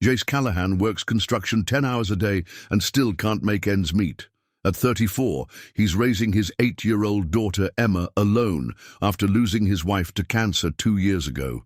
Jace Callahan works construction 10 hours a day and still can't make ends meet. At 34, he's raising his 8-year-old daughter Emma alone after losing his wife to cancer 2 years ago.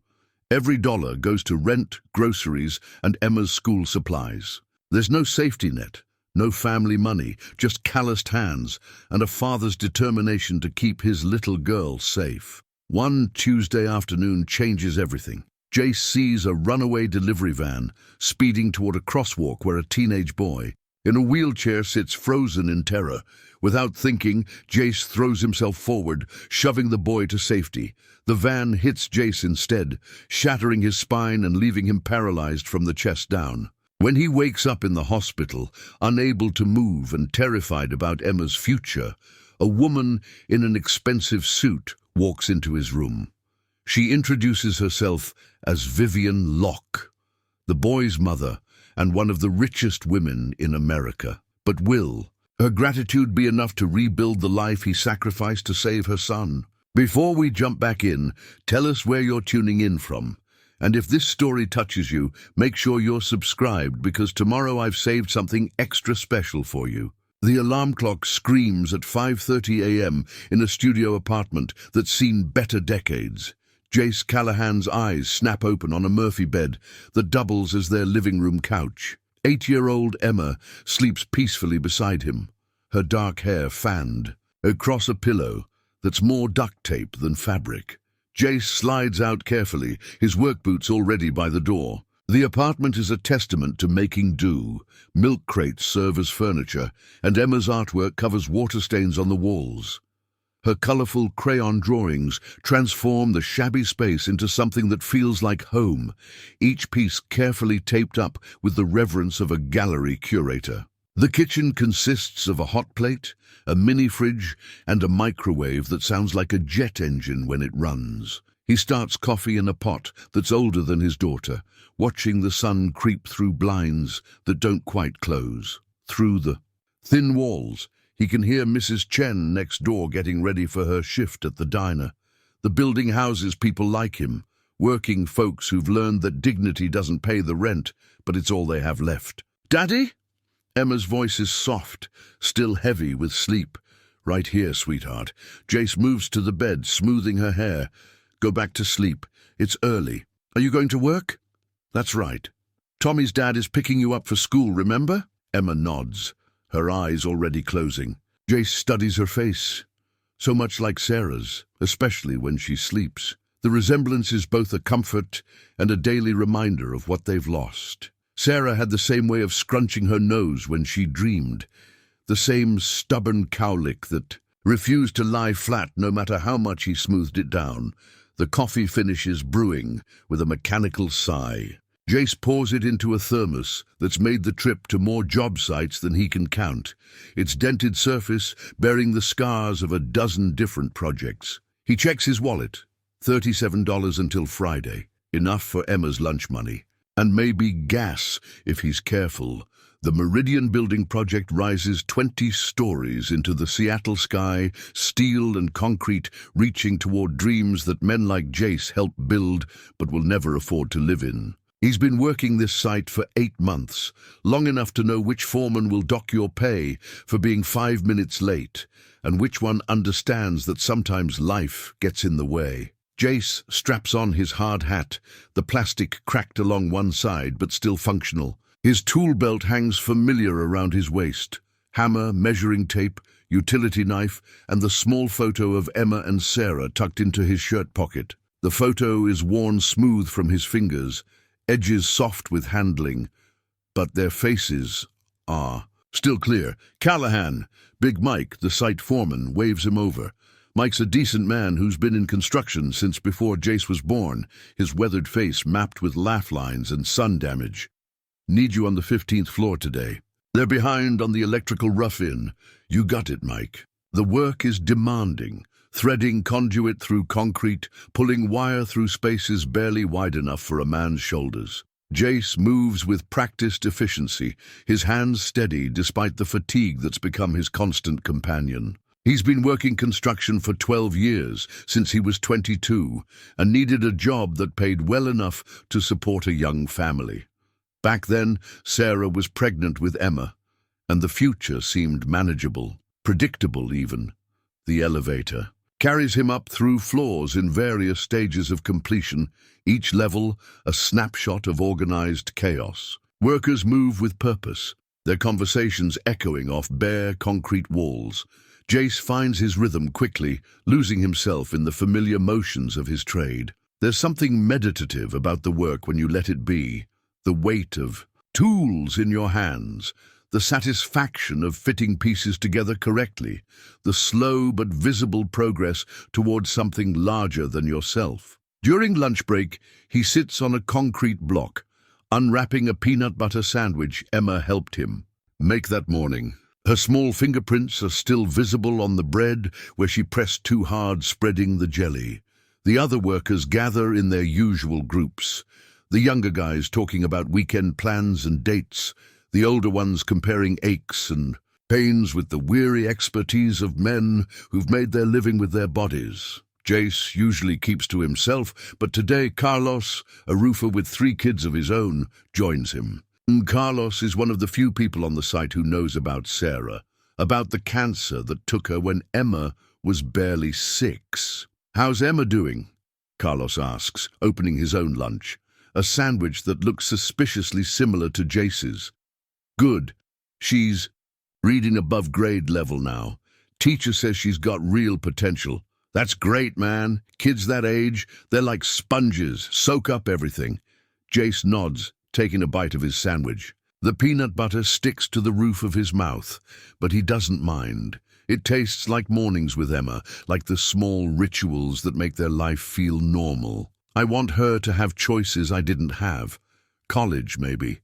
Every dollar goes to rent, groceries, and Emma's school supplies. There's no safety net, no family money, just calloused hands and a father's determination to keep his little girl safe. One Tuesday afternoon changes everything. Jace sees a runaway delivery van speeding toward a crosswalk where a teenage boy in a wheelchair sits frozen in terror. Without thinking, Jace throws himself forward, shoving the boy to safety. The van hits Jace instead, shattering his spine and leaving him paralyzed from the chest down. When he wakes up in the hospital, unable to move and terrified about Emma's future, a woman in an expensive suit walks into his room. She introduces herself as Vivian Locke, the boy's mother and one of the richest women in America. But will her gratitude be enough to rebuild the life he sacrificed to save her son? Before we jump back in, tell us where you're tuning in from. And if this story touches you, make sure you're subscribed, because tomorrow I've saved something extra special for you. The alarm clock screams at 5:30 a.m. in a studio apartment that's seen better decades. Jace Callahan's eyes snap open on a Murphy bed that doubles as their living room couch. 8-year-old Emma sleeps peacefully beside him, her dark hair fanned across a pillow that's more duct tape than fabric. Jace slides out carefully, his work boots already by the door. The apartment is a testament to making do. Milk crates serve as furniture, and Emma's artwork covers water stains on the walls. Her colorful crayon drawings transform the shabby space into something that feels like home, each piece carefully taped up with the reverence of a gallery curator. The kitchen consists of a hot plate, a mini fridge, and a microwave that sounds like a jet engine when it runs. He starts coffee in a pot that's older than his daughter, watching the sun creep through blinds that don't quite close. Through the thin walls, he can hear Mrs. Chen next door getting ready for her shift at the diner. The building houses people like him, working folks who've learned that dignity doesn't pay the rent, but it's all they have left. "Daddy?" Emma's voice is soft, still heavy with sleep. "Right here, sweetheart." Jace moves to the bed, smoothing her hair. "Go back to sleep. It's early. Are you going to work?" "That's right. Tommy's dad is picking you up for school, remember?" Emma nods, her eyes already closing. Jace studies her face, so much like Sarah's, especially when she sleeps. The resemblance is both a comfort and a daily reminder of what they've lost. Sarah had the same way of scrunching her nose when she dreamed, the same stubborn cowlick that refused to lie flat no matter how much he smoothed it down. The coffee finishes brewing with a mechanical sigh. Jace pours it into a thermos that's made the trip to more job sites than he can count, its dented surface bearing the scars of a dozen different projects. He checks his wallet. $37 until Friday, enough for Emma's lunch money. And maybe gas, if he's careful. The Meridian building project rises 20 stories into the Seattle sky, steel and concrete, reaching toward dreams that men like Jace helped build but will never afford to live in. He's been working this site for 8 months, long enough to know which foreman will dock your pay for being 5 minutes late, and which one understands that sometimes life gets in the way. Jace straps on his hard hat, the plastic cracked along one side but still functional. His tool belt hangs familiar around his waist. Hammer, measuring tape, utility knife, and the small photo of Emma and Sarah tucked into his shirt pocket. The photo is worn smooth from his fingers, edges soft with handling, but their faces are still clear. "Callahan!" Big Mike, the site foreman, waves him over. Mike's a decent man who's been in construction since before Jace was born, his weathered face mapped with laugh lines and sun damage. "Need you on the 15th floor today. They're behind on the electrical rough-in." "You got it, Mike." The work is demanding, threading conduit through concrete, pulling wire through spaces barely wide enough for a man's shoulders. Jace moves with practiced efficiency, his hands steady despite the fatigue that's become his constant companion. He's been working construction for 12 years, since he was 22, and needed a job that paid well enough to support a young family. Back then, Sarah was pregnant with Emma, and the future seemed manageable, predictable even. The elevator carries him up through floors in various stages of completion, each level a snapshot of organized chaos. Workers move with purpose, their conversations echoing off bare concrete walls. Jace finds his rhythm quickly, losing himself in the familiar motions of his trade. There's something meditative about the work when you let it be. The weight of tools in your hands, the satisfaction of fitting pieces together correctly, the slow but visible progress towards something larger than yourself. During lunch break, he sits on a concrete block, unwrapping a peanut butter sandwich Emma helped him make that morning. Her small fingerprints are still visible on the bread where she pressed too hard, spreading the jelly. The other workers gather in their usual groups. The younger guys talking about weekend plans and dates, the older ones comparing aches and pains with the weary expertise of men who've made their living with their bodies. Jace usually keeps to himself, but today Carlos, a roofer with 3 kids of his own, joins him. Carlos is one of the few people on the site who knows about Sarah, about the cancer that took her when Emma was barely 6. "How's Emma doing?" Carlos asks, opening his own lunch, a sandwich that looks suspiciously similar to Jace's. "Good. She's reading above grade level now. Teacher says she's got real potential." "That's great, man. Kids that age, they're like sponges, soak up everything." Jace nods, taking a bite of his sandwich. The peanut butter sticks to the roof of his mouth, but he doesn't mind. It tastes like mornings with Emma, like the small rituals that make their life feel normal. "I want her to have choices I didn't have. College, maybe.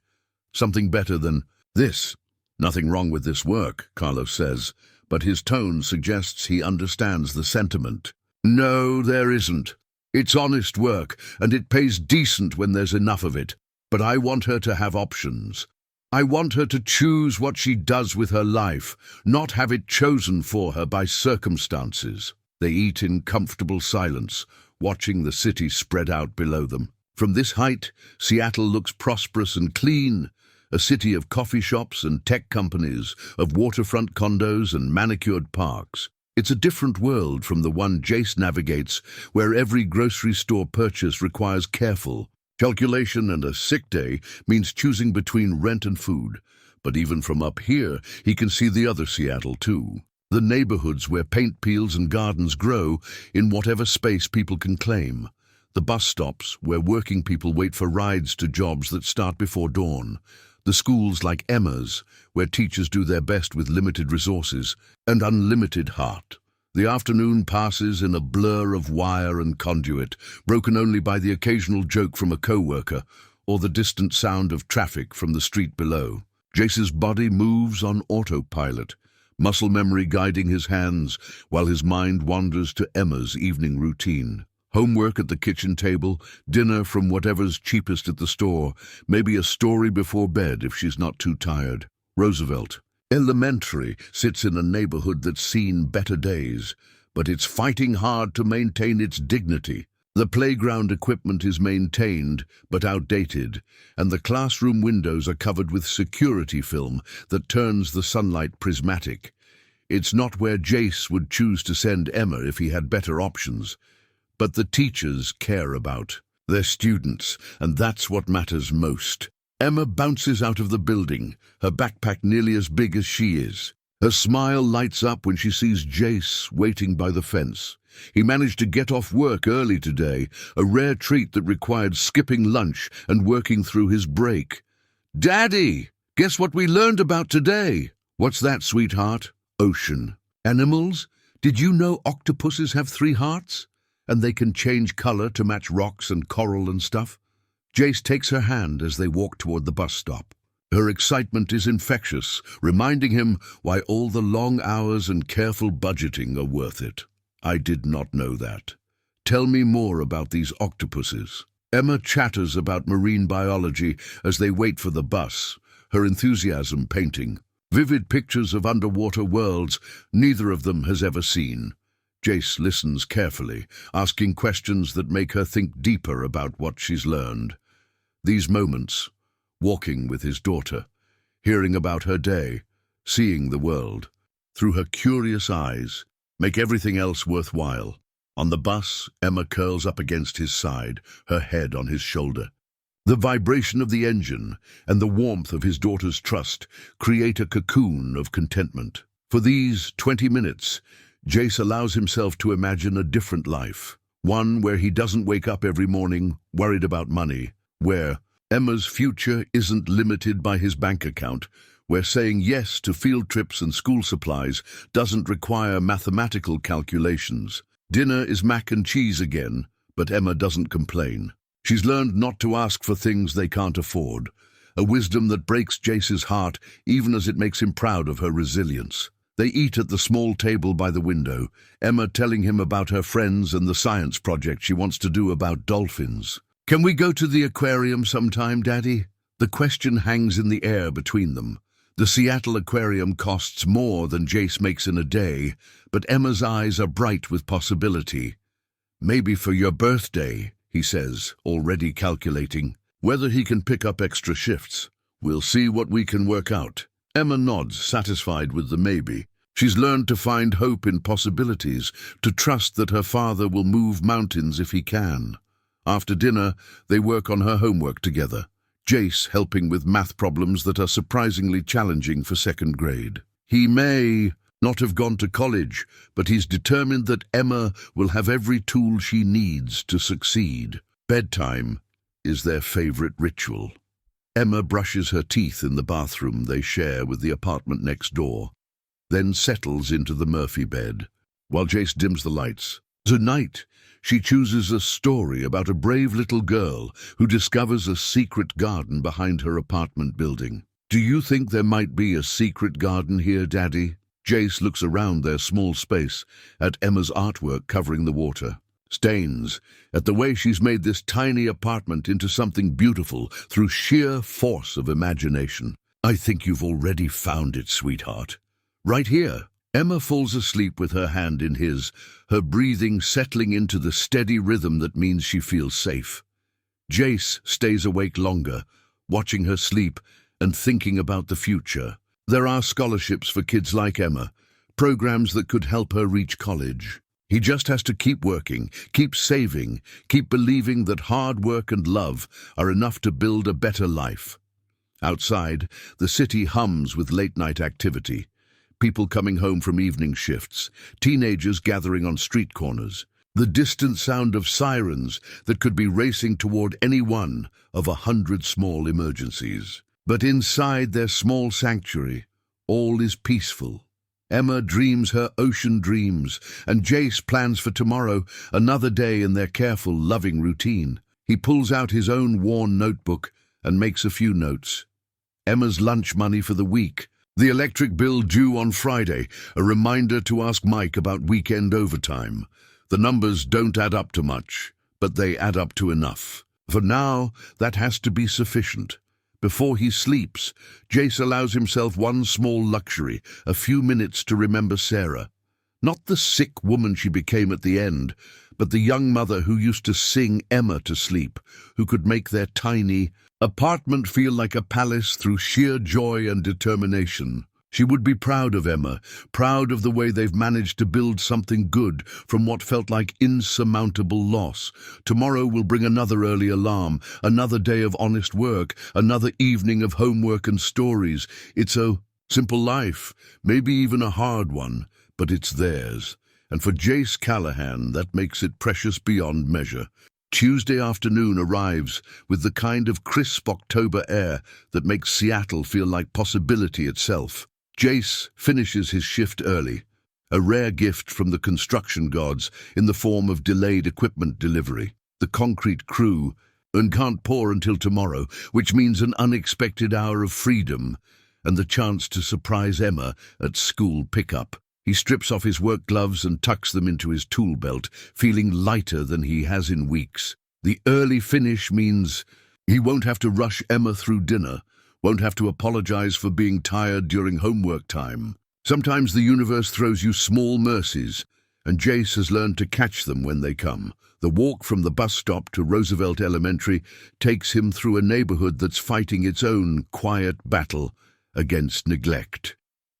Something better than this." "Nothing wrong with this work," Carlos says, but his tone suggests he understands the sentiment. "No, there isn't. It's honest work, and it pays decent when there's enough of it. But I want her to have options. I want her to choose what she does with her life, not have it chosen for her by circumstances." They eat in comfortable silence, watching the city spread out below them. From this height, Seattle looks prosperous and clean, a city of coffee shops and tech companies, of waterfront condos and manicured parks. It's a different world from the one Jace navigates, where every grocery store purchase requires careful calculation, and a sick day means choosing between rent and food. But even from up here, he can see the other Seattle too. The neighborhoods where paint peels and gardens grow in whatever space people can claim. The bus stops where working people wait for rides to jobs that start before dawn. The schools like Emma's, where teachers do their best with limited resources and unlimited heart. The afternoon passes in a blur of wire and conduit, broken only by the occasional joke from a co-worker or the distant sound of traffic from the street below. Jace's body moves on autopilot, muscle memory guiding his hands while his mind wanders to Emma's evening routine. Homework at the kitchen table, dinner from whatever's cheapest at the store, maybe a story before bed if she's not too tired. Roosevelt Elementary sits in a neighborhood that's seen better days, but it's fighting hard to maintain its dignity. The playground equipment is maintained, but outdated, and the classroom windows are covered with security film that turns the sunlight prismatic. It's not where Jace would choose to send Emma if he had better options. But the teachers care about their students, and that's what matters most. Emma bounces out of the building, her backpack nearly as big as she is. Her smile lights up when she sees Jace waiting by the fence. He managed to get off work early today, a rare treat that required skipping lunch and working through his break. "Daddy, guess what we learned about today?" "What's that, sweetheart?" "Ocean. Animals? Did you know octopuses have 3 hearts? And they can change color to match rocks and coral and stuff?" Jace takes her hand as they walk toward the bus stop. Her excitement is infectious, reminding him why all the long hours and careful budgeting are worth it. "I did not know that. Tell me more about these octopuses." Emma chatters about marine biology as they wait for the bus, her enthusiasm painting vivid pictures of underwater worlds neither of them has ever seen. Jace listens carefully, asking questions that make her think deeper about what she's learned. These moments, walking with his daughter, hearing about her day, seeing the world. Through her curious eyes, make everything else worthwhile. On the bus, Emma curls up against his side, her head on his shoulder. The vibration of the engine and the warmth of his daughter's trust create a cocoon of contentment. For these 20 minutes, Jace allows himself to imagine a different life, one where he doesn't wake up every morning worried about money, where Emma's future isn't limited by his bank account, where saying yes to field trips and school supplies doesn't require mathematical calculations. Dinner is mac and cheese again, but Emma doesn't complain. She's learned not to ask for things they can't afford, a wisdom that breaks Jace's heart even as it makes him proud of her resilience. They eat at the small table by the window, Emma telling him about her friends and the science project she wants to do about dolphins. "Can we go to the aquarium sometime, Daddy?" The question hangs in the air between them. The Seattle aquarium costs more than Jace makes in a day, but Emma's eyes are bright with possibility. "Maybe for your birthday," he says, already calculating whether he can pick up extra shifts. "We'll see what we can work out." Emma nods, satisfied with the maybe. She's learned to find hope in possibilities, to trust that her father will move mountains if he can. After dinner, they work on her homework together, Jace helping with math problems that are surprisingly challenging for second grade. He may not have gone to college, but he's determined that Emma will have every tool she needs to succeed. Bedtime is their favorite ritual. Emma brushes her teeth in the bathroom they share with the apartment next door, then settles into the Murphy bed, while Jace dims the lights. Tonight, she chooses a story about a brave little girl who discovers a secret garden behind her apartment building. "Do you think there might be a secret garden here, Daddy?" Jace looks around their small space, at Emma's artwork covering the water. Stains at the way she's made this tiny apartment into something beautiful through sheer force of imagination. "I think you've already found it, sweetheart. Right here." Emma falls asleep with her hand in his, her breathing settling into the steady rhythm that means she feels safe. Jace stays awake longer, watching her sleep and thinking about the future. There are scholarships for kids like Emma, programs that could help her reach college. He just has to keep working, keep saving, keep believing that hard work and love are enough to build a better life. Outside, the city hums with late-night activity. People coming home from evening shifts, teenagers gathering on street corners, the distant sound of sirens that could be racing toward any one of 100 small emergencies. But inside their small sanctuary, all is peaceful. Emma dreams her ocean dreams, and Jace plans for tomorrow, another day in their careful, loving routine. He pulls out his own worn notebook and makes a few notes. Emma's lunch money for the week, the electric bill due on Friday, a reminder to ask Mike about weekend overtime. The numbers don't add up to much, but they add up to enough. For now, that has to be sufficient. Before he sleeps, Jace allows himself one small luxury, a few minutes to remember Sarah. Not the sick woman she became at the end, but the young mother who used to sing Emma to sleep, who could make their tiny apartment feel like a palace through sheer joy and determination. She would be proud of Emma, proud of the way they've managed to build something good from what felt like insurmountable loss. Tomorrow will bring another early alarm, another day of honest work, another evening of homework and stories. It's a simple life, maybe even a hard one, but it's theirs. And for Jace Callahan, that makes it precious beyond measure. Tuesday afternoon arrives with the kind of crisp October air that makes Seattle feel like possibility itself. Jace finishes his shift early, a rare gift from the construction gods in the form of delayed equipment delivery. The concrete crew can't pour until tomorrow, which means an unexpected hour of freedom and the chance to surprise Emma at school pickup. He strips off his work gloves and tucks them into his tool belt, feeling lighter than he has in weeks. The early finish means he won't have to rush Emma through dinner, won't have to apologize for being tired during homework time. Sometimes the universe throws you small mercies, and Jace has learned to catch them when they come. The walk from the bus stop to Roosevelt Elementary takes him through a neighborhood that's fighting its own quiet battle against neglect.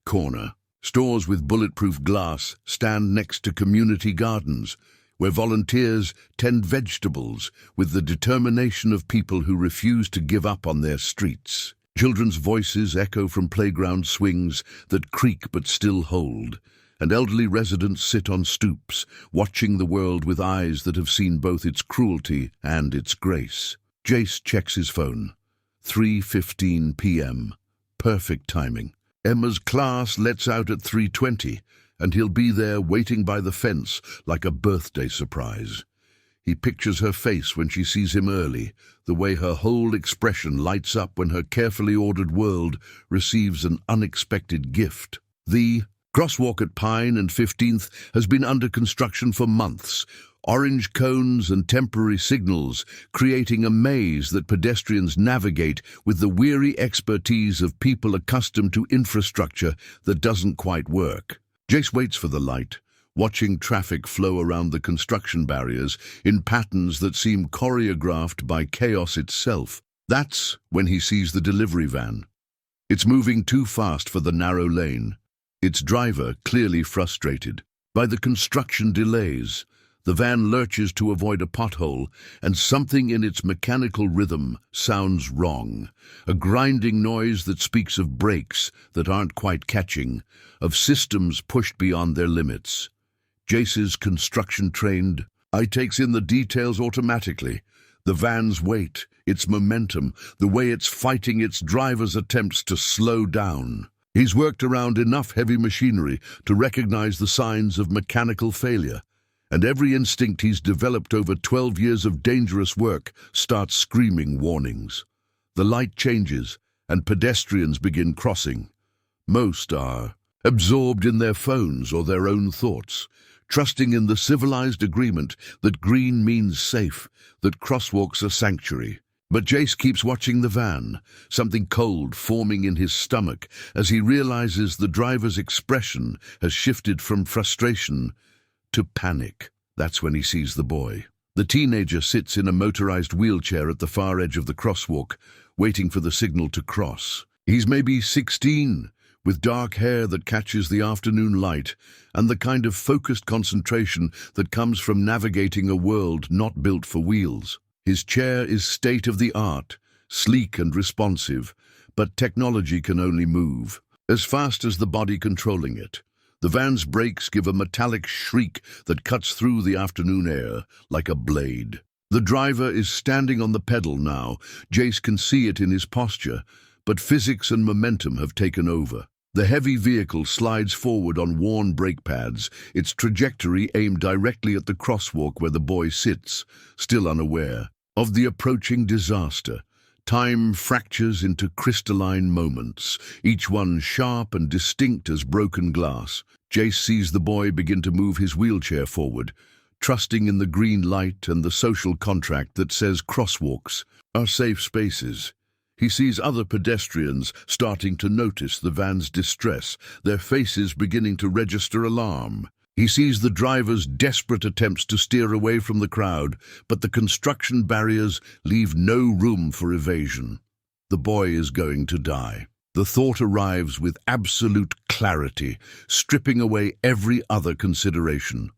Corner. Stores with bulletproof glass stand next to community gardens, where volunteers tend vegetables with the determination of people who refuse to give up on their streets. Children's voices echo from playground swings that creak but still hold, and elderly residents sit on stoops, watching the world with eyes that have seen both its cruelty and its grace. Jace checks his phone. 3:15 p.m. Perfect timing. Emma's class lets out at 3:20, and he'll be there waiting by the fence like a birthday surprise. He pictures her face when she sees him early, the way her whole expression lights up when her carefully ordered world receives an unexpected gift. The crosswalk at Pine and 15th has been under construction for months. Orange cones and temporary signals creating a maze that pedestrians navigate with the weary expertise of people accustomed to infrastructure that doesn't quite work. Jace waits for the light, watching traffic flow around the construction barriers in patterns that seem choreographed by chaos itself. That's when he sees the delivery van. It's moving too fast for the narrow lane, its driver clearly frustrated by the construction delays. The van lurches to avoid a pothole, and something in its mechanical rhythm sounds wrong. A grinding noise that speaks of brakes that aren't quite catching, of systems pushed beyond their limits. Jace's construction-trained eye takes in the details automatically. The van's weight, its momentum, the way it's fighting its driver's attempts to slow down. He's worked around enough heavy machinery to recognize the signs of mechanical failure, and every instinct he's developed over 12 years of dangerous work starts screaming warnings. The light changes, and pedestrians begin crossing. Most are absorbed in their phones or their own thoughts, trusting in the civilized agreement that green means safe, that crosswalks are sanctuary. But Jace keeps watching the van, something cold forming in his stomach as he realizes the driver's expression has shifted from frustration to panic. That's when he sees the boy. The teenager sits in a motorized wheelchair at the far edge of the crosswalk, waiting for the signal to cross. He's maybe 16, with dark hair that catches the afternoon light, and the kind of focused concentration that comes from navigating a world not built for wheels. His chair is state-of-the-art, sleek and responsive, but technology can only move as fast as the body controlling it. The van's brakes give a metallic shriek that cuts through the afternoon air like a blade. The driver is standing on the pedal now. Jace can see it in his posture, but physics and momentum have taken over. The heavy vehicle slides forward on worn brake pads, its trajectory aimed directly at the crosswalk where the boy sits, still unaware of the approaching disaster. Time fractures into crystalline moments, each one sharp and distinct as broken glass. Jace sees the boy begin to move his wheelchair forward, trusting in the green light and the social contract that says crosswalks are safe spaces. He sees other pedestrians starting to notice the van's distress, their faces beginning to register alarm. He sees the driver's desperate attempts to steer away from the crowd, but the construction barriers leave no room for evasion. The boy is going to die. The thought arrives with absolute clarity, stripping away every other consideration.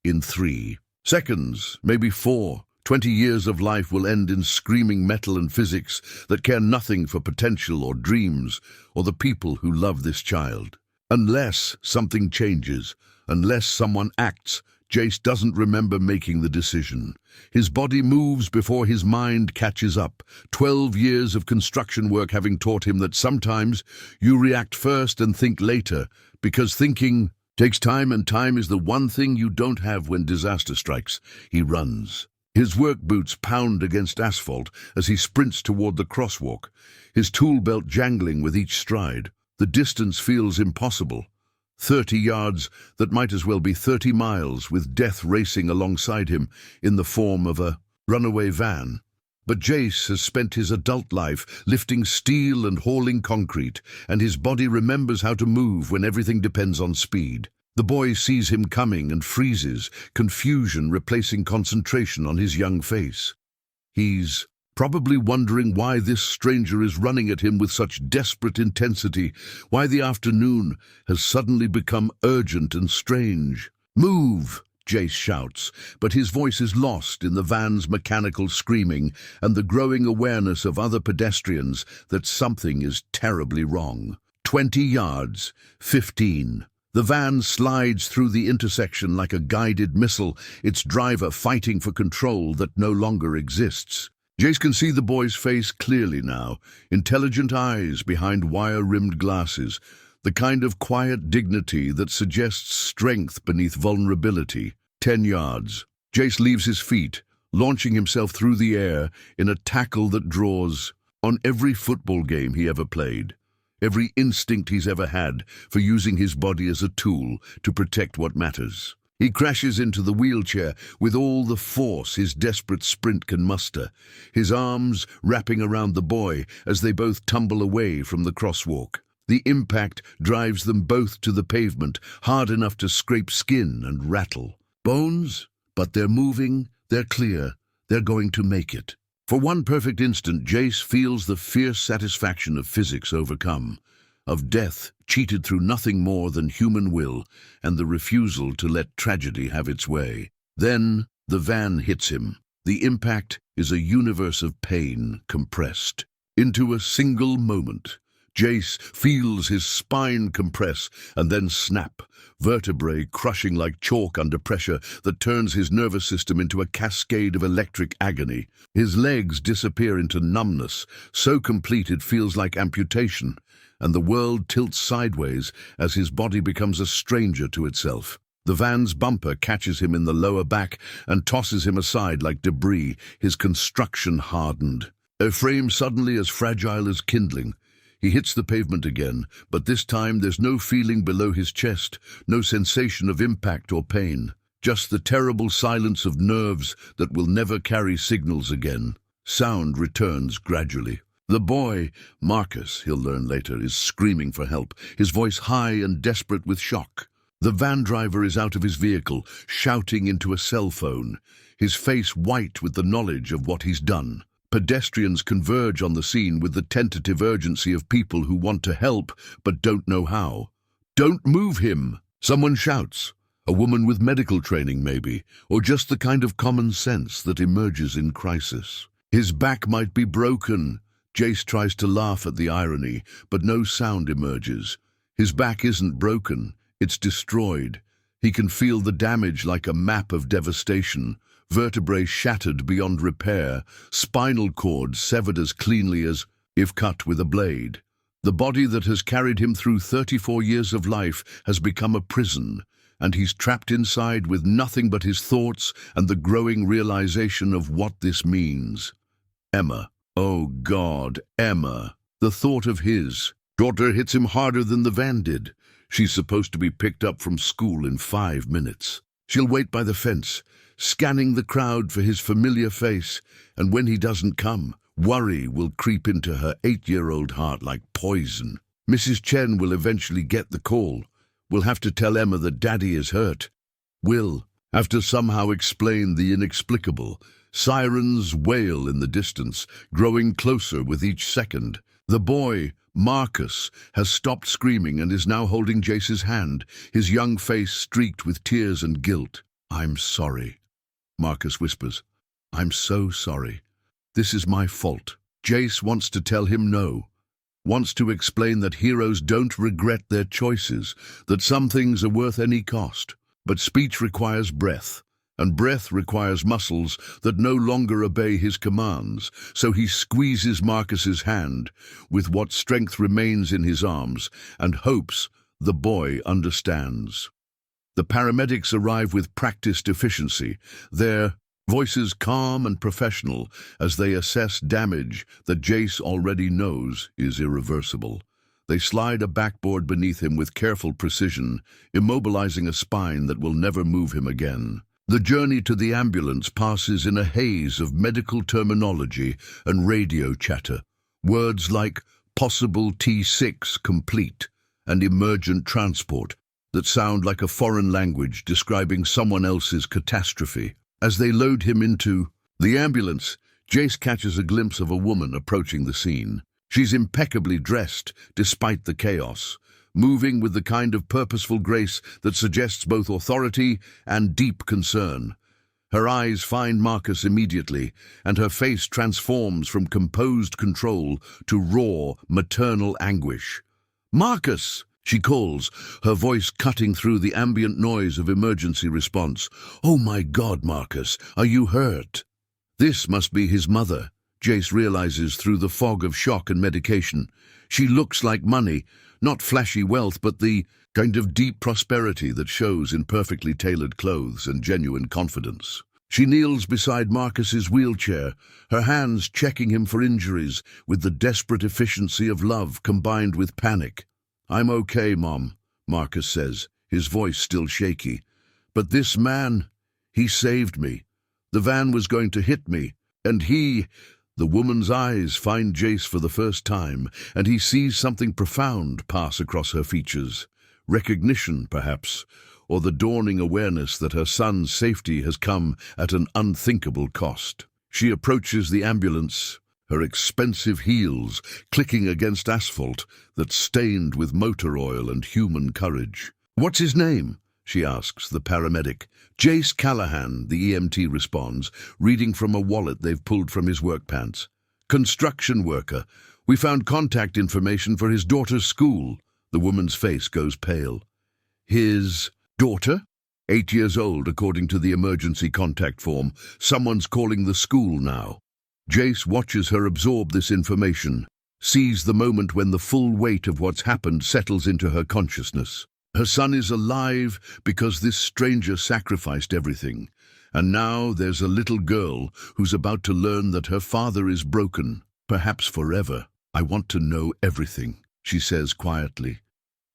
In 3 seconds, maybe 4, 20 years of life will end in screaming metal and physics that care nothing for potential or dreams or the people who love this child. Unless something changes, unless someone acts, Jace doesn't remember making the decision. His body moves before his mind catches up, 12 years of construction work having taught him that sometimes you react first and think later, because thinking takes time, and time is the one thing you don't have when disaster strikes. He runs. His work boots pound against asphalt as he sprints toward the crosswalk, his tool belt jangling with each stride. The distance feels impossible. 30 yards that might as well be 30 miles, with death racing alongside him in the form of a runaway van. But Jace has spent his adult life lifting steel and hauling concrete, and his body remembers how to move when everything depends on speed. The boy sees him coming and freezes, confusion replacing concentration on his young face. He's probably wondering why this stranger is running at him with such desperate intensity, why the afternoon has suddenly become urgent and strange. "Move!" Jace shouts, but his voice is lost in the van's mechanical screaming and the growing awareness of other pedestrians that something is terribly wrong. 20 yards, 15. The van slides through the intersection like a guided missile, its driver fighting for control that no longer exists. Jace can see the boy's face clearly now, intelligent eyes behind wire-rimmed glasses, the kind of quiet dignity that suggests strength beneath vulnerability. 10 yards. Jace leaves his feet, launching himself through the air in a tackle that draws on every football game he ever played, every instinct he's ever had for using his body as a tool to protect what matters. He crashes into the wheelchair with all the force his desperate sprint can muster, his arms wrapping around the boy as they both tumble away from the crosswalk. The impact drives them both to the pavement, hard enough to scrape skin and rattle bones, but they're moving, they're clear, they're going to make it. For one perfect instant, Jace feels the fierce satisfaction of physics overcome, of death cheated through nothing more than human will and the refusal to let tragedy have its way. Then the van hits him. The impact is a universe of pain compressed into a single moment. Jace feels his spine compress and then snap, vertebrae crushing like chalk under pressure that turns his nervous system into a cascade of electric agony. His legs disappear into numbness, so complete it feels like amputation, and the world tilts sideways as his body becomes a stranger to itself. The van's bumper catches him in the lower back and tosses him aside like debris, his construction hardened. A frame suddenly as fragile as kindling. He hits the pavement again, but this time there's no feeling below his chest, no sensation of impact or pain, just the terrible silence of nerves that will never carry signals again. Sound returns gradually. The boy, Marcus, he'll learn later, is screaming for help, his voice high and desperate with shock. The van driver is out of his vehicle, shouting into a cell phone, his face white with the knowledge of what he's done. Pedestrians converge on the scene with the tentative urgency of people who want to help but don't know how. "Don't move him!" Someone shouts. A woman with medical training, maybe, or just the kind of common sense that emerges in crisis. His back might be broken. Jace tries to laugh at the irony, but no sound emerges. His back isn't broken, it's destroyed. He can feel the damage like a map of devastation. Vertebrae shattered beyond repair, spinal cord severed as cleanly as if cut with a blade. The body that has carried him through 34 years of life has become a prison, and he's trapped inside with nothing but his thoughts and the growing realization of what this means. Emma. Oh God, Emma. The thought of his daughter hits him harder than the van did. She's supposed to be picked up from school in 5 minutes. She'll wait by the fence, scanning the crowd for his familiar face, and when he doesn't come, worry will creep into her 8-year-old heart like poison. Mrs. Chen will eventually get the call. We'll have to tell Emma that Daddy is hurt. We'll have to somehow explain the inexplicable. Sirens wail in the distance, growing closer with each second. The boy, Marcus, has stopped screaming and is now holding Jace's hand, his young face streaked with tears and guilt. "I'm sorry," Marcus whispers. "I'm so sorry. This is my fault." Jace wants to tell him no, wants to explain that heroes don't regret their choices, that some things are worth any cost. But speech requires breath, and breath requires muscles that no longer obey his commands, so he squeezes Marcus's hand with what strength remains in his arms and hopes the boy understands. The paramedics arrive with practiced efficiency, their voices calm and professional as they assess damage that Jace already knows is irreversible. They slide a backboard beneath him with careful precision, immobilizing a spine that will never move him again. The journey to the ambulance passes in a haze of medical terminology and radio chatter. Words like possible T6 complete and emergent transport that sound like a foreign language describing someone else's catastrophe. As they load him into the ambulance, Jace catches a glimpse of a woman approaching the scene. She's impeccably dressed, despite the chaos, moving with the kind of purposeful grace that suggests both authority and deep concern. Her eyes find Marcus immediately, and her face transforms from composed control to raw, maternal anguish. "Marcus!" she calls, her voice cutting through the ambient noise of emergency response. "Oh my God, Marcus, are you hurt?" This must be his mother, Jace realizes through the fog of shock and medication. She looks like money, not flashy wealth, but the kind of deep prosperity that shows in perfectly tailored clothes and genuine confidence. She kneels beside Marcus's wheelchair, her hands checking him for injuries with the desperate efficiency of love combined with panic. "I'm okay, Mom," Marcus says, his voice still shaky. "But this man, he saved me. The van was going to hit me, and he—" The woman's eyes find Jace for the first time, and he sees something profound pass across her features. Recognition, perhaps, or the dawning awareness that her son's safety has come at an unthinkable cost. She approaches the ambulance, her expensive heels clicking against asphalt that's stained with motor oil and human courage. "What's his name?" she asks the paramedic. "Jace Callahan," the EMT responds, reading from a wallet they've pulled from his work pants. "Construction worker. We found contact information for his daughter's school." The woman's face goes pale. "His daughter?" 8 years old, according to the emergency contact form. Someone's calling the school now. Jace watches her absorb this information, sees the moment when the full weight of what's happened settles into her consciousness. Her son is alive because this stranger sacrificed everything. And now there's a little girl who's about to learn that her father is broken, perhaps forever. "I want to know everything," she says quietly,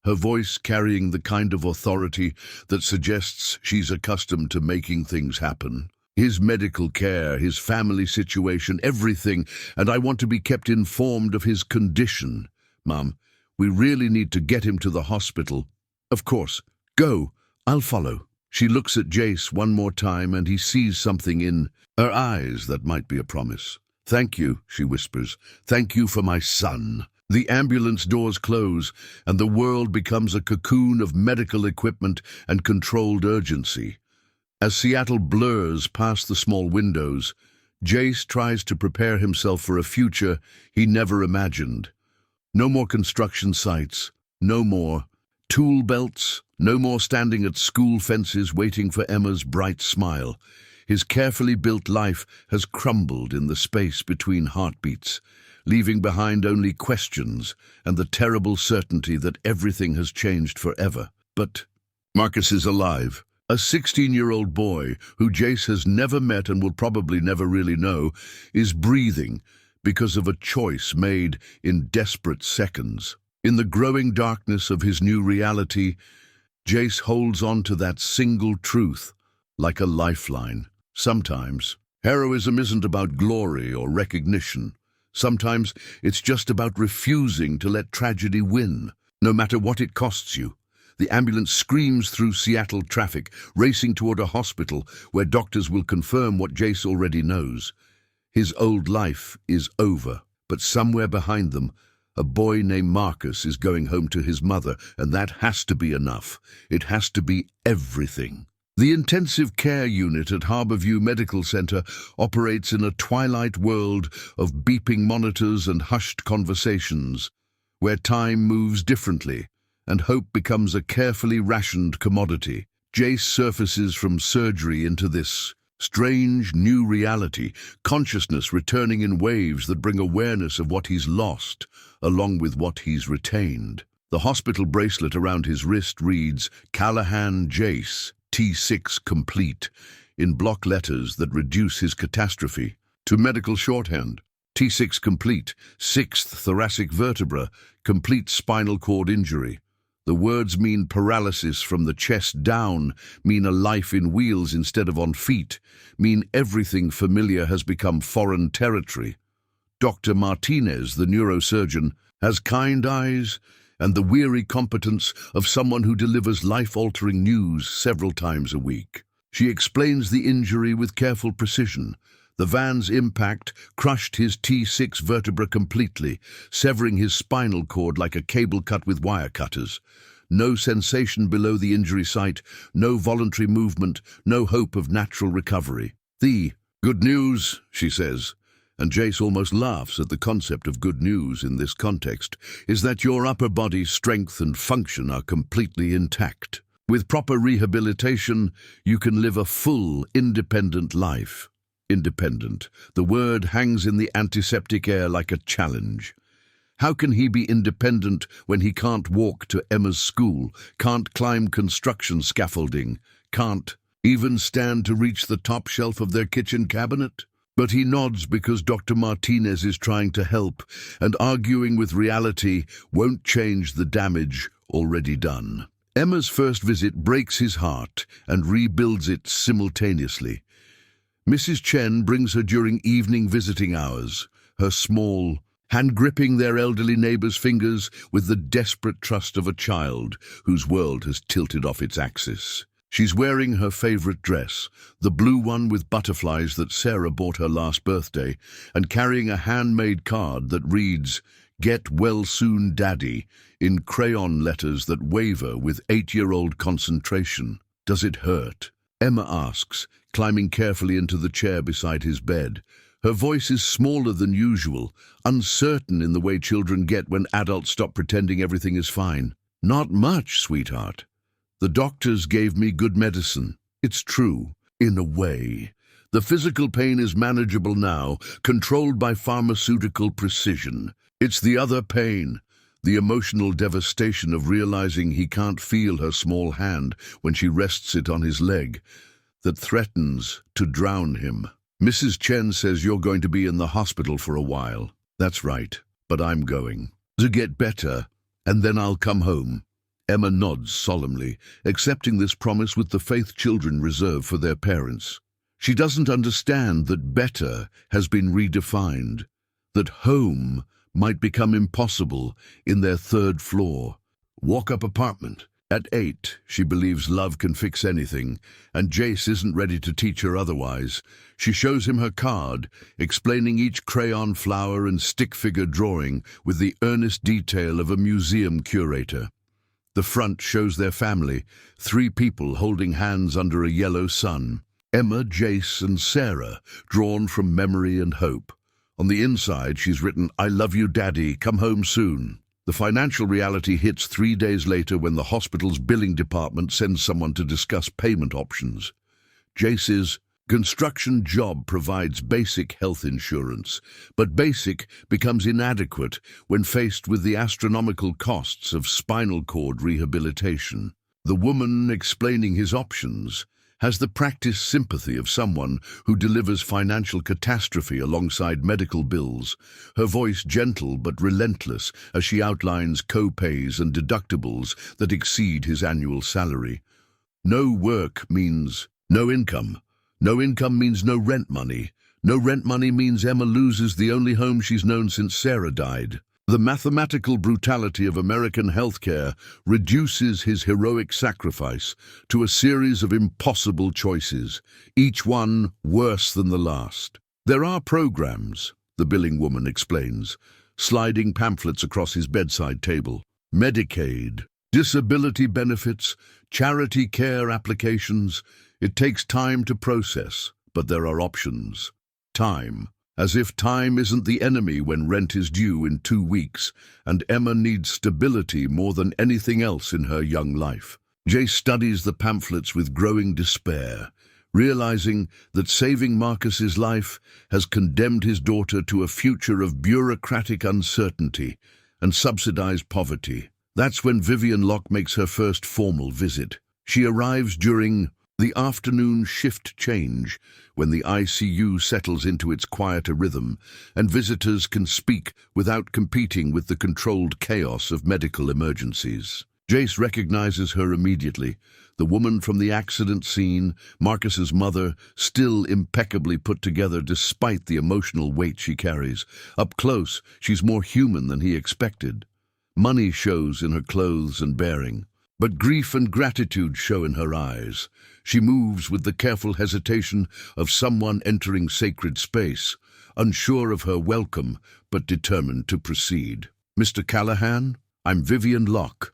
her voice carrying the kind of authority that suggests she's accustomed to making things happen. "His medical care, his family situation, everything, and I want to be kept informed of his condition. Mom, we really need to get him to the hospital." "Of course. Go. I'll follow." She looks at Jace one more time, and he sees something in her eyes that might be a promise. "Thank you," she whispers. "Thank you for my son." The ambulance doors close, and the world becomes a cocoon of medical equipment and controlled urgency. As Seattle blurs past the small windows, Jace tries to prepare himself for a future he never imagined. No more construction sites, no more tool belts, no more standing at school fences waiting for Emma's bright smile. His carefully built life has crumbled in the space between heartbeats, leaving behind only questions and the terrible certainty that everything has changed forever. But Marcus is alive. A 16-year-old boy, who Jace has never met and will probably never really know, is breathing because of a choice made in desperate seconds. In the growing darkness of his new reality, Jace holds on to that single truth like a lifeline. Sometimes, heroism isn't about glory or recognition. Sometimes it's just about refusing to let tragedy win, no matter what it costs you. The ambulance screams through Seattle traffic, racing toward a hospital where doctors will confirm what Jace already knows. His old life is over, but somewhere behind them, a boy named Marcus is going home to his mother, and that has to be enough. It has to be everything. The intensive care unit at Harborview Medical Center operates in a twilight world of beeping monitors and hushed conversations, where time moves differently and hope becomes a carefully rationed commodity. Jace surfaces from surgery into this strange new reality, consciousness returning in waves that bring awareness of what he's lost, along with what he's retained. The hospital bracelet around his wrist reads, "Callahan Jace, T6 complete," in block letters that reduce his catastrophe to medical shorthand. T6 complete, 6th thoracic vertebra, complete spinal cord injury. The words mean paralysis from the chest down, mean a life in wheels instead of on feet, mean everything familiar has become foreign territory. Dr. Martinez, the neurosurgeon, has kind eyes and the weary competence of someone who delivers life-altering news several times a week. She explains the injury with careful precision. The van's impact crushed his T6 vertebra completely, severing his spinal cord like a cable cut with wire cutters. No sensation below the injury site, no voluntary movement, no hope of natural recovery. "The good news," she says, and Jace almost laughs at the concept of good news in this context, "is that your upper body strength and function are completely intact. With proper rehabilitation, you can live a full, independent life." Independent. The word hangs in the antiseptic air like a challenge. How can he be independent when he can't walk to Emma's school, can't climb construction scaffolding, can't even stand to reach the top shelf of their kitchen cabinet? But he nods because Dr. Martinez is trying to help, and arguing with reality won't change the damage already done. Emma's first visit breaks his heart and rebuilds it simultaneously. Mrs. Chen brings her during evening visiting hours, her small, hand-gripping their elderly neighbor's fingers with the desperate trust of a child whose world has tilted off its axis. She's wearing her favorite dress, the blue one with butterflies that Sarah bought her last birthday, and carrying a handmade card that reads, "Get well soon, Daddy," in crayon letters that waver with 8-year-old concentration. "Does it hurt?" Emma asks, climbing carefully into the chair beside his bed. Her voice is smaller than usual, uncertain in the way children get when adults stop pretending everything is fine. "Not much, sweetheart. The doctors gave me good medicine. It's true, in a way. The physical pain is manageable now, controlled by pharmaceutical precision. It's the other pain, the emotional devastation of realizing he can't feel her small hand when she rests it on his leg, that threatens to drown him." "Mrs. Chen says you're going to be in the hospital for a while." "That's right, but I'm going. To get better, and then I'll come home." Emma nods solemnly, accepting this promise with the faith children reserve for their parents. She doesn't understand that better has been redefined, that home might become impossible in their third floor, walk-up apartment. At 8, she believes love can fix anything, and Jace isn't ready to teach her otherwise. She shows him her card, explaining each crayon flower and stick figure drawing with the earnest detail of a museum curator. The front shows their family, 3 people holding hands under a yellow sun. Emma, Jace, and Sarah, drawn from memory and hope. On the inside, she's written, "I love you, Daddy, come home soon." The financial reality hits 3 days later when the hospital's billing department sends someone to discuss payment options. Jace's construction job provides basic health insurance, but basic becomes inadequate when faced with the astronomical costs of spinal cord rehabilitation. The woman explaining his options has the practiced sympathy of someone who delivers financial catastrophe alongside medical bills, her voice gentle but relentless as she outlines co-pays and deductibles that exceed his annual salary. No work means no income. No income means no rent money. No rent money means Emma loses the only home she's known since Sarah died. The mathematical brutality of American healthcare reduces his heroic sacrifice to a series of impossible choices, each one worse than the last. "There are programs," the billing woman explains, sliding pamphlets across his bedside table. "Medicaid, disability benefits, charity care applications. It takes time to process, but there are options. Time. As if time isn't the enemy when rent is due in 2 weeks, and Emma needs stability more than anything else in her young life. Jace studies the pamphlets with growing despair, realizing that saving Marcus's life has condemned his daughter to a future of bureaucratic uncertainty and subsidized poverty. That's when Vivian Locke makes her first formal visit. She arrives during the afternoon shift change, when the ICU settles into its quieter rhythm, and visitors can speak without competing with the controlled chaos of medical emergencies. Jace recognizes her immediately, the woman from the accident scene, Marcus's mother, still impeccably put together despite the emotional weight she carries. Up close, she's more human than he expected. Money shows in her clothes and bearing, but grief and gratitude show in her eyes. She moves with the careful hesitation of someone entering sacred space, unsure of her welcome, but determined to proceed. "Mr. Callahan, I'm Vivian Locke,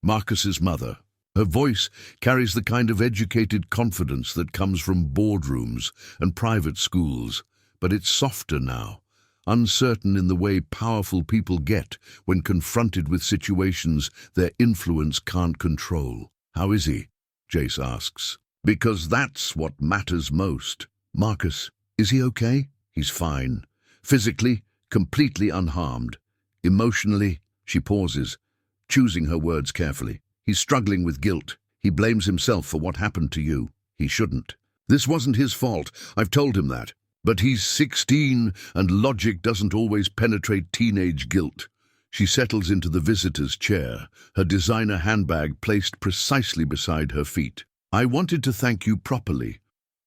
Marcus's mother." Her voice carries the kind of educated confidence that comes from boardrooms and private schools, but it's softer now, uncertain in the way powerful people get when confronted with situations their influence can't control. "How is he?" Jace asks. "Because that's what matters most." "Marcus, is he okay?" "He's fine. Physically, completely unharmed. Emotionally," she pauses, choosing her words carefully, "he's struggling with guilt. He blames himself for what happened to you. He shouldn't. This wasn't his fault. I've told him that. But he's 16, and logic doesn't always penetrate teenage guilt." She settles into the visitor's chair, her designer handbag placed precisely beside her feet. "I wanted to thank you properly.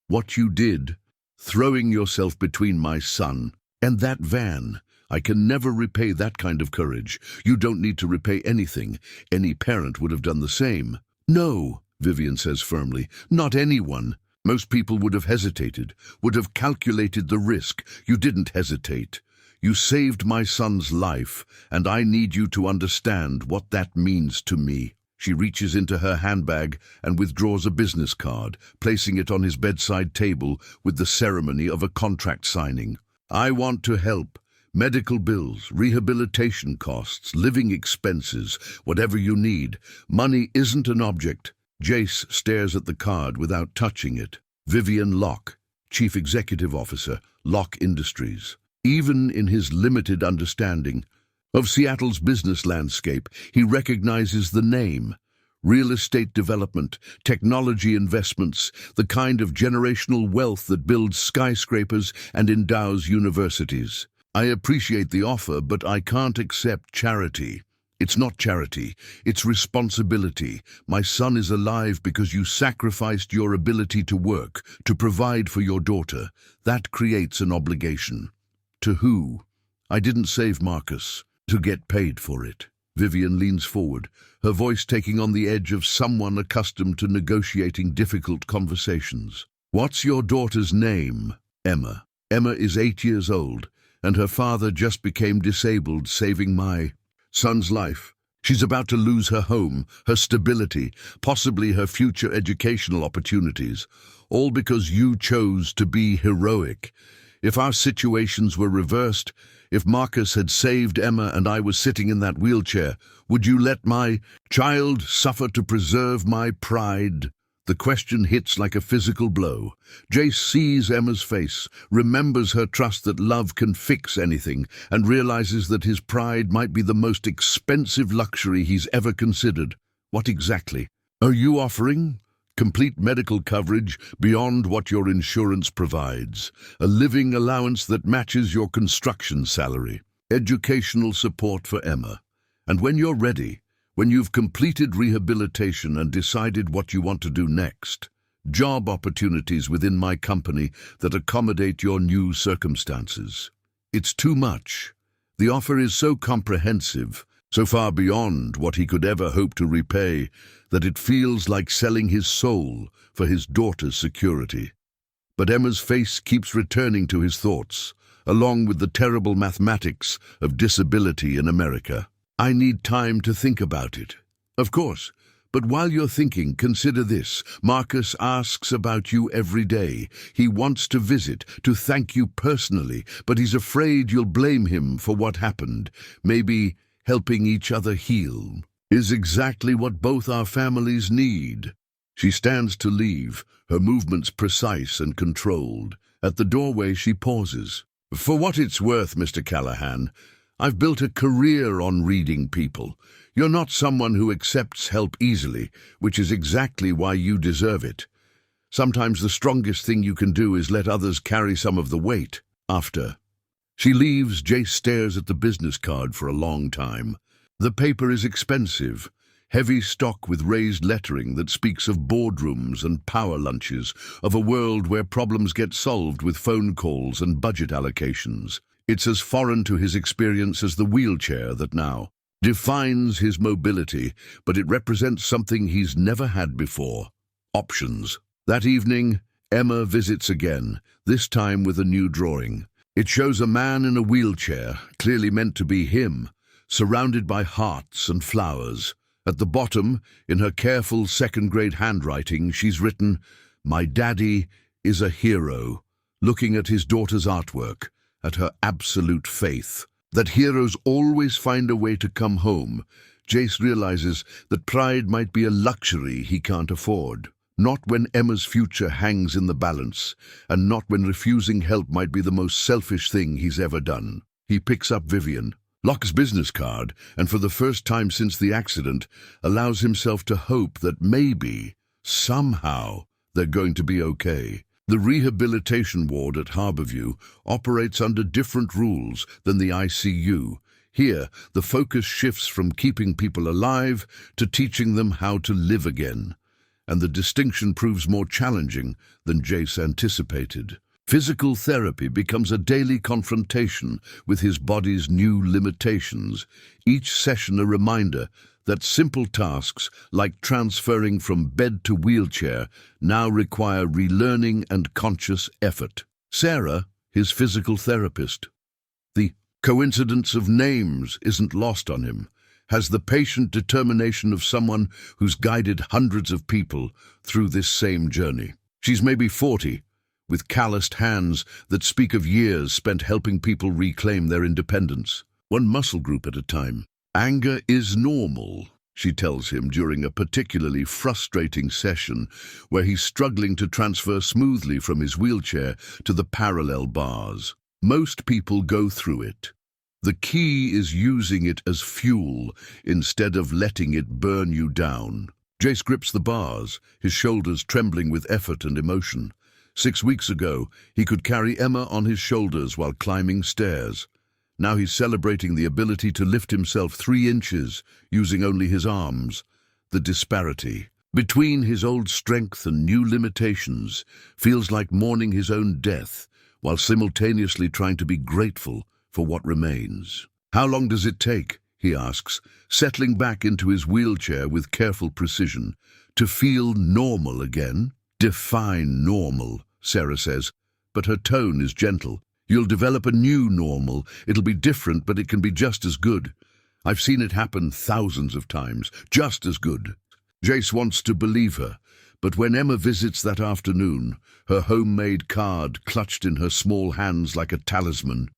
What you did, throwing yourself between my son and that van, I can never repay that kind of courage. You don't need to repay anything. Any parent would have done the same." "No," Vivian says firmly, "not anyone. Most people would have hesitated, would have calculated the risk. You didn't hesitate. You saved my son's life, and I need you to understand what that means to me." She reaches into her handbag and withdraws a business card, placing it on his bedside table with the ceremony of a contract signing. "I want to help. Medical bills, rehabilitation costs, living expenses, whatever you need. Money isn't an object." Jace stares at the card without touching it. "Vivian Locke, Chief Executive Officer, Locke Industries." Even in his limited understanding of Seattle's business landscape, he recognizes the name. Real estate development, technology investments, the kind of generational wealth that builds skyscrapers and endows universities. "I appreciate the offer, but I can't accept charity." "It's not charity, it's responsibility. My son is alive because you sacrificed your ability to work, to provide for your daughter. That creates an obligation." "To who?" "I didn't save Marcus to get paid for it." Vivian leans forward, her voice taking on the edge of someone accustomed to negotiating difficult conversations. "What's your daughter's name?" "Emma. Emma is 8 years old, and her father just became disabled saving my son's life. She's about to lose her home, her stability, possibly her future educational opportunities, all because you chose to be heroic. If our situations were reversed, if Marcus had saved Emma and I was sitting in that wheelchair, would you let my child suffer to preserve my pride?" The question hits like a physical blow. Jace sees Emma's face, remembers her trust that love can fix anything, and realizes that his pride might be the most expensive luxury he's ever considered. "What exactly are you offering?" "Complete medical coverage beyond what your insurance provides, a living allowance that matches your construction salary, educational support for Emma. And when you're ready, when you've completed rehabilitation and decided what you want to do next, job opportunities within my company that accommodate your new circumstances." It's too much. The offer is so comprehensive, so far beyond what he could ever hope to repay, that it feels like selling his soul for his daughter's security. But Emma's face keeps returning to his thoughts, along with the terrible mathematics of disability in America. "I need time to think about it." "Of course, but while you're thinking, consider this. Marcus asks about you every day. He wants to visit, to thank you personally, but he's afraid you'll blame him for what happened. Maybe helping each other heal is exactly what both our families need." She stands to leave, her movements precise and controlled. At the doorway, she pauses. "For what it's worth, Mr. Callahan, I've built a career on reading people. You're not someone who accepts help easily, which is exactly why you deserve it. Sometimes the strongest thing you can do is let others carry some of the weight." After she leaves, Jace stares at the business card for a long time. The paper is expensive, heavy stock with raised lettering that speaks of boardrooms and power lunches, of a world where problems get solved with phone calls and budget allocations. It's as foreign to his experience as the wheelchair that now defines his mobility, but it represents something he's never had before: options. That evening, Emma visits again, this time with a new drawing. It shows a man in a wheelchair, clearly meant to be him, surrounded by hearts and flowers. At the bottom, in her careful second-grade handwriting, she's written, "My daddy is a hero," looking at his daughter's artwork, at her absolute faith. That heroes always find a way to come home. Jace realizes that pride might be a luxury he can't afford. Not when Emma's future hangs in the balance, and not when refusing help might be the most selfish thing he's ever done. He picks up Vivian, Locke's business card, and for the first time since the accident, allows himself to hope that maybe, somehow, they're going to be okay. The rehabilitation ward at Harborview operates under different rules than the ICU. Here, the focus shifts from keeping people alive to teaching them how to live again. And the distinction proves more challenging than Jace anticipated. Physical therapy becomes a daily confrontation with his body's new limitations, each session a reminder that simple tasks like transferring from bed to wheelchair now require relearning and conscious effort. Sarah, his physical therapist. The coincidence of names isn't lost on him, has the patient determination of someone who's guided hundreds of people through this same journey. She's maybe 40, with calloused hands that speak of years spent helping people reclaim their independence, one muscle group at a time. Anger is normal, she tells him during a particularly frustrating session where he's struggling to transfer smoothly from his wheelchair to the parallel bars. Most people go through it. The key is using it as fuel instead of letting it burn you down. Jace grips the bars, his shoulders trembling with effort and emotion. 6 weeks ago, he could carry Emma on his shoulders while climbing stairs. Now he's celebrating the ability to lift himself 3 inches using only his arms. The disparity between his old strength and new limitations feels like mourning his own death while simultaneously trying to be grateful for what remains. How long does it take, he asks, settling back into his wheelchair with careful precision, to feel normal again? Define normal, Sarah says, but her tone is gentle. You'll develop a new normal. It'll be different, but it can be just as good. I've seen it happen thousands of times, just as good. Jace wants to believe her, but when Emma visits that afternoon, her homemade card clutched in her small hands like a talisman,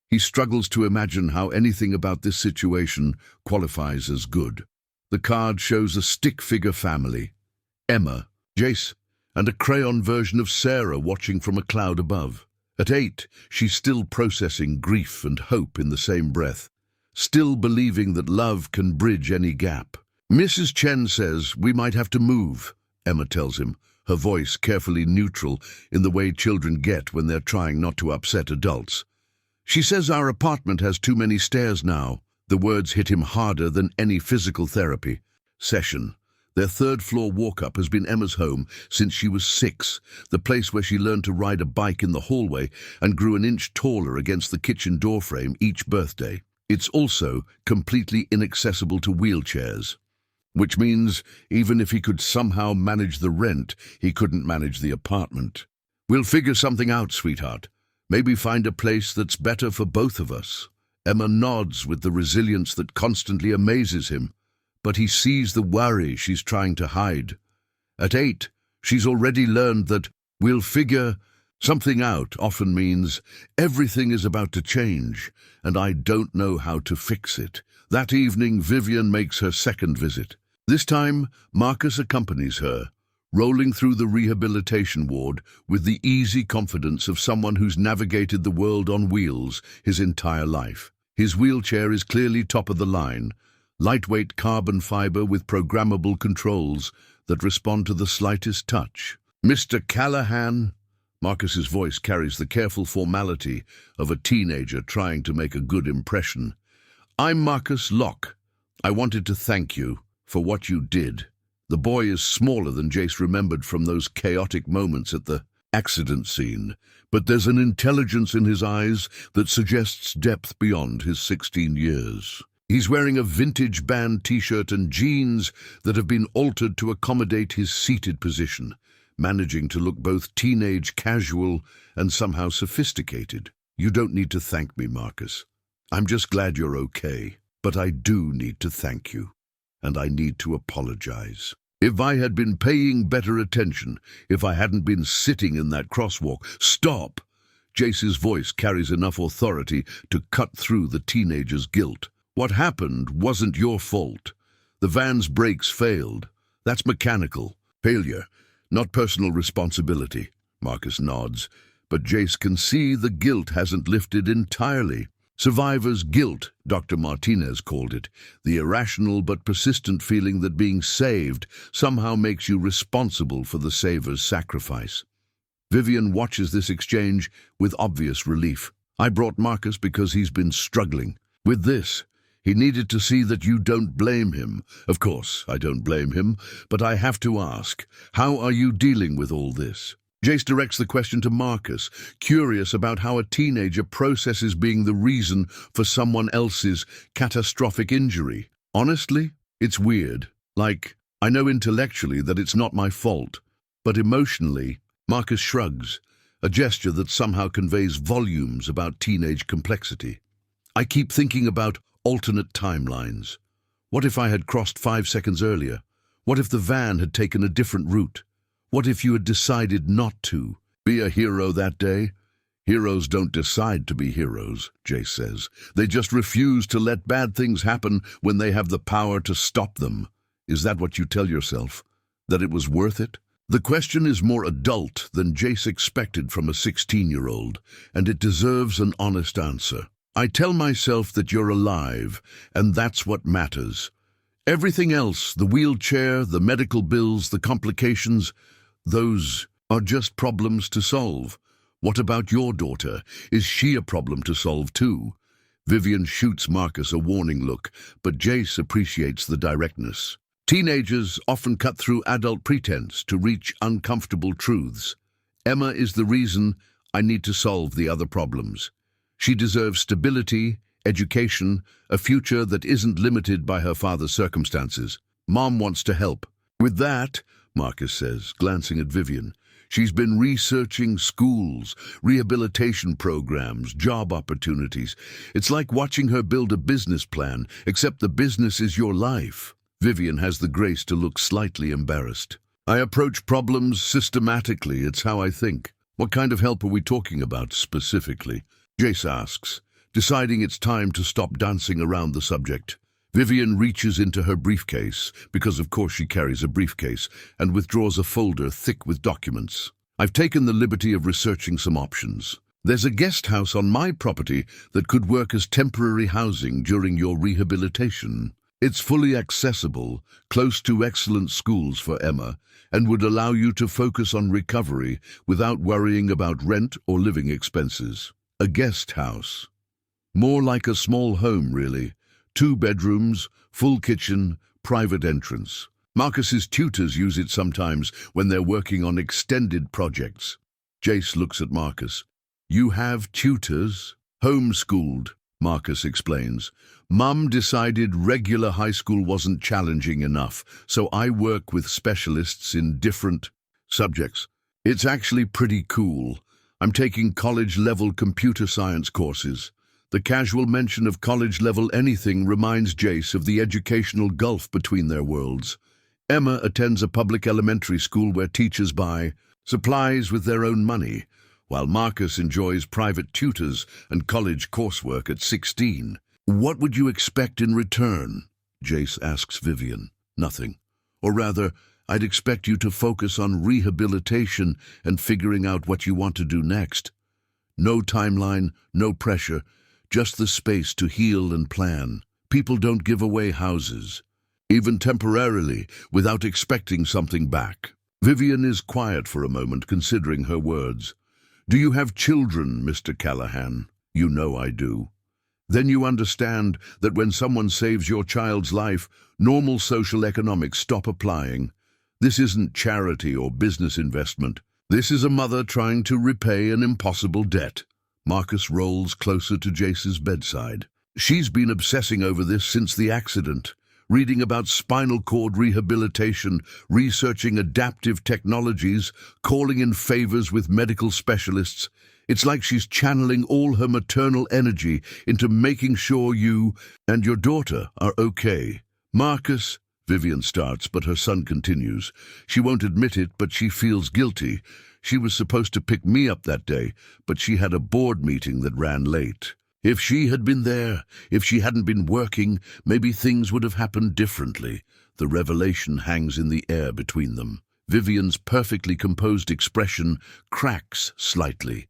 he struggles to imagine how anything about this situation qualifies as good. The card shows a stick-figure family, Emma, Jace, and a crayon version of Sarah watching from a cloud above. At 8, she's still processing grief and hope in the same breath, still believing that love can bridge any gap. Mrs. Chen says, "We might have to move," Emma tells him, her voice carefully neutral in the way children get when they're trying not to upset adults. She says our apartment has too many stairs now. The words hit him harder than any physical therapy session. Their third-floor walk-up has been Emma's home since she was 6, the place where she learned to ride a bike in the hallway and grew an inch taller against the kitchen doorframe each birthday. It's also completely inaccessible to wheelchairs, which means even if he could somehow manage the rent, he couldn't manage the apartment. "We'll figure something out, sweetheart. Maybe find a place that's better for both of us." Emma nods with the resilience that constantly amazes him, but he sees the worry she's trying to hide. At 8, she's already learned that "we'll figure something out" often means everything is about to change, and I don't know how to fix it. That evening, Vivian makes her second visit. This time, Marcus accompanies her, rolling through the rehabilitation ward with the easy confidence of someone who's navigated the world on wheels his entire life. His wheelchair is clearly top of the line, lightweight carbon fiber with programmable controls that respond to the slightest touch. "Mr. Callahan," Marcus's voice carries the careful formality of a teenager trying to make a good impression. "I'm Marcus Locke. I wanted to thank you for what you did." The boy is smaller than Jace remembered from those chaotic moments at the accident scene, but there's an intelligence in his eyes that suggests depth beyond his 16 years. He's wearing a vintage band t-shirt and jeans that have been altered to accommodate his seated position, managing to look both teenage casual and somehow sophisticated. You don't need to thank me, Marcus. I'm just glad you're okay. But I do need to thank you, and I need to apologize. If I had been paying better attention, if I hadn't been sitting in that crosswalk— Stop! Jace's voice carries enough authority to cut through the teenager's guilt. What happened wasn't your fault. The van's brakes failed. That's mechanical. Failure, not personal responsibility. Marcus nods, but Jace can see the guilt hasn't lifted entirely. Survivor's guilt, Dr. Martinez called it, the irrational but persistent feeling that being saved somehow makes you responsible for the saver's sacrifice. Vivian watches this exchange with obvious relief. I brought Marcus because he's been struggling with this. He needed to see that you don't blame him. Of course, I don't blame him, but I have to ask, how are you dealing with all this? Jace directs the question to Marcus, curious about how a teenager processes being the reason for someone else's catastrophic injury. Honestly, it's weird. Like, I know intellectually that it's not my fault, but emotionally, Marcus shrugs, a gesture that somehow conveys volumes about teenage complexity. I keep thinking about alternate timelines. What if I had crossed 5 seconds earlier? What if the van had taken a different route? What if you had decided not to be a hero that day? Heroes don't decide to be heroes, Jace says. They just refuse to let bad things happen when they have the power to stop them. Is that what you tell yourself? That it was worth it? The question is more adult than Jace expected from a 16-year-old, and it deserves an honest answer. I tell myself that you're alive, and that's what matters. Everything else, the wheelchair, the medical bills, the complications, those are just problems to solve. What about your daughter? Is she a problem to solve too? Vivian shoots Marcus a warning look, but Jace appreciates the directness. Teenagers often cut through adult pretense to reach uncomfortable truths. Emma is the reason I need to solve the other problems. She deserves stability, education, a future that isn't limited by her father's circumstances. Mom wants to help. With that, Marcus says, glancing at Vivian, she's been researching schools, rehabilitation programs, job opportunities. It's like watching her build a business plan, except the business is your life. Vivian has the grace to look slightly embarrassed. I approach problems systematically, it's how I think. What kind of help are we talking about specifically? Jace asks, deciding it's time to stop dancing around the subject. Vivian reaches into her briefcase, because of course she carries a briefcase, and withdraws a folder thick with documents. I've taken the liberty of researching some options. There's a guest house on my property that could work as temporary housing during your rehabilitation. It's fully accessible, close to excellent schools for Emma, and would allow you to focus on recovery without worrying about rent or living expenses. A guest house. More like a small home, really. 2 bedrooms, full kitchen, private entrance. Marcus's tutors use it sometimes when they're working on extended projects. Jace looks at Marcus. You have tutors? Homeschooled, Marcus explains. Mum decided regular high school wasn't challenging enough, so I work with specialists in different subjects. It's actually pretty cool. I'm taking college-level computer science courses. The casual mention of college-level anything reminds Jace of the educational gulf between their worlds. Emma attends a public elementary school where teachers buy supplies with their own money, while Marcus enjoys private tutors and college coursework at 16. What would you expect in return? Jace asks Vivian. Nothing. Or rather, I'd expect you to focus on rehabilitation and figuring out what you want to do next. No timeline, no pressure, just the space to heal and plan. People don't give away houses, even temporarily, without expecting something back. Vivian is quiet for a moment, considering her words. Do you have children, Mr. Callahan? You know I do. Then you understand that when someone saves your child's life, normal social economics stop applying. This isn't charity or business investment. This is a mother trying to repay an impossible debt. Marcus rolls closer to Jace's bedside. She's been obsessing over this since the accident, reading about spinal cord rehabilitation, researching adaptive technologies, calling in favors with medical specialists. It's like she's channeling all her maternal energy into making sure you and your daughter are okay. Marcus, Vivian starts, but her son continues. She won't admit it, but she feels guilty. She was supposed to pick me up that day, but she had a board meeting that ran late. If she had been there, if she hadn't been working, maybe things would have happened differently. The revelation hangs in the air between them. Vivian's perfectly composed expression cracks slightly,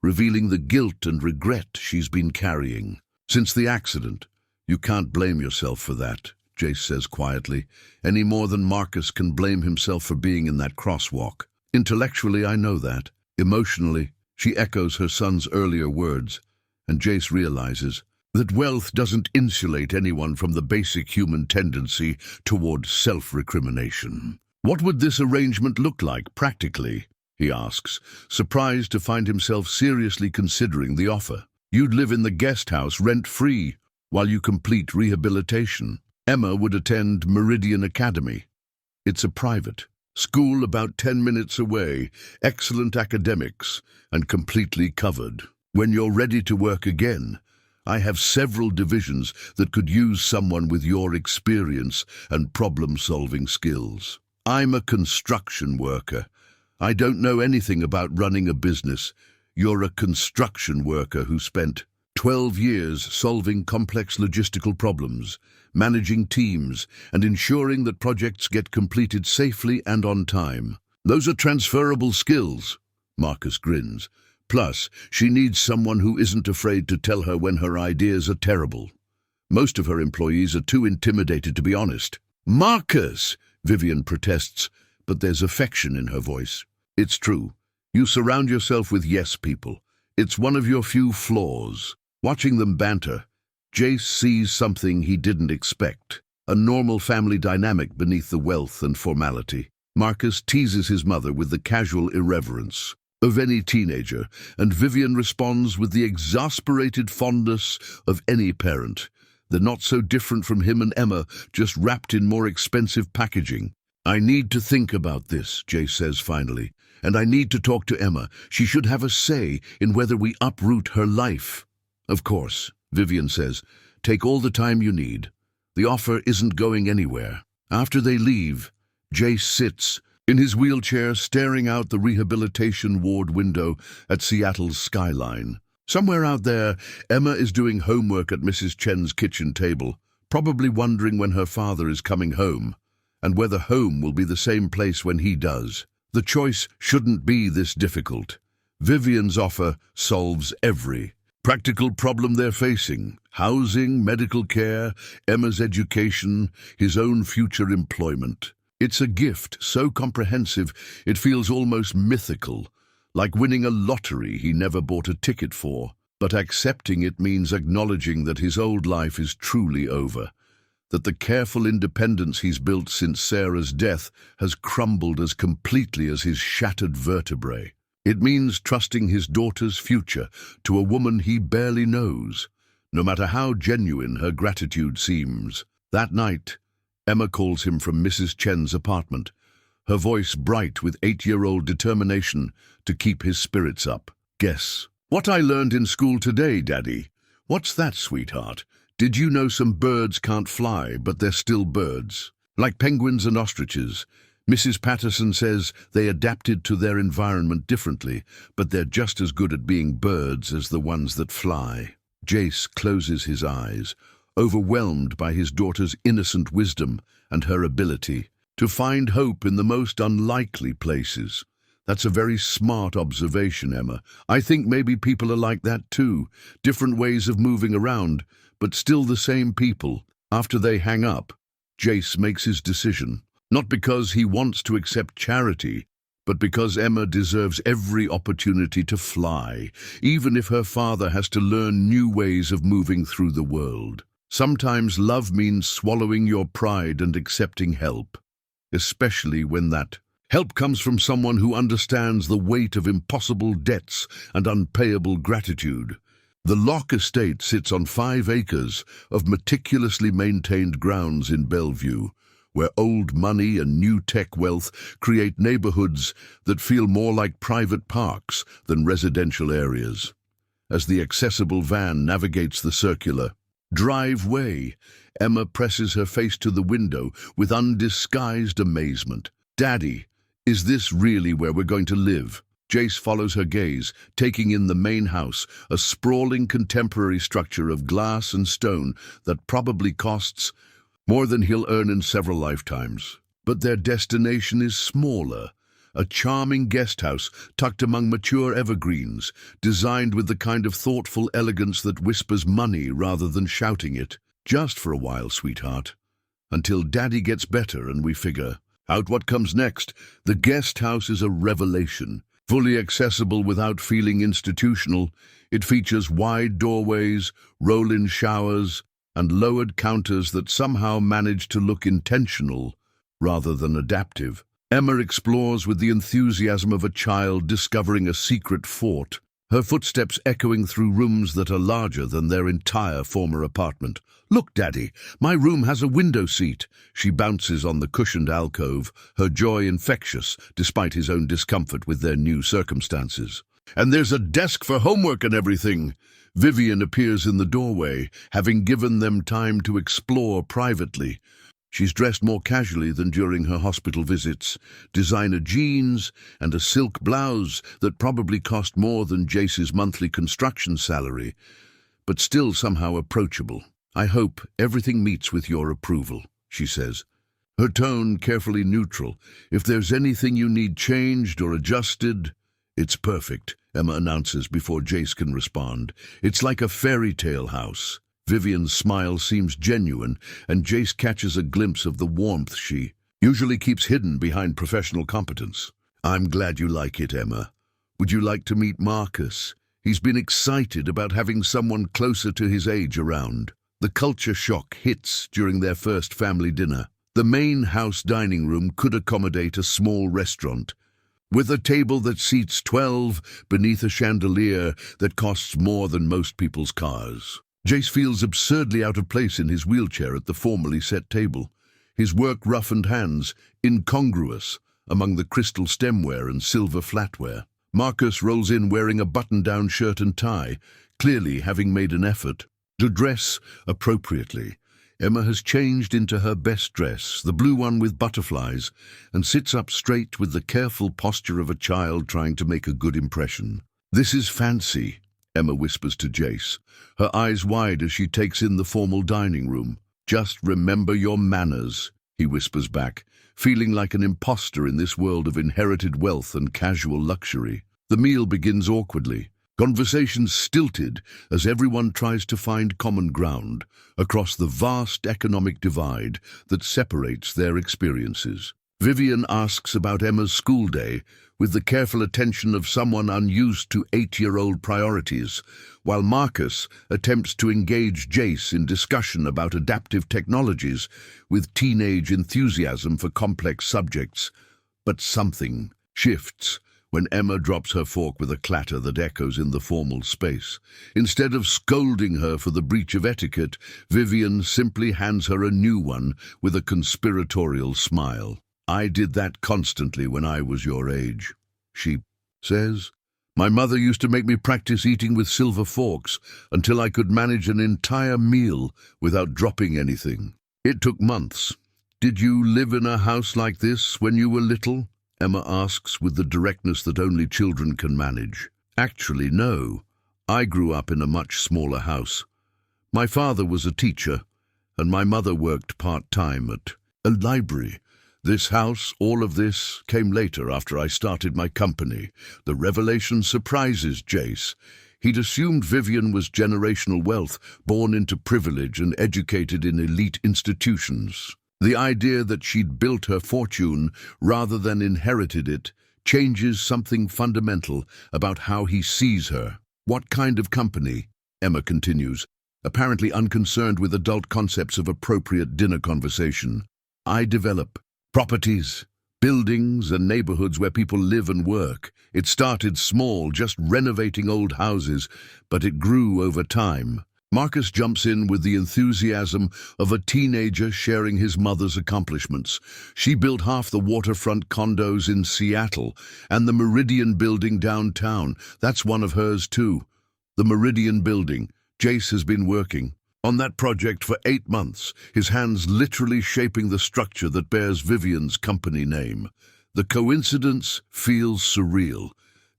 revealing the guilt and regret she's been carrying. Since the accident, you can't blame yourself for that, Jace says quietly, any more than Marcus can blame himself for being in that crosswalk. Intellectually, I know that. Emotionally, she echoes her son's earlier words, and Jace realizes that wealth doesn't insulate anyone from the basic human tendency toward self-recrimination. What would this arrangement look like practically? He asks, surprised to find himself seriously considering the offer. You'd live in the guest house rent-free while you complete rehabilitation. Emma would attend Meridian Academy. It's a private school about 10 minutes away, excellent academics, and completely covered. When you're ready to work again, I have several divisions that could use someone with your experience and problem-solving skills. I'm a construction worker. I don't know anything about running a business. You're a construction worker who spent 12 years solving complex logistical problems, managing teams, and ensuring that projects get completed safely and on time. Those are transferable skills, Marcus grins. Plus, she needs someone who isn't afraid to tell her when her ideas are terrible. Most of her employees are too intimidated to be honest. Marcus, Vivian protests, but there's affection in her voice. It's true. You surround yourself with yes people. It's one of your few flaws. Watching them banter, Jace sees something he didn't expect, a normal family dynamic beneath the wealth and formality. Marcus teases his mother with the casual irreverence of any teenager, and Vivian responds with the exasperated fondness of any parent. They're not so different from him and Emma, just wrapped in more expensive packaging. I need to think about this, Jace says finally, and I need to talk to Emma. She should have a say in whether we uproot her life. Of course, Vivian says, take all the time you need. The offer isn't going anywhere. After they leave, Jace sits in his wheelchair staring out the rehabilitation ward window at Seattle's skyline. Somewhere out there, Emma is doing homework at Mrs. Chen's kitchen table, probably wondering when her father is coming home, and whether home will be the same place when he does. The choice shouldn't be this difficult. Vivian's offer solves every practical problem they're facing: housing, medical care, Emma's education, his own future employment. It's a gift so comprehensive it feels almost mythical, like winning a lottery he never bought a ticket for. But accepting it means acknowledging that his old life is truly over, that the careful independence he's built since Sarah's death has crumbled as completely as his shattered vertebrae. It means trusting his daughter's future to a woman he barely knows, no matter how genuine her gratitude seems. That night, Emma calls him from Mrs. Chen's apartment, her voice bright with 8-year-old determination to keep his spirits up. Guess what I learned in school today, Daddy? What's that, sweetheart? Did you know some birds can't fly, but they're still birds? Like penguins and ostriches. Mrs. Patterson says they adapted to their environment differently, but they're just as good at being birds as the ones that fly. Jace closes his eyes, overwhelmed by his daughter's innocent wisdom and her ability to find hope in the most unlikely places. That's a very smart observation, Emma. I think maybe people are like that too, different ways of moving around, but still the same people. After they hang up, Jace makes his decision, not because he wants to accept charity, but because Emma deserves every opportunity to fly, even if her father has to learn new ways of moving through the world. Sometimes love means swallowing your pride and accepting help, especially when that help comes from someone who understands the weight of impossible debts and unpayable gratitude. The Locke estate sits on 5 acres of meticulously maintained grounds in Bellevue, where old money and new tech wealth create neighborhoods that feel more like private parks than residential areas. As the accessible van navigates the circular driveway, Emma presses her face to the window with undisguised amazement. "Daddy, is this really where we're going to live?" Jace follows her gaze, taking in the main house, a sprawling contemporary structure of glass and stone that probably costs more than he'll earn in several lifetimes. But their destination is smaller, a charming guest house tucked among mature evergreens, designed with the kind of thoughtful elegance that whispers money rather than shouting it. "Just for a while, sweetheart, until Daddy gets better and we figure out what comes next." The guest house is a revelation. Fully accessible without feeling institutional, it features wide doorways, roll-in showers, and lowered counters that somehow manage to look intentional rather than adaptive. Emma explores with the enthusiasm of a child discovering a secret fort, her footsteps echoing through rooms that are larger than their entire former apartment. "Look, Daddy, my room has a window seat." She bounces on the cushioned alcove, her joy infectious despite his own discomfort with their new circumstances. "And there's a desk for homework and everything." Vivian appears in the doorway, having given them time to explore privately. She's dressed more casually than during her hospital visits, designer jeans and a silk blouse that probably cost more than Jace's monthly construction salary, but still somehow approachable. "I hope everything meets with your approval," she says, her tone carefully neutral. "If there's anything you need changed or adjusted, it's perfect," Emma announces before Jace can respond. "It's like a fairy tale house." Vivian's smile seems genuine, and Jace catches a glimpse of the warmth she usually keeps hidden behind professional competence. "I'm glad you like it, Emma. Would you like to meet Marcus? He's been excited about having someone closer to his age around." The culture shock hits during their first family dinner. The main house dining room could accommodate a small restaurant, with a table that seats 12 beneath a chandelier that costs more than most people's cars. Jace feels absurdly out of place in his wheelchair at the formally set table, his work-roughened hands incongruous among the crystal stemware and silver flatware. Marcus rolls in wearing a button-down shirt and tie, clearly having made an effort to dress appropriately. Emma has changed into her best dress, the blue one with butterflies, and sits up straight with the careful posture of a child trying to make a good impression. "This is fancy," Emma whispers to Jace, her eyes wide as she takes in the formal dining room. "Just remember your manners," he whispers back, feeling like an imposter in this world of inherited wealth and casual luxury. The meal begins awkwardly, conversations stilted as everyone tries to find common ground across the vast economic divide that separates their experiences. Vivian asks about Emma's school day with the careful attention of someone unused to 8-year-old priorities, while Marcus attempts to engage Jace in discussion about adaptive technologies with teenage enthusiasm for complex subjects. But something shifts when Emma drops her fork with a clatter that echoes in the formal space. Instead of scolding her for the breach of etiquette, Vivian simply hands her a new one with a conspiratorial smile. "I did that constantly when I was your age," she says. "My mother used to make me practice eating with silver forks until I could manage an entire meal without dropping anything. It took months." "Did you live in a house like this when you were little?" Emma asks with the directness that only children can manage. "Actually, no. I grew up in a much smaller house. My father was a teacher, and my mother worked part-time at a library. This house, all of this, came later after I started my company." The revelation surprises Jace. He'd assumed Vivian was generational wealth, born into privilege and educated in elite institutions. The idea that she'd built her fortune rather than inherited it changes something fundamental about how he sees her. "What kind of company?" Emma continues, apparently unconcerned with adult concepts of appropriate dinner conversation. "I develop properties, buildings and neighborhoods where people live and work. It started small, just renovating old houses, but it grew over time. Marcus jumps in with the enthusiasm of a teenager sharing his mother's accomplishments. She built half the waterfront condos in Seattle, and the Meridian building downtown. That's one of hers too. The Meridian building. Jace has been working on that project for 8 months, his hands literally shaping the structure that bears Vivian's company name. The coincidence feels surreal,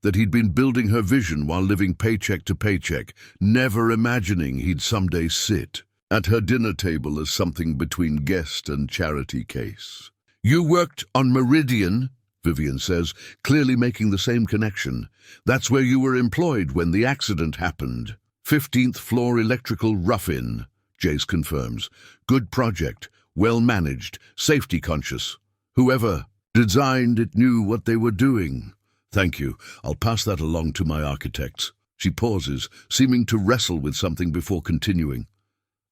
that he'd been building her vision while living paycheck to paycheck, never imagining he'd someday sit at her dinner table as something between guest and charity case. "You worked on Meridian," Vivian says, clearly making the same connection. "That's where you were employed when the accident happened." 15th floor electrical rough-in, Jace confirms. "Good project, well managed, safety conscious. Whoever designed it knew what they were doing." "Thank you. I'll pass that along to my architects." She pauses, seeming to wrestle with something before continuing.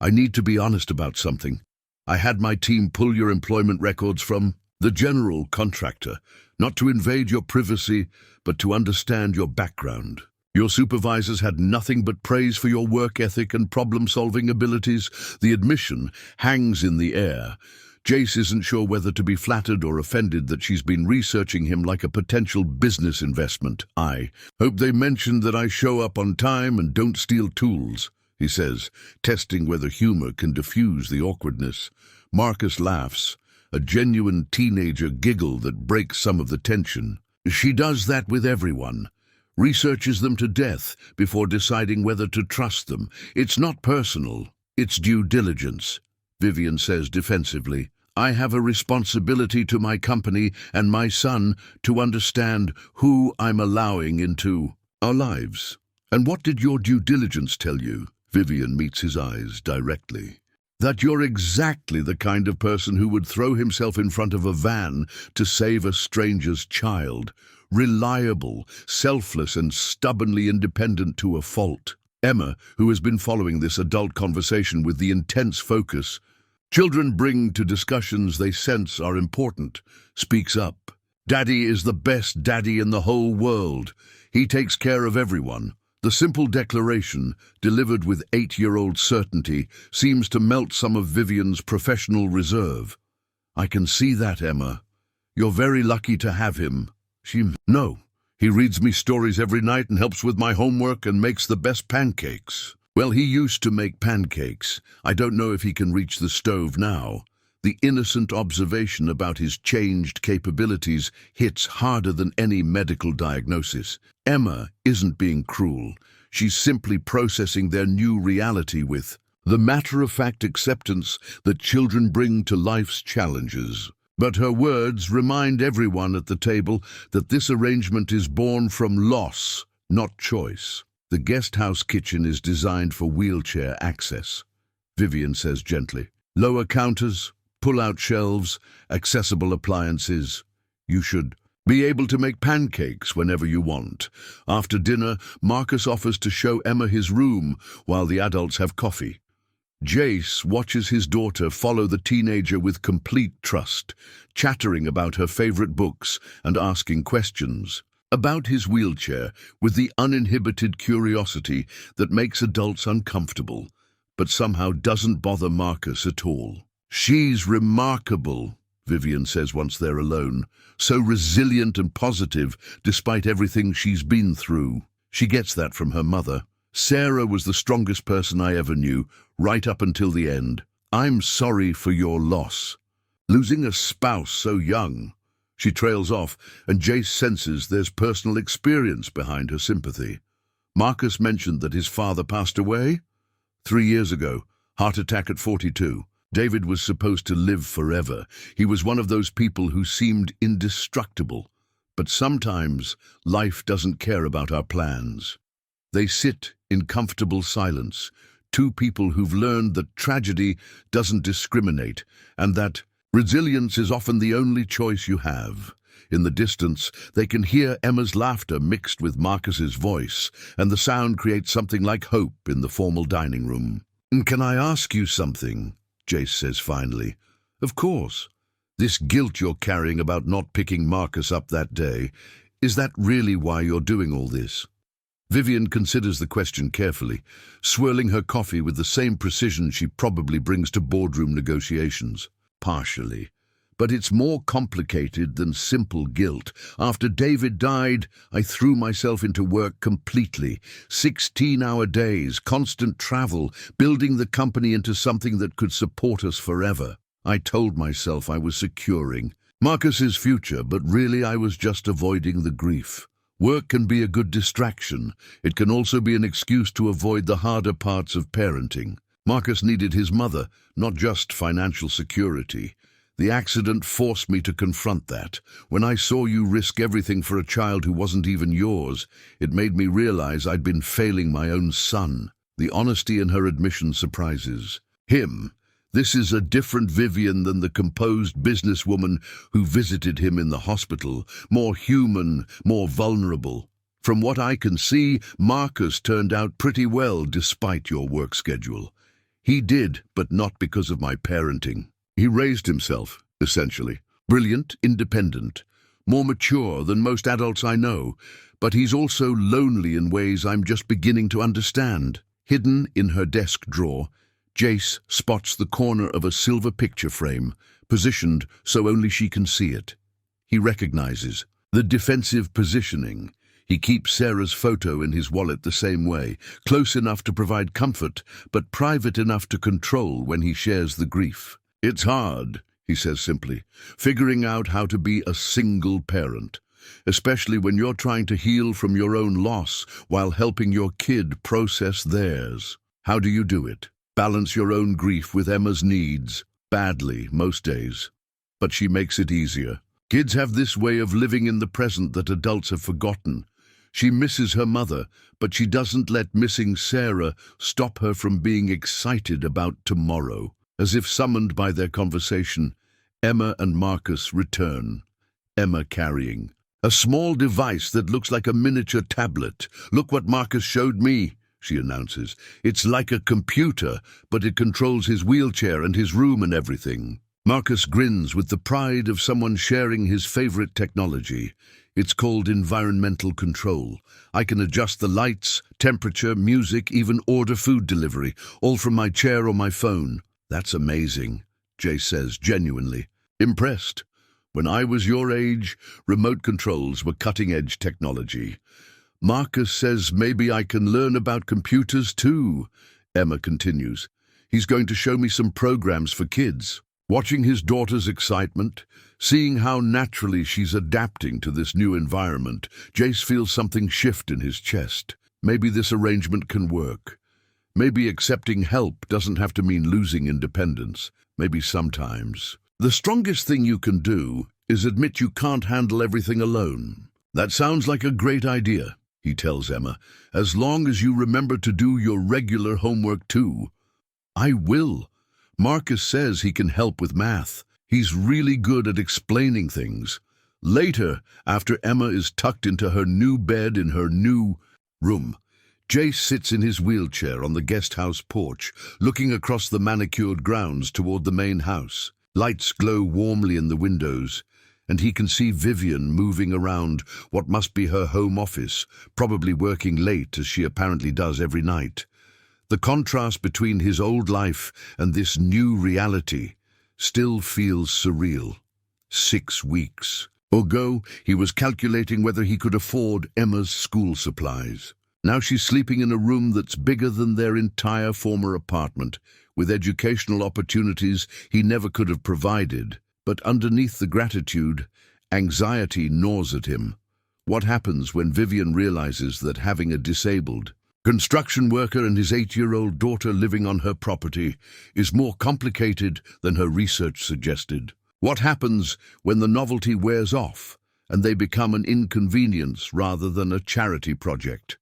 "I need to be honest about something. I had my team pull your employment records from the general contractor, not to invade your privacy, but to understand your background. Your supervisors had nothing but praise for your work ethic and problem-solving abilities." The admission hangs in the air. Jace isn't sure whether to be flattered or offended that she's been researching him like a potential business investment. "I hope they mentioned that I show up on time and don't steal tools," he says, testing whether humor can diffuse the awkwardness. Marcus laughs, a genuine teenager giggle that breaks some of the tension. "She does that with everyone. Researches them to death before deciding whether to trust them. It's not personal, it's due diligence," Vivian says defensively. "I have a responsibility to my company and my son to understand who I'm allowing into our lives." "And what did your due diligence tell you?" Vivian meets his eyes directly. "That you're exactly the kind of person who would throw himself in front of a van to save a stranger's child. Reliable, selfless, and stubbornly independent to a fault." Emma, who has been following this adult conversation with the intense focus children bring to discussions they sense are important, speaks up. "Daddy is the best daddy in the whole world. He takes care of everyone." The simple declaration, delivered with 8-year-old certainty, seems to melt some of Vivian's professional reserve. "I can see that, Emma. You're very lucky to have him." "No. He reads me stories every night and helps with my homework and makes the best pancakes." "Well, he used to make pancakes. I don't know if he can reach the stove now." The innocent observation about his changed capabilities hits harder than any medical diagnosis. Emma isn't being cruel. She's simply processing their new reality with the matter-of-fact acceptance that children bring to life's challenges. But her words remind everyone at the table that this arrangement is born from loss, not choice. The guest house kitchen is designed for wheelchair access, Vivian says gently. "Lower counters, pull-out shelves, accessible appliances. You should be able to make pancakes whenever you want." After dinner, Marcus offers to show Emma his room while the adults have coffee. Jace watches his daughter follow the teenager with complete trust, chattering about her favorite books and asking questions about his wheelchair with the uninhibited curiosity that makes adults uncomfortable, but somehow doesn't bother Marcus at all. "She's remarkable," Vivian says once they're alone. "So resilient and positive despite everything she's been through." She gets that from her mother. "Sarah was the strongest person I ever knew, right up until the end. I'm sorry for your loss. Losing a spouse so young." She trails off, and Jace senses there's personal experience behind her sympathy. Marcus mentioned that his father passed away 3 years ago, heart attack at 42. David was supposed to live forever. He was one of those people who seemed indestructible. But sometimes life doesn't care about our plans. They sit in comfortable silence, two people who've learned that tragedy doesn't discriminate and that resilience is often the only choice you have. In the distance, they can hear Emma's laughter mixed with Marcus's voice, and the sound creates something like hope in the formal dining room. "Can I ask you something?" Jace says finally. "Of course." This guilt you're carrying about not picking Marcus up that day, is that really why you're doing all this? Vivian considers the question carefully, swirling her coffee with the same precision she probably brings to boardroom negotiations. Partially. But it's more complicated than simple guilt. After David died, I threw myself into work completely. 16-hour days, constant travel, building the company into something that could support us forever. I told myself I was securing Marcus's future, but really I was just avoiding the grief. Work can be a good distraction. It can also be an excuse to avoid the harder parts of parenting. Marcus needed his mother, not just financial security. The accident forced me to confront that. When I saw you risk everything for a child who wasn't even yours, it made me realize I'd been failing my own son. The honesty in her admission surprises him. This is a different Vivian than the composed businesswoman who visited him in the hospital, more human, more vulnerable. From what I can see, Marcus turned out pretty well despite your work schedule. He did, but not because of my parenting. He raised himself, essentially. Brilliant, independent, more mature than most adults I know, but he's also lonely in ways I'm just beginning to understand. Hidden in her desk drawer, Jace spots the corner of a silver picture frame, positioned so only she can see it. He recognizes the defensive positioning. He keeps Sarah's photo in his wallet the same way, close enough to provide comfort, but private enough to control when he shares the grief. It's hard, he says simply, figuring out how to be a single parent, especially when you're trying to heal from your own loss while helping your kid process theirs. How do you do it? Balance your own grief with Emma's needs. Badly, most days. But she makes it easier. Kids have this way of living in the present that adults have forgotten. She misses her mother, but she doesn't let missing Sarah stop her from being excited about tomorrow. As if summoned by their conversation, Emma and Marcus return. Emma carrying a small device that looks like a miniature tablet. "Look what Marcus showed me," she announces. "It's like a computer, but it controls his wheelchair and his room and everything." Marcus grins with the pride of someone sharing his favorite technology. It's called environmental control. I can adjust the lights, temperature, music, even order food delivery, all from my chair or my phone. "That's amazing," Jace says, genuinely impressed. "When I was your age, remote controls were cutting-edge technology." Marcus says maybe I can learn about computers too, Emma continues. He's going to show me some programs for kids. Watching his daughter's excitement, seeing how naturally she's adapting to this new environment, Jace feels something shift in his chest. Maybe this arrangement can work. Maybe accepting help doesn't have to mean losing independence. Maybe sometimes. The strongest thing you can do is admit you can't handle everything alone. "That sounds like a great idea," he tells Emma, "as long as you remember to do your regular homework too." "I will." Marcus says he can help with math. He's really good at explaining things. Later, after Emma is tucked into her new bed in her new room, Jace sits in his wheelchair on the guest house porch, looking across the manicured grounds toward the main house. Lights glow warmly in the windows, and he can see Vivian moving around what must be her home office, probably working late as she apparently does every night. The contrast between his old life and this new reality still feels surreal. 6 weeks ago, he was calculating whether he could afford Emma's school supplies. Now she's sleeping in a room that's bigger than their entire former apartment, with educational opportunities he never could have provided. But underneath the gratitude, anxiety gnaws at him. What happens when Vivian realizes that having a disabled construction worker and his 8-year-old daughter living on her property is more complicated than her research suggested? What happens when the novelty wears off and they become an inconvenience rather than a charity project?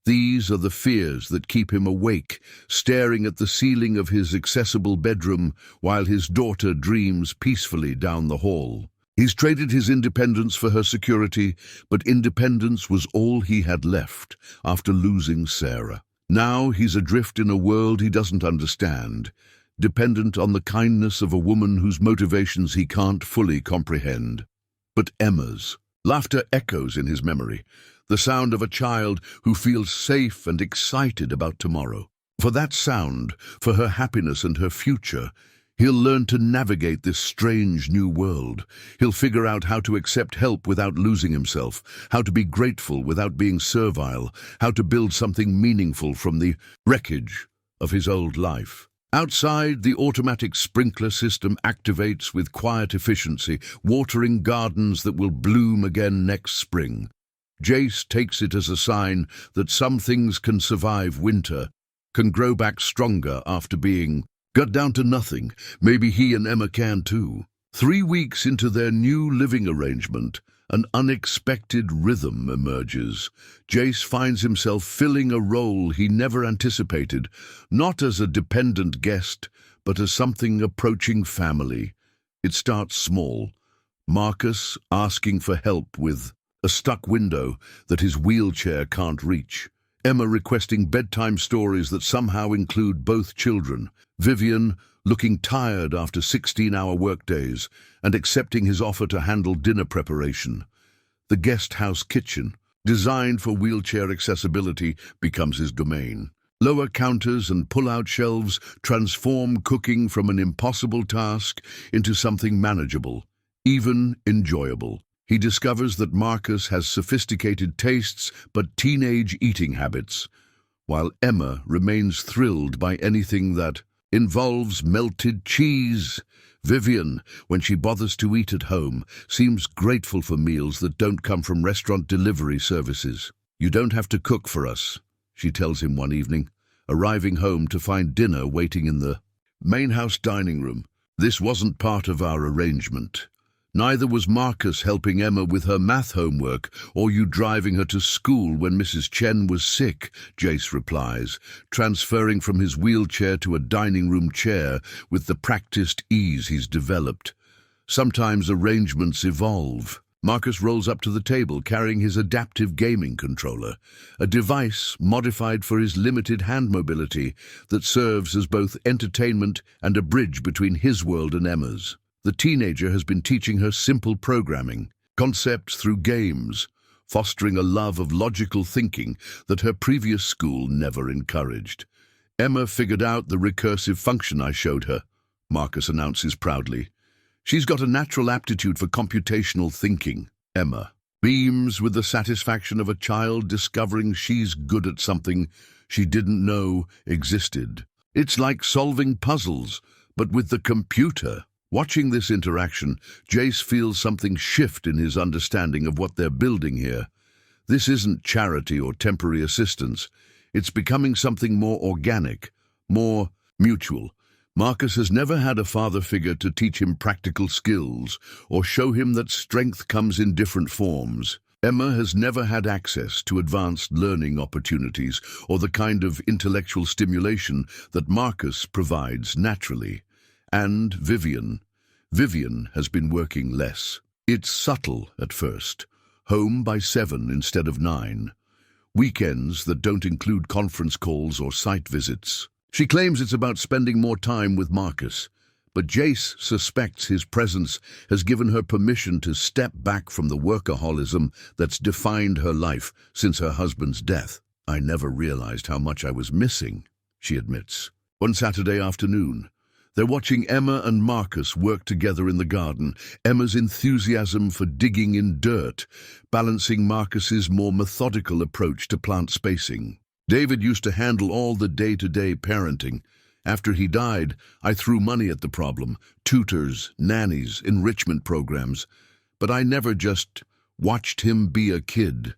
These are the fears that keep him awake, staring at the ceiling of his accessible bedroom while his daughter dreams peacefully down the hall. He's traded his independence for her security, but independence was all he had left after losing Sarah. Now he's adrift in a world he doesn't understand, dependent on the kindness of a woman whose motivations he can't fully comprehend. But Emma's. Laughter echoes in his memory, the sound of a child who feels safe and excited about tomorrow. For that sound, for her happiness and her future, he'll learn to navigate this strange new world. He'll figure out how to accept help without losing himself, how to be grateful without being servile, how to build something meaningful from the wreckage of his old life. Outside, the automatic sprinkler system activates with quiet efficiency, watering gardens that will bloom again next spring. Jace takes it as a sign that some things can survive winter, can grow back stronger after being got down to nothing. Maybe he and Emma can too. 3 weeks into their new living arrangement, an unexpected rhythm emerges. Jace finds himself filling a role he never anticipated, not as a dependent guest, but as something approaching family. It starts small. Marcus asking for help with a stuck window that his wheelchair can't reach. Emma requesting bedtime stories that somehow include both children. Vivian looking tired after 16-hour workdays and accepting his offer to handle dinner preparation. The guest house kitchen, designed for wheelchair accessibility, becomes his domain. Lower counters and pull-out shelves transform cooking from an impossible task into something manageable, even enjoyable. He discovers that Marcus has sophisticated tastes but teenage eating habits, while Emma remains thrilled by anything that involves melted cheese. Vivian, when she bothers to eat at home, seems grateful for meals that don't come from restaurant delivery services. "You don't have to cook for us," she tells him one evening, arriving home to find dinner waiting in the main house dining room. "This wasn't part of our arrangement. Neither was Marcus helping Emma with her math homework or you driving her to school when Mrs. Chen was sick," Jace replies, transferring from his wheelchair to a dining room chair with the practiced ease he's developed. Sometimes arrangements evolve. Marcus rolls up to the table carrying his adaptive gaming controller, a device modified for his limited hand mobility that serves as both entertainment and a bridge between his world and Emma's. The teenager has been teaching her simple programming, concepts through games, fostering a love of logical thinking that her previous school never encouraged. "Emma figured out the recursive function I showed her," Marcus announces proudly. "She's got a natural aptitude for computational thinking." Emma beams with the satisfaction of a child discovering she's good at something she didn't know existed. It's like solving puzzles, but with the computer. Watching this interaction, Jace feels something shift in his understanding of what they're building here. This isn't charity or temporary assistance. It's becoming something more organic, more mutual. Marcus has never had a father figure to teach him practical skills or show him that strength comes in different forms. Emma has never had access to advanced learning opportunities or the kind of intellectual stimulation that Marcus provides naturally. And Vivian has been working less. It's subtle at first. Home by 7 instead of 9. Weekends that don't include conference calls or site visits. She claims it's about spending more time with Marcus, but Jace suspects his presence has given her permission to step back from the workaholism that's defined her life since her husband's death. "I never realized how much I was missing," she admits. One Saturday afternoon, they're watching Emma and Marcus work together in the garden, Emma's enthusiasm for digging in dirt, balancing Marcus's more methodical approach to plant spacing. "David used to handle all the day-to-day parenting. After he died, I threw money at the problem, tutors, nannies, enrichment programs. But I never just watched him be a kid."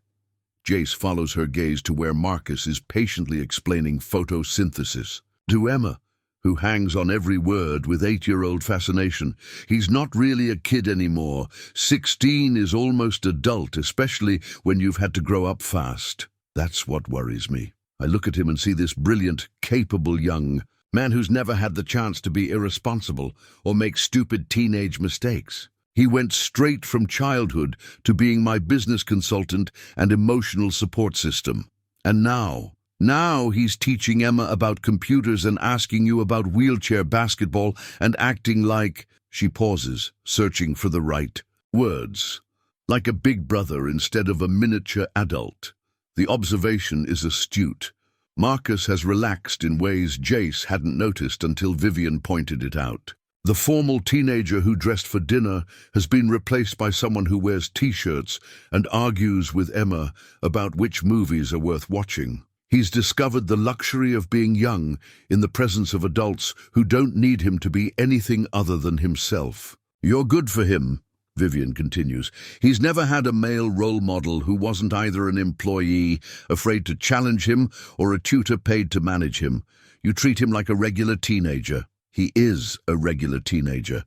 Jace follows her gaze to where Marcus is patiently explaining photosynthesis. To Emma, who hangs on every word with 8-year-old fascination, he's not really a kid anymore. 16 is almost adult, especially when you've had to grow up fast. That's what worries me. I look at him and see this brilliant, capable young man who's never had the chance to be irresponsible or make stupid teenage mistakes. He went straight from childhood to being my business consultant and emotional support system. And now, Now he's teaching Emma about computers and asking you about wheelchair basketball and acting like—" She pauses, searching for the right words. "Like a big brother instead of a miniature adult." The observation is astute. Marcus has relaxed in ways Jace hadn't noticed until Vivian pointed it out. The formal teenager who dressed for dinner has been replaced by someone who wears t-shirts and argues with Emma about which movies are worth watching. He's discovered the luxury of being young in the presence of adults who don't need him to be anything other than himself. "You're good for him," Vivian continues. "He's never had a male role model who wasn't either an employee, afraid to challenge him, or a tutor paid to manage him. You treat him like a regular teenager." He is a regular teenager,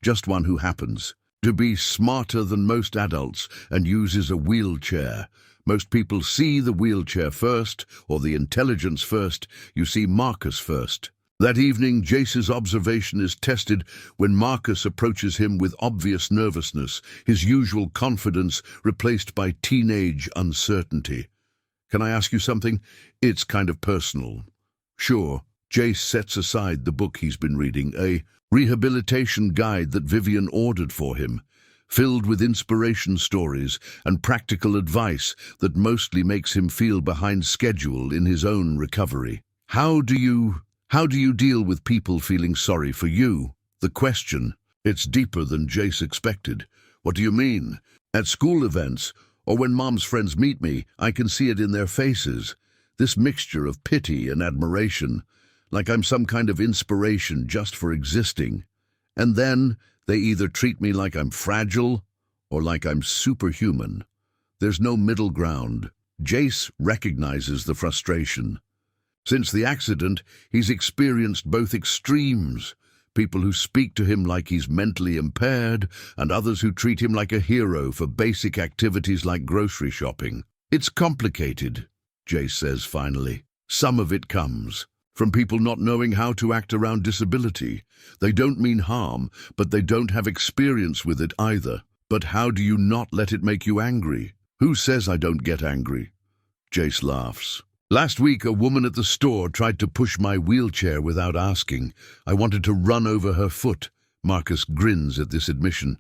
just one who happens to be smarter than most adults and uses a wheelchair. Most people see the wheelchair first, or the intelligence first. You see Marcus first. That evening, Jace's observation is tested when Marcus approaches him with obvious nervousness, his usual confidence replaced by teenage uncertainty. "Can I ask you something? It's kind of personal." "Sure." Jace sets aside the book he's been reading, a rehabilitation guide that Vivian ordered for him, filled with inspiration stories and practical advice that mostly makes him feel behind schedule in his own recovery. How do you deal with people feeling sorry for you? The question, it's deeper than Jace expected. "What do you mean?" "At school events, or when Mom's friends meet me, I can see it in their faces. This mixture of pity and admiration, like I'm some kind of inspiration just for existing. And then they either treat me like I'm fragile or like I'm superhuman. There's no middle ground." Jace recognizes the frustration. Since the accident, he's experienced both extremes: people who speak to him like he's mentally impaired, and others who treat him like a hero for basic activities like grocery shopping. "It's complicated," Jace says finally. "Some of it comes from people not knowing how to act around disability. They don't mean harm, but they don't have experience with it either. But how do you not let it make you angry?" "Who says I don't get angry?" Jace laughs. "Last week, a woman at the store tried to push my wheelchair without asking. I wanted to run over her foot." Marcus grins at this admission.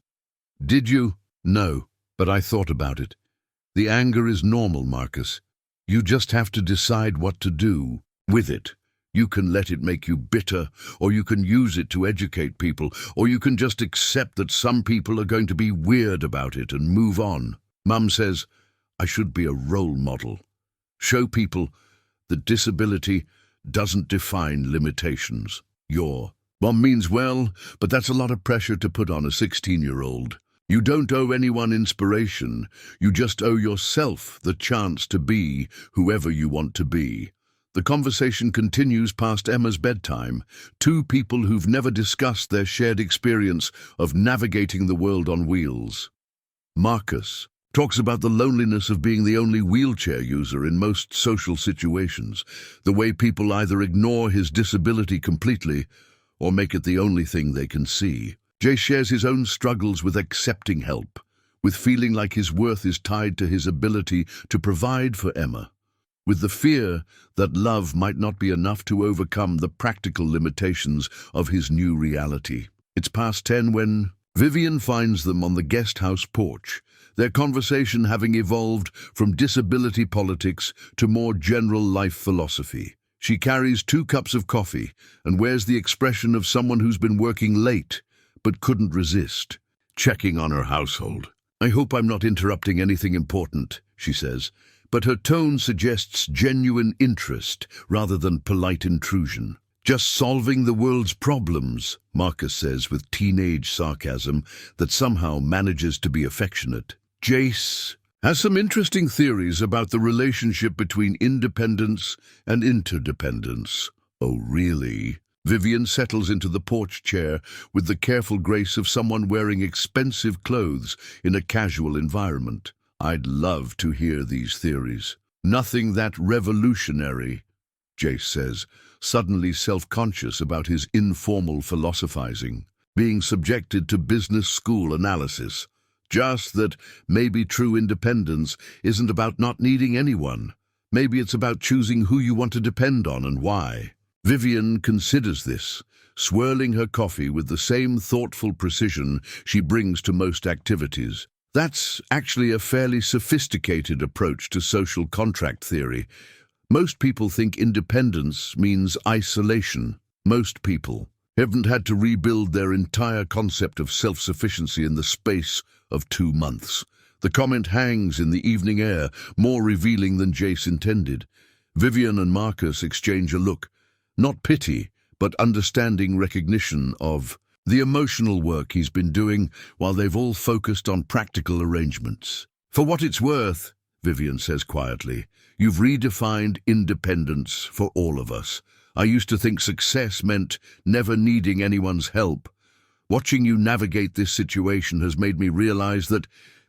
"Did you?" "No, but I thought about it. The anger is normal, Marcus. You just have to decide what to do with it. You can let it make you bitter, or you can use it to educate people, or you can just accept that some people are going to be weird about it and move on." Mum says, "I should be a role model. Show people that disability doesn't define limitations." Mom means well, but that's a lot of pressure to put on a 16-year-old. "You don't owe anyone inspiration. You just owe yourself the chance to be whoever you want to be." The conversation continues past Emma's bedtime. Two people who've never discussed their shared experience of navigating the world on wheels. Marcus talks about the loneliness of being the only wheelchair user in most social situations, the way people either ignore his disability completely or make it the only thing they can see. Jay shares his own struggles with accepting help, with feeling like his worth is tied to his ability to provide for Emma, with the fear that love might not be enough to overcome the practical limitations of his new reality. It's past 10 when Vivian finds them on the guest house porch, their conversation having evolved from disability politics to more general life philosophy. She carries 2 cups of coffee and wears the expression of someone who's been working late but couldn't resist, checking on her household. "I hope I'm not interrupting anything important," she says, but her tone suggests genuine interest rather than polite intrusion. "Just solving the world's problems," Marcus says with teenage sarcasm that somehow manages to be affectionate. Jace has some interesting theories about the relationship between independence and interdependence. "Oh, really?" Vivian settles into the porch chair with the careful grace of someone wearing expensive clothes in a casual environment. "I'd love to hear these theories." "Nothing that revolutionary," Jace says, suddenly self-conscious about his informal philosophizing, being subjected to business school analysis. "Just that maybe true independence isn't about not needing anyone. Maybe it's about choosing who you want to depend on and why. Vivian considers this, swirling her coffee with the same thoughtful precision she brings to most activities. That's actually a fairly sophisticated approach to social contract theory. Most people think independence means isolation. Most people haven't had to rebuild their entire concept of self-sufficiency in the space of 2 months. The comment hangs in the evening air, more revealing than Jace intended. Vivian and Marcus exchange a look, not pity, but understanding recognition of the emotional work he's been doing while they've all focused on practical arrangements. For what it's worth, Vivian says quietly, you've redefined independence for all of us. I used to think success meant never needing anyone's help. Watching you navigate this situation has made me realize that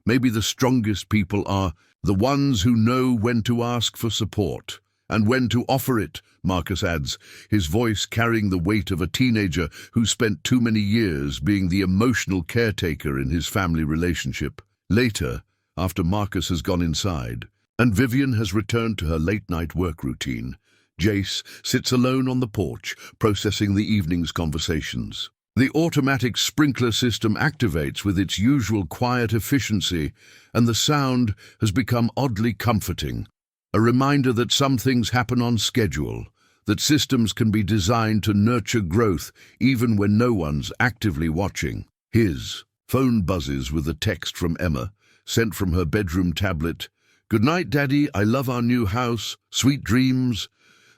maybe the strongest people are the ones who know when to ask for support and when to offer it, Marcus adds, his voice carrying the weight of a teenager who spent too many years being the emotional caretaker in his family relationship. Later, after Marcus has gone inside, and Vivian has returned to her late-night work routine, Jace sits alone on the porch, processing the evening's conversations. The automatic sprinkler system activates with its usual quiet efficiency, and the sound has become oddly comforting. A reminder that some things happen on schedule, that systems can be designed to nurture growth even when no one's actively watching. His phone buzzes with a text from Emma, sent from her bedroom tablet. "Good night, Daddy. I love our new house. Sweet dreams."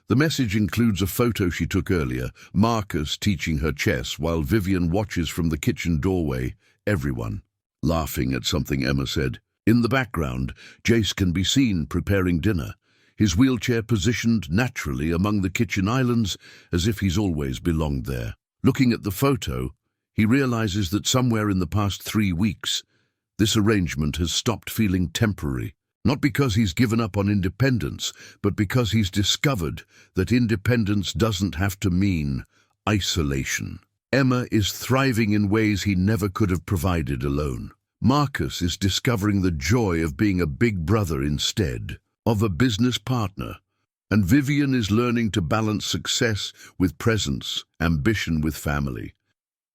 The message includes a photo she took earlier, Marcus teaching her chess while Vivian watches from the kitchen doorway, everyone laughing at something Emma said. In the background, Jace can be seen preparing dinner, his wheelchair positioned naturally among the kitchen islands as if he's always belonged there. Looking at the photo, he realizes that somewhere in the past 3 weeks, this arrangement has stopped feeling temporary. Not because he's given up on independence, but because he's discovered that independence doesn't have to mean isolation. Emma is thriving in ways he never could have provided alone. Marcus is discovering the joy of being a big brother instead of a business partner. And Vivian is learning to balance success with presence, ambition with family.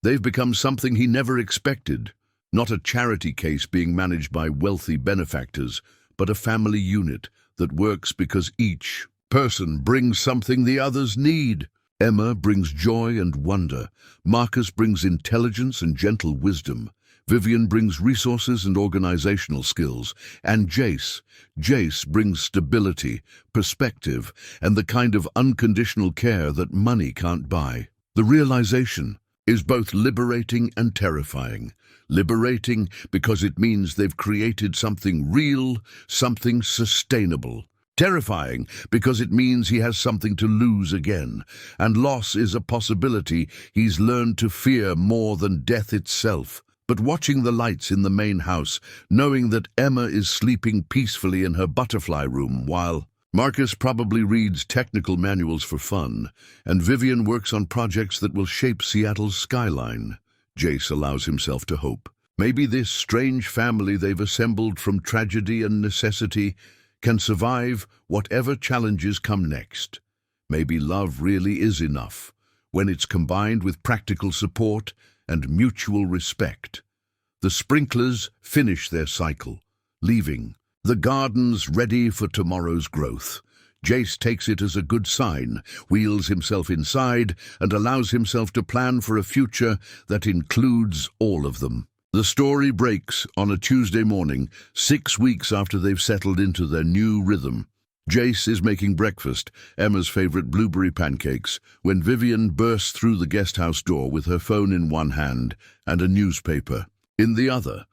They've become something he never expected, not a charity case being managed by wealthy benefactors, but a family unit that works because each person brings something the others need. Emma brings joy and wonder. Marcus brings intelligence and gentle wisdom. Vivian brings resources and organizational skills. And Jace brings stability, perspective, and the kind of unconditional care that money can't buy. The realization is both liberating and terrifying. Liberating because it means they've created something real, something sustainable. Terrifying because it means he has something to lose again, and loss is a possibility he's learned to fear more than death itself. But watching the lights in the main house, knowing that Emma is sleeping peacefully in her butterfly room while Marcus probably reads technical manuals for fun, and Vivian works on projects that will shape Seattle's skyline, Jace allows himself to hope. Maybe this strange family they've assembled from tragedy and necessity can survive whatever challenges come next. Maybe love really is enough, when it's combined with practical support and mutual respect. The sprinklers finish their cycle, leaving the gardens ready for tomorrow's growth. Jace takes it as a good sign, wheels himself inside, and allows himself to plan for a future that includes all of them. The story breaks on a Tuesday morning, 6 weeks after they've settled into their new rhythm. Jace is making breakfast, Emma's favorite blueberry pancakes, when Vivian bursts through the guesthouse door with her phone in one hand and a newspaper in the other.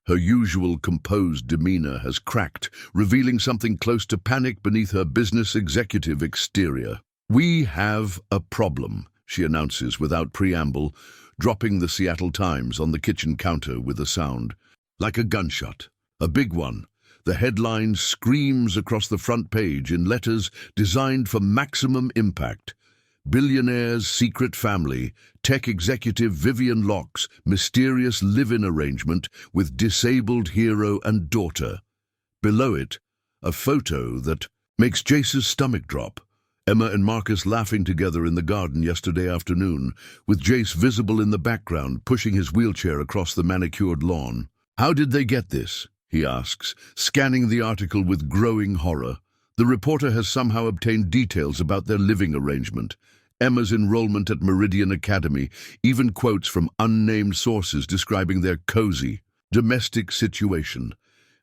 Her usual composed demeanor has cracked, revealing something close to panic beneath her business executive exterior. "We have a problem," she announces without preamble, dropping the Seattle Times on the kitchen counter with a sound. Like a gunshot. A big one. The headline screams across the front page in letters designed for maximum impact. Billionaire's secret family, tech executive Vivian Locke's mysterious live-in arrangement with disabled hero and daughter. Below it, a photo that makes Jace's stomach drop. Emma and Marcus laughing together in the garden yesterday afternoon, with Jace visible in the background pushing his wheelchair across the manicured lawn. How did they get this? He asks, scanning the article with growing horror. The reporter has somehow obtained details about their living arrangement. Emma's enrollment at Meridian Academy, even quotes from unnamed sources describing their cozy, domestic situation,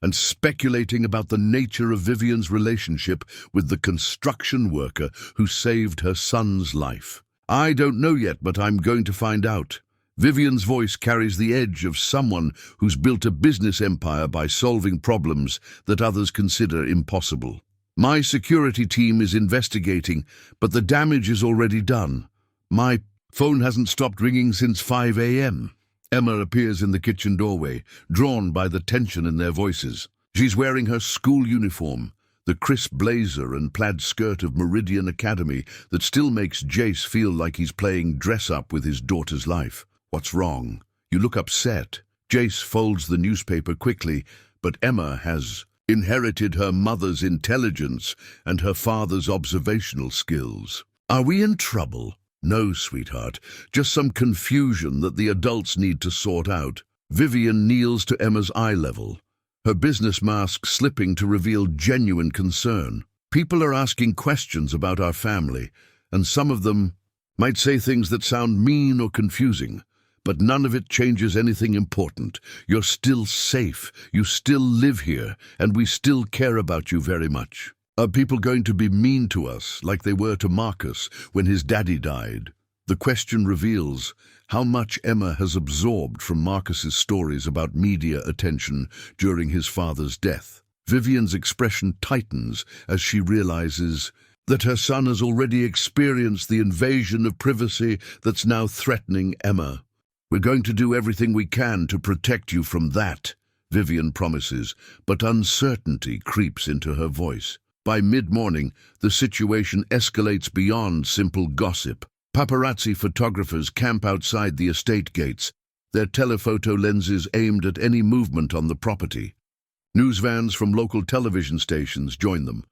and speculating about the nature of Vivian's relationship with the construction worker who saved her son's life. I don't know yet, but I'm going to find out. Vivian's voice carries the edge of someone who's built a business empire by solving problems that others consider impossible. My security team is investigating, but the damage is already done. My phone hasn't stopped ringing since 5 a.m. Emma appears in the kitchen doorway, drawn by the tension in their voices. She's wearing her school uniform, the crisp blazer and plaid skirt of Meridian Academy that still makes Jace feel like he's playing dress-up with his daughter's life. What's wrong? You look upset. Jace folds the newspaper quickly, but Emma has inherited her mother's intelligence and her father's observational skills. Are we in trouble? No, sweetheart, just some confusion that the adults need to sort out. Vivian kneels to Emma's eye level, her business mask slipping to reveal genuine concern. People are asking questions about our family, and some of them might say things that sound mean or confusing, but none of it changes anything important. You're still safe, you still live here, and we still care about you very much. Are people going to be mean to us like they were to Marcus when his daddy died? The question reveals how much Emma has absorbed from Marcus's stories about media attention during his father's death. Vivian's expression tightens as she realizes that her son has already experienced the invasion of privacy that's now threatening Emma. We're going to do everything we can to protect you from that, Vivian promises, but uncertainty creeps into her voice. By mid-morning, the situation escalates beyond simple gossip. Paparazzi photographers camp outside the estate gates, their telephoto lenses aimed at any movement on the property. News vans from local television stations join them,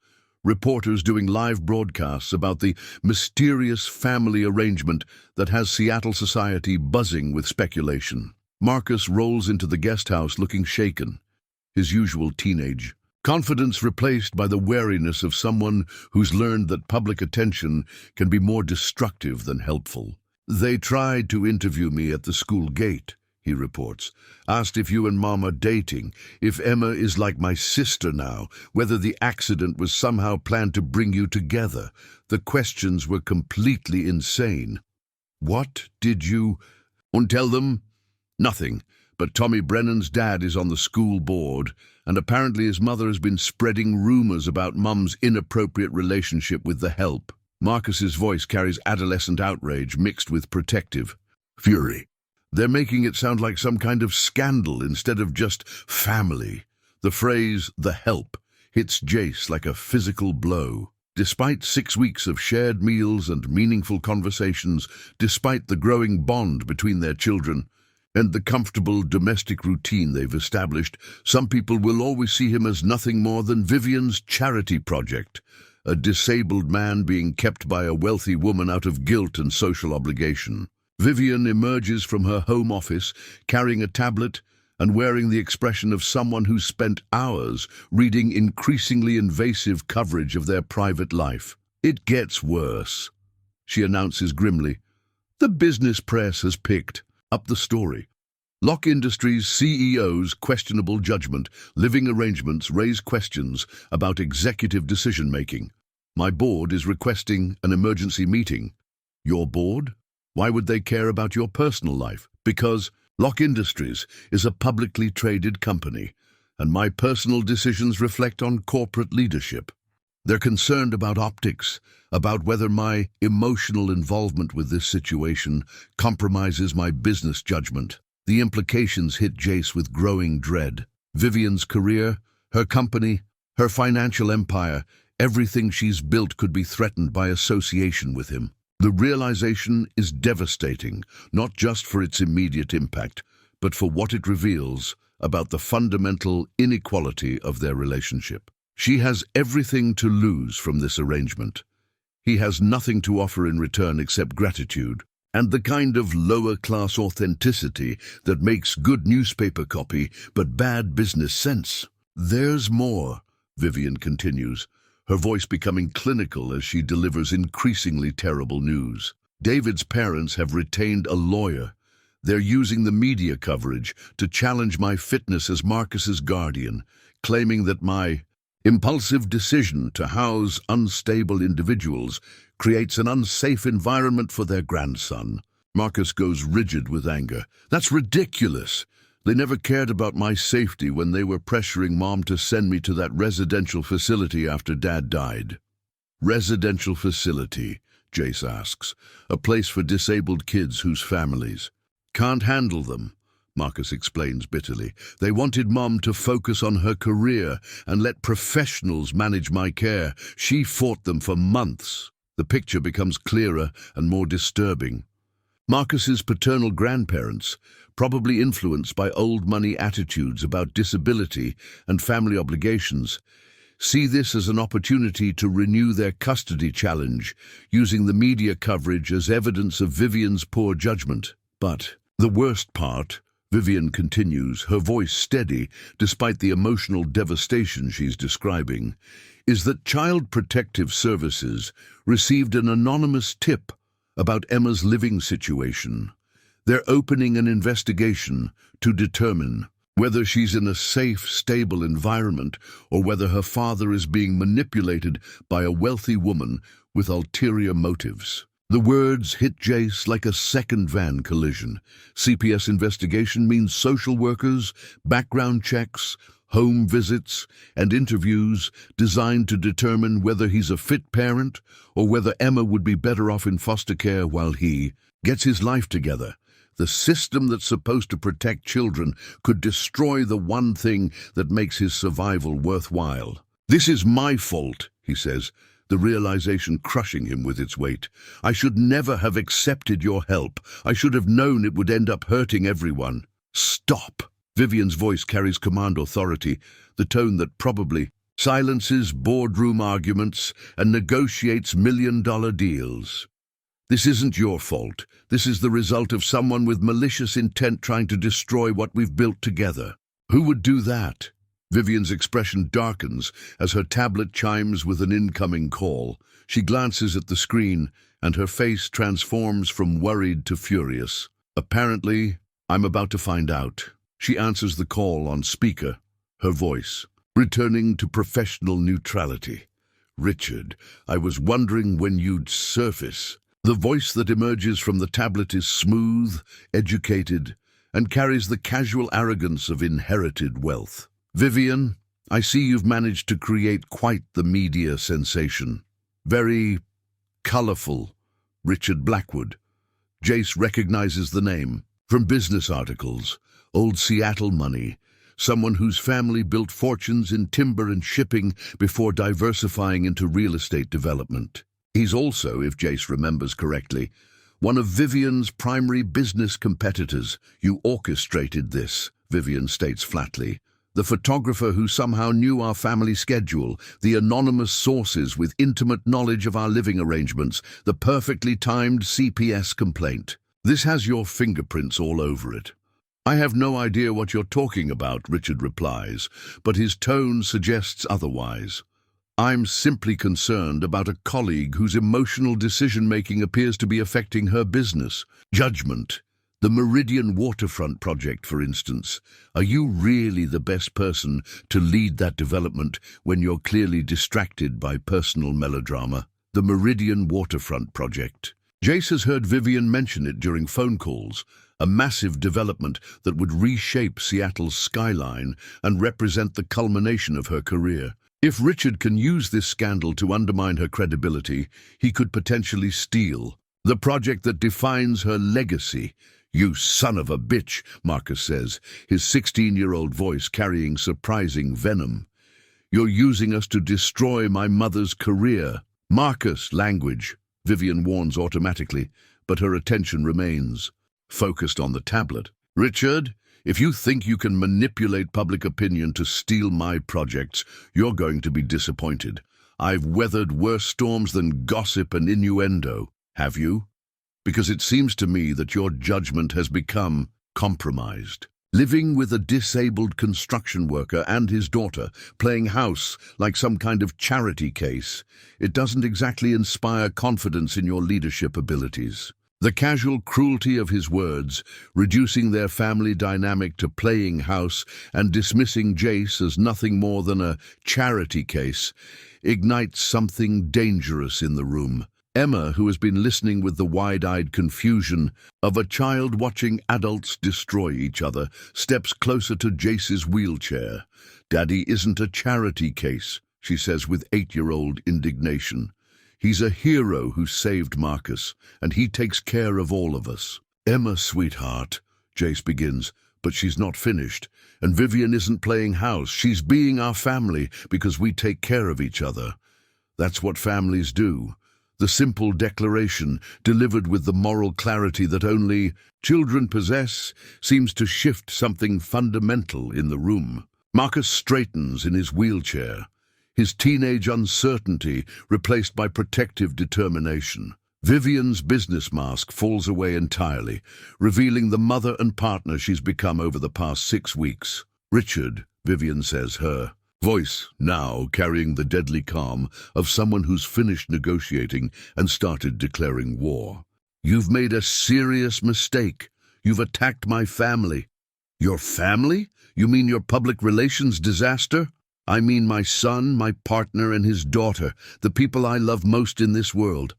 reporters doing live broadcasts about the mysterious family arrangement that has Seattle society buzzing with speculation. Marcus rolls into the guest house looking shaken, his usual teenage confidence replaced by the wariness of someone who's learned that public attention can be more destructive than helpful. They tried to interview me at the school gate, he reports. Asked if you and Mom are dating, if Emma is like my sister now, whether the accident was somehow planned to bring you together. The questions were completely insane. What did you... "Won't tell them?" "Nothing. But Tommy Brennan's dad is on the school board, and apparently his mother has been spreading rumors about Mum's inappropriate relationship with the help." Marcus's voice carries adolescent outrage mixed with protective fury. They're making it sound like some kind of scandal instead of just family. The phrase, "the help," hits Jace like a physical blow. Despite 6 weeks of shared meals and meaningful conversations, despite the growing bond between their children, and the comfortable domestic routine they've established, some people will always see him as nothing more than Vivian's charity project, a disabled man being kept by a wealthy woman out of guilt and social obligation. Vivian emerges from her home office, carrying a tablet and wearing the expression of someone who's spent hours reading increasingly invasive coverage of their private life. "It gets worse," she announces grimly. "The business press has picked up the story. Lock Industries CEO's questionable judgment, living arrangements raise questions about executive decision-making. My board is requesting an emergency meeting." Your board? Why would they care about your personal life? Because Lock Industries is a publicly traded company, and my personal decisions reflect on corporate leadership. They're concerned about optics, about whether my emotional involvement with this situation compromises my business judgment. The implications hit Jace with growing dread. Vivian's career, her company, her financial empire, everything she's built could be threatened by association with him. The realization is devastating, not just for its immediate impact, but for what it reveals about the fundamental inequality of their relationship. She has everything to lose from this arrangement. He has nothing to offer in return except gratitude, and the kind of lower-class authenticity that makes good newspaper copy but bad business sense. There's more, Vivian continues, her voice becoming clinical as she delivers increasingly terrible news. David's parents have retained a lawyer. They're using the media coverage to challenge my fitness as Marcus's guardian, claiming that my impulsive decision to house unstable individuals creates an unsafe environment for their grandson. Marcus goes rigid with anger. That's ridiculous. They never cared about my safety when they were pressuring Mom to send me to that residential facility after Dad died. Residential facility, Jace asks. A place for disabled kids whose families can't handle them, Marcus explains bitterly. They wanted Mom to focus on her career and let professionals manage my care. She fought them for months. The picture becomes clearer and more disturbing. Marcus's paternal grandparents, probably influenced by old money attitudes about disability and family obligations, see this as an opportunity to renew their custody challenge, using the media coverage as evidence of Vivian's poor judgment. But the worst part, Vivian continues, her voice steady despite the emotional devastation she's describing, is that Child Protective Services received an anonymous tip about Emma's living situation. They're opening an investigation to determine whether she's in a safe, stable environment or whether her father is being manipulated by a wealthy woman with ulterior motives. The words hit Jace like a second van collision. CPS investigation means social workers, background checks, home visits, and interviews designed to determine whether he's a fit parent or whether Emma would be better off in foster care while he gets his life together. The system that's supposed to protect children could destroy the one thing that makes his survival worthwhile. This is my fault, he says, the realization crushing him with its weight. I should never have accepted your help. I should have known it would end up hurting everyone. Stop. Vivian's voice carries command authority, the tone that probably silences boardroom arguments and negotiates million-dollar deals. This isn't your fault. This is the result of someone with malicious intent trying to destroy what we've built together. Who would do that? Vivian's expression darkens as her tablet chimes with an incoming call. She glances at the screen, and her face transforms from worried to furious. Apparently, I'm about to find out. She answers the call on speaker, her voice returning to professional neutrality. Richard, I was wondering when you'd surface. The voice that emerges from the tablet is smooth, educated, and carries the casual arrogance of inherited wealth. Vivian, I see you've managed to create quite the media sensation. Very colorful. Richard Blackwood. Jace recognizes the name from business articles. Old Seattle money. Someone whose family built fortunes in timber and shipping before diversifying into real estate development. He's also, if Jace remembers correctly, one of Vivian's primary business competitors. You orchestrated this, Vivian states flatly. The photographer who somehow knew our family schedule, the anonymous sources with intimate knowledge of our living arrangements, the perfectly timed CPS complaint. This has your fingerprints all over it. I have no idea what you're talking about, Richard replies, but his tone suggests otherwise. I'm simply concerned about a colleague whose emotional decision-making appears to be affecting her business. Judgment. The Meridian Waterfront project, for instance. Are you really the best person to lead that development when you're clearly distracted by personal melodrama? The Meridian Waterfront project. Jace has heard Vivian mention it during phone calls, a massive development that would reshape Seattle's skyline and represent the culmination of her career. If Richard can use this scandal to undermine her credibility, he could potentially steal the project that defines her legacy. You son of a bitch, Marcus says, his 16-year-old voice carrying surprising venom. You're using us to destroy my mother's career. Marcus, language, Vivian warns automatically, but her attention remains focused on the tablet. Richard, If you think you can manipulate public opinion to steal my projects, you're going to be disappointed. I've weathered worse storms than gossip and innuendo. Have you? Because it seems to me that your judgment has become compromised. Living with a disabled construction worker and his daughter, playing house like some kind of charity case, it doesn't exactly inspire confidence in your leadership abilities. The casual cruelty of his words, reducing their family dynamic to playing house and dismissing Jace as nothing more than a charity case, ignites something dangerous in the room. Emma, who has been listening with the wide-eyed confusion of a child watching adults destroy each other, steps closer to Jace's wheelchair. "Daddy isn't a charity case," she says with 8-year-old indignation. "He's a hero who saved Marcus, and he takes care of all of us." "Emma, sweetheart," Jace begins, but she's not finished. "And Vivian isn't playing house. She's being our family because we take care of each other. That's what families do." The simple declaration, delivered with the moral clarity that only children possess, seems to shift something fundamental in the room. Marcus straightens in his wheelchair, his teenage uncertainty replaced by protective determination. Vivian's business mask falls away entirely, revealing the mother and partner she's become over the past 6 weeks. "Richard," Vivian says, her voice now carrying the deadly calm of someone who's finished negotiating and started declaring war. "You've made a serious mistake. You've attacked my family." "Your family? You mean your public relations disaster?" "I mean my son, my partner, and his daughter, the people I love most in this world.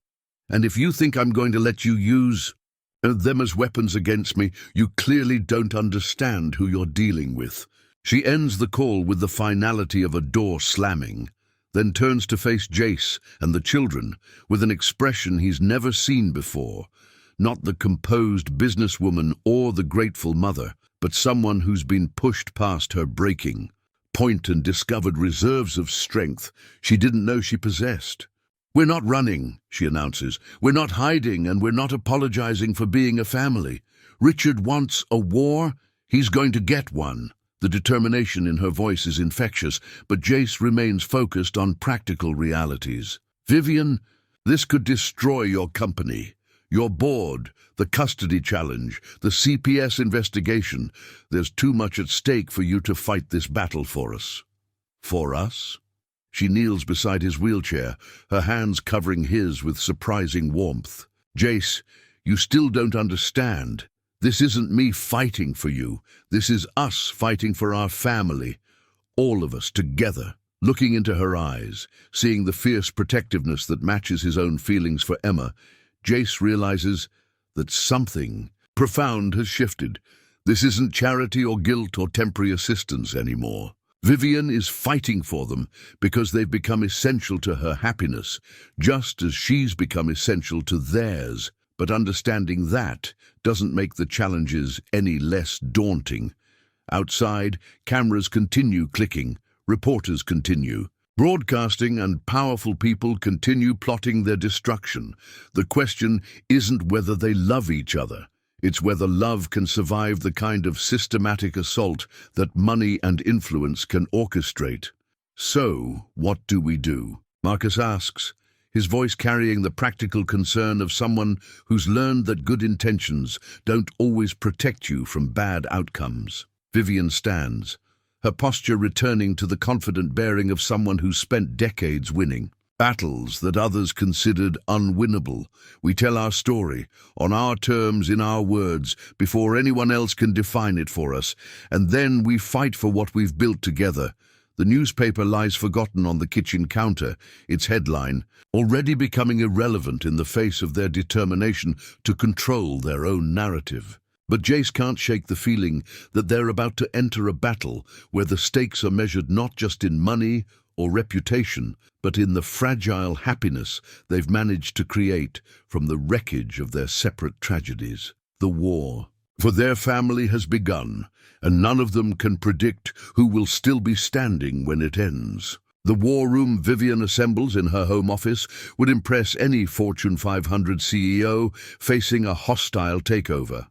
And if you think I'm going to let you use them as weapons against me, you clearly don't understand who you're dealing with." She ends the call with the finality of a door slamming, then turns to face Jace and the children with an expression he's never seen before. Not the composed businesswoman or the grateful mother, but someone who's been pushed past her breaking point and discovered reserves of strength she didn't know she possessed. "We're not running," she announces. "We're not hiding, and we're not apologizing for being a family. Richard wants a war. He's going to get one." The determination in her voice is infectious, but Jace remains focused on practical realities. "Vivian, this could destroy your company, your board, the custody challenge, the CPS investigation. There's too much at stake for you to fight this battle for us." "For us?" She kneels beside his wheelchair, her hands covering his with surprising warmth. "Jace, you still don't understand. This isn't me fighting for you. This is us fighting for our family. All of us together." Looking into her eyes, seeing the fierce protectiveness that matches his own feelings for Emma, Jace realizes that something profound has shifted. This isn't charity or guilt or temporary assistance anymore. Vivian is fighting for them because they've become essential to her happiness, just as she's become essential to theirs. But understanding that doesn't make the challenges any less daunting. Outside, cameras continue clicking, reporters continue broadcasting, and powerful people continue plotting their destruction. The question isn't whether they love each other. It's whether love can survive the kind of systematic assault that money and influence can orchestrate. "So, what do we do?" Marcus asks, his voice carrying the practical concern of someone who's learned that good intentions don't always protect you from bad outcomes. Vivian stands, her posture returning to the confident bearing of someone who's spent decades winning battles that others considered unwinnable. "We tell our story, on our terms, in our words, before anyone else can define it for us, and then we fight for what we've built together." The newspaper lies forgotten on the kitchen counter, its headline already becoming irrelevant in the face of their determination to control their own narrative. But Jace can't shake the feeling that they're about to enter a battle where the stakes are measured not just in money or reputation, but in the fragile happiness they've managed to create from the wreckage of their separate tragedies. The war for their family has begun, and none of them can predict who will still be standing when it ends. The war room Vivian assembles in her home office would impress any Fortune 500 CEO facing a hostile takeover.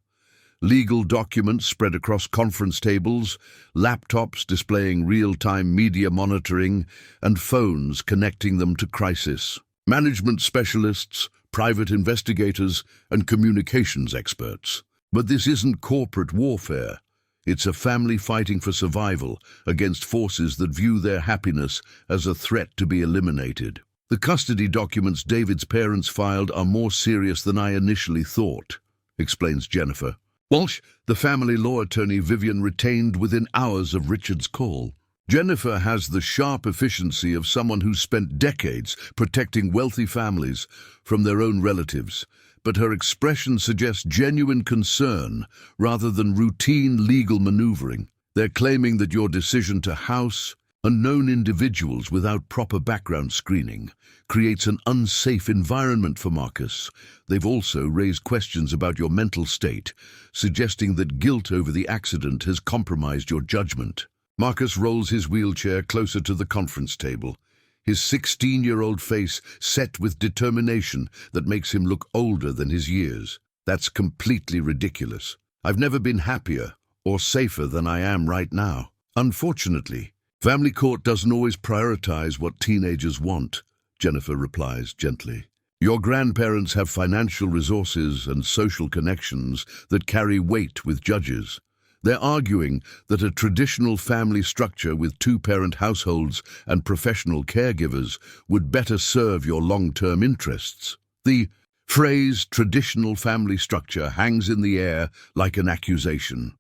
Legal documents spread across conference tables, laptops displaying real-time media monitoring, and phones connecting them to crisis. Management specialists, private investigators, and communications experts. But this isn't corporate warfare. It's a family fighting for survival against forces that view their happiness as a threat to be eliminated. The custody documents David's parents filed are more serious than I initially thought, explains Jennifer. Walsh, the family law attorney Vivian retained within hours of Richard's call. Jennifer has the sharp efficiency of someone who's spent decades protecting wealthy families from their own relatives, but her expression suggests genuine concern rather than routine legal maneuvering. They're claiming that your decision to house unknown individuals without proper background screening creates an unsafe environment for Marcus. They've also raised questions about your mental state, suggesting that guilt over the accident has compromised your judgment. Marcus rolls his wheelchair closer to the conference table, his 16-year-old face set with determination that makes him look older than his years. That's completely ridiculous. I've never been happier or safer than I am right now. Unfortunately, family court doesn't always prioritize what teenagers want, Jennifer replies gently. Your grandparents have financial resources and social connections that carry weight with judges. They're arguing that a traditional family structure with two-parent households and professional caregivers would better serve your long-term interests. The phrase traditional family structure hangs in the air like an accusation.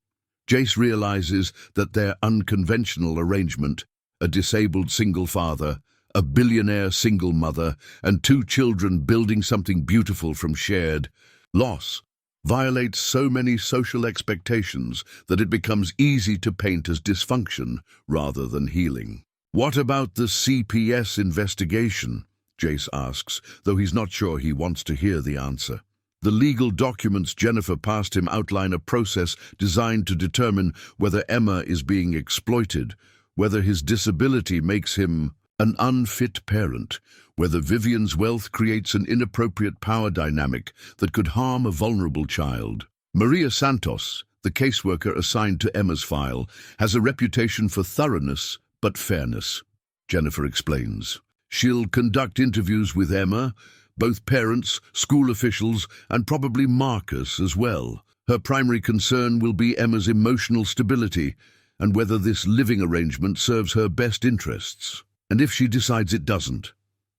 Jace realizes that their unconventional arrangement, a disabled single father, a billionaire single mother, and two children building something beautiful from shared loss, violates so many social expectations that it becomes easy to paint as dysfunction rather than healing. What about the CPS investigation? Jace asks, though he's not sure he wants to hear the answer. The legal documents Jennifer passed him outline a process designed to determine whether Emma is being exploited, whether his disability makes him an unfit parent, whether Vivian's wealth creates an inappropriate power dynamic that could harm a vulnerable child. Maria Santos, the caseworker assigned to Emma's file, has a reputation for thoroughness but fairness, Jennifer explains. She'll conduct interviews with Emma, both parents, school officials, and probably Marcus as well. Her primary concern will be Emma's emotional stability and whether this living arrangement serves her best interests. And if she decides it doesn't,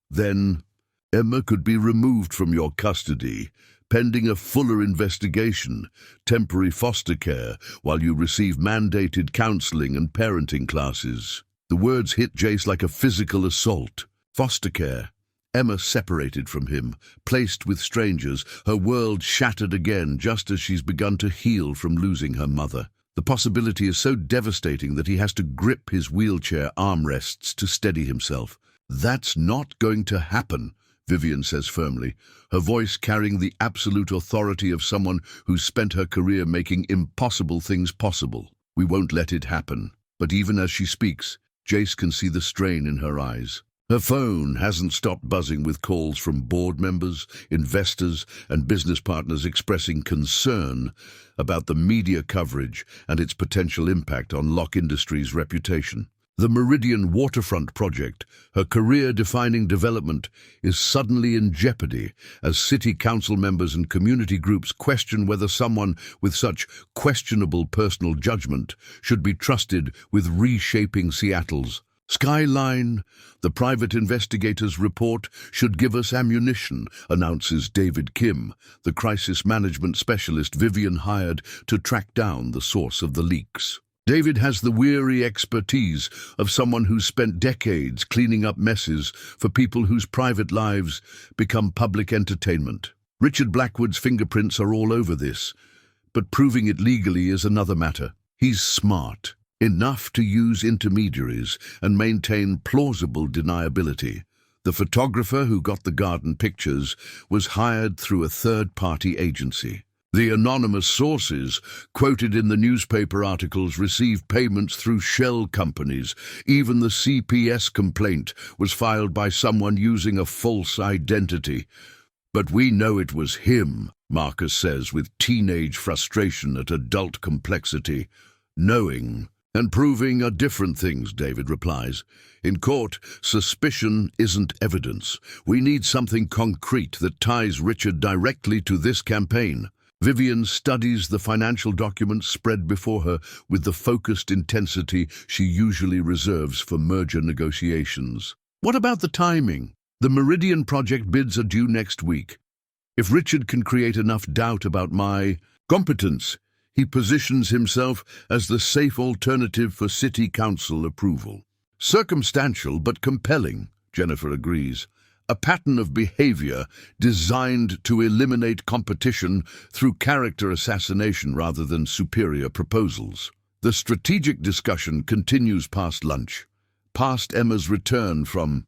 then Emma could be removed from your custody, pending a fuller investigation, temporary foster care, while you receive mandated counseling and parenting classes. The words hit Jace like a physical assault. Foster care. Emma separated from him, placed with strangers, her world shattered again just as she's begun to heal from losing her mother. The possibility is so devastating that he has to grip his wheelchair armrests to steady himself. That's not going to happen, Vivian says firmly, her voice carrying the absolute authority of someone who's spent her career making impossible things possible. We won't let it happen. But even as she speaks, Jace can see the strain in her eyes. Her phone hasn't stopped buzzing with calls from board members, investors, and business partners expressing concern about the media coverage and its potential impact on Lock Industries' reputation. The Meridian Waterfront project, her career-defining development, is suddenly in jeopardy as city council members and community groups question whether someone with such questionable personal judgment should be trusted with reshaping Seattle's skyline. The private investigator's report should give us ammunition, announces David Kim, the crisis management specialist Vivian hired to track down the source of the leaks. David has the weary expertise of someone who's spent decades cleaning up messes for people whose private lives become public entertainment. Richard Blackwood's fingerprints are all over this, but proving it legally is another matter. He's smart enough to use intermediaries and maintain plausible deniability. The photographer who got the garden pictures was hired through a third-party agency. The anonymous sources quoted in the newspaper articles received payments through shell companies. Even the CPS complaint was filed by someone using a false identity. But we know it was him, Marcus says with teenage frustration at adult complexity. Knowing and proving are different things, David replies. In court, suspicion isn't evidence. We need something concrete that ties Richard directly to this campaign. Vivian studies the financial documents spread before her with the focused intensity she usually reserves for merger negotiations. What about the timing? The Meridian project bids are due next week. If Richard can create enough doubt about my competence, he positions himself as the safe alternative for city council approval. Circumstantial but compelling, Jennifer agrees. A pattern of behavior designed to eliminate competition through character assassination rather than superior proposals. The strategic discussion continues past lunch, past Emma's return from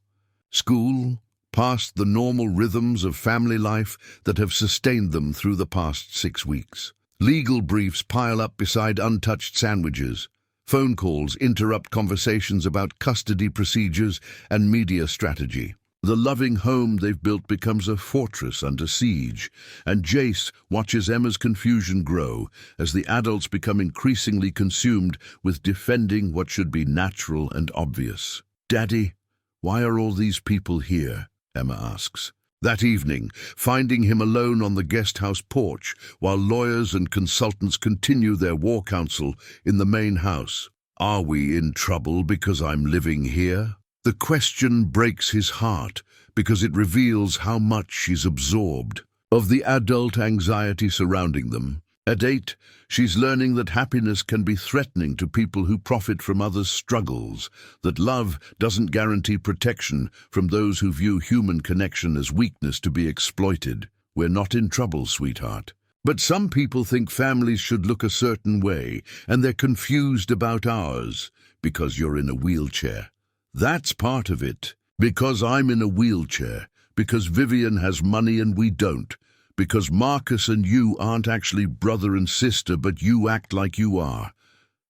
school, past the normal rhythms of family life that have sustained them through the past 6 weeks. Legal briefs pile up beside untouched sandwiches. Phone calls interrupt conversations about custody procedures and media strategy. The loving home they've built becomes a fortress under siege, and Jace watches Emma's confusion grow as the adults become increasingly consumed with defending what should be natural and obvious. "Daddy, why are all these people here?" Emma asks. That evening, finding him alone on the guest house porch while lawyers and consultants continue their war council in the main house. "Are we in trouble because I'm living here?" The question breaks his heart because it reveals how much she's absorbed of the adult anxiety surrounding them. At 8, she's learning that happiness can be threatening to people who profit from others' struggles, that love doesn't guarantee protection from those who view human connection as weakness to be exploited. "We're not in trouble, sweetheart. But some people think families should look a certain way, and they're confused about ours because you're in a wheelchair." That's part of it. Because I'm in a wheelchair, because Vivian has money and we don't, because Marcus and you aren't actually brother and sister, but you act like you are.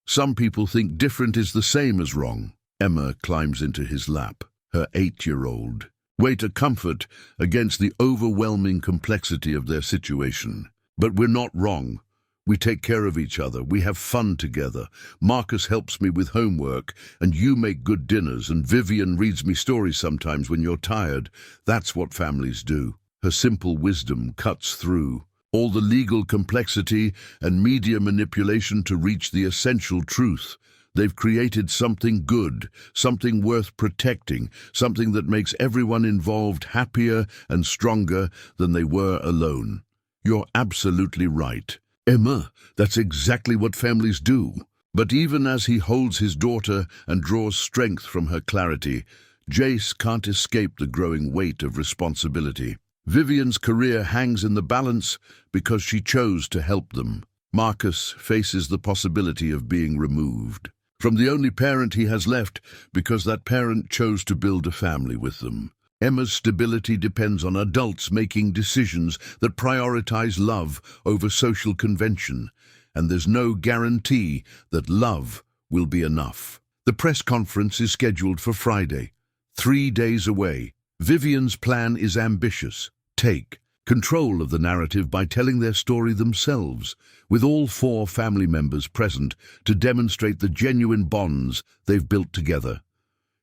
Some people think different is the same as wrong. Emma climbs into his lap, her 8-year-old. Way to comfort against the overwhelming complexity of their situation. But we're not wrong. We take care of each other. We have fun together. Marcus helps me with homework, and you make good dinners, and Vivian reads me stories sometimes when you're tired. That's what families do. Her simple wisdom cuts through all the legal complexity and media manipulation to reach the essential truth. They've created something good, something worth protecting, something that makes everyone involved happier and stronger than they were alone. You're absolutely right. Emma, that's exactly what families do. But even as he holds his daughter and draws strength from her clarity, Jace can't escape the growing weight of responsibility. Vivian's career hangs in the balance because she chose to help them. Marcus faces the possibility of being removed from the only parent he has left because that parent chose to build a family with them. Emma's stability depends on adults making decisions that prioritize love over social convention, and there's no guarantee that love will be enough. The press conference is scheduled for Friday, 3 days away. Vivian's plan is ambitious. Take control of the narrative by telling their story themselves, with all 4 family members present to demonstrate the genuine bonds they've built together.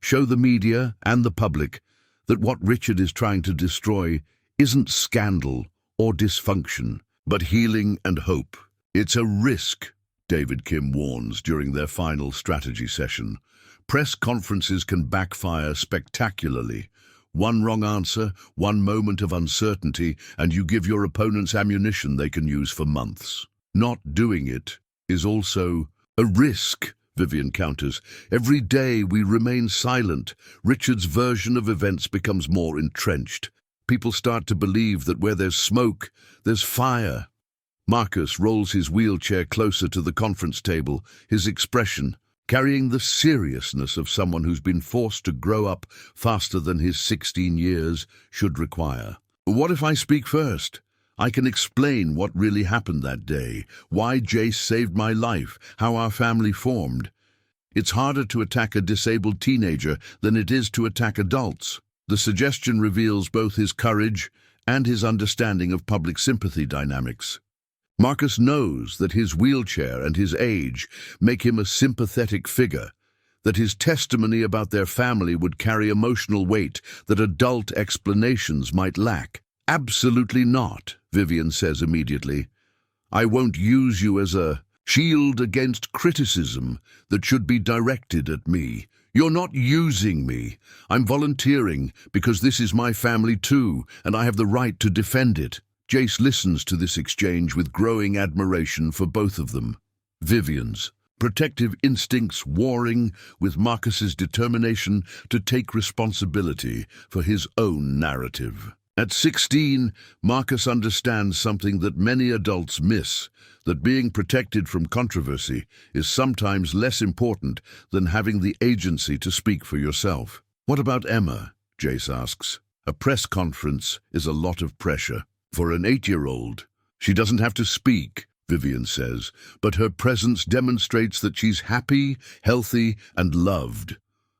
Show the media and the public that what Richard is trying to destroy isn't scandal or dysfunction, but healing and hope. It's a risk, David Kim warns during their final strategy session. Press conferences can backfire spectacularly. One wrong answer, one moment of uncertainty, and you give your opponents ammunition they can use for months. Not doing it is also a risk, Vivian counters. Every day we remain silent, Richard's version of events becomes more entrenched. People start to believe that where there's smoke, there's fire. Marcus rolls his wheelchair closer to the conference table, his expression carrying the seriousness of someone who's been forced to grow up faster than his 16 years should require. What if I speak first? I can explain what really happened that day, why Jace saved my life, how our family formed. It's harder to attack a disabled teenager than it is to attack adults. The suggestion reveals both his courage and his understanding of public sympathy dynamics. Marcus knows that his wheelchair and his age make him a sympathetic figure, that his testimony about their family would carry emotional weight that adult explanations might lack. "Absolutely not," Vivian says immediately. "I won't use you as a shield against criticism that should be directed at me. You're not using me. I'm volunteering because this is my family too, and I have the right to defend it." Jace listens to this exchange with growing admiration for both of them. Vivian's protective instincts warring with Marcus's determination to take responsibility for his own narrative. At 16, Marcus understands something that many adults miss, that being protected from controversy is sometimes less important than having the agency to speak for yourself. "What about Emma?" Jace asks. "A press conference is a lot of pressure. For an 8-year-old, she doesn't have to speak," Vivian says, "but her presence demonstrates that she's happy, healthy, and loved.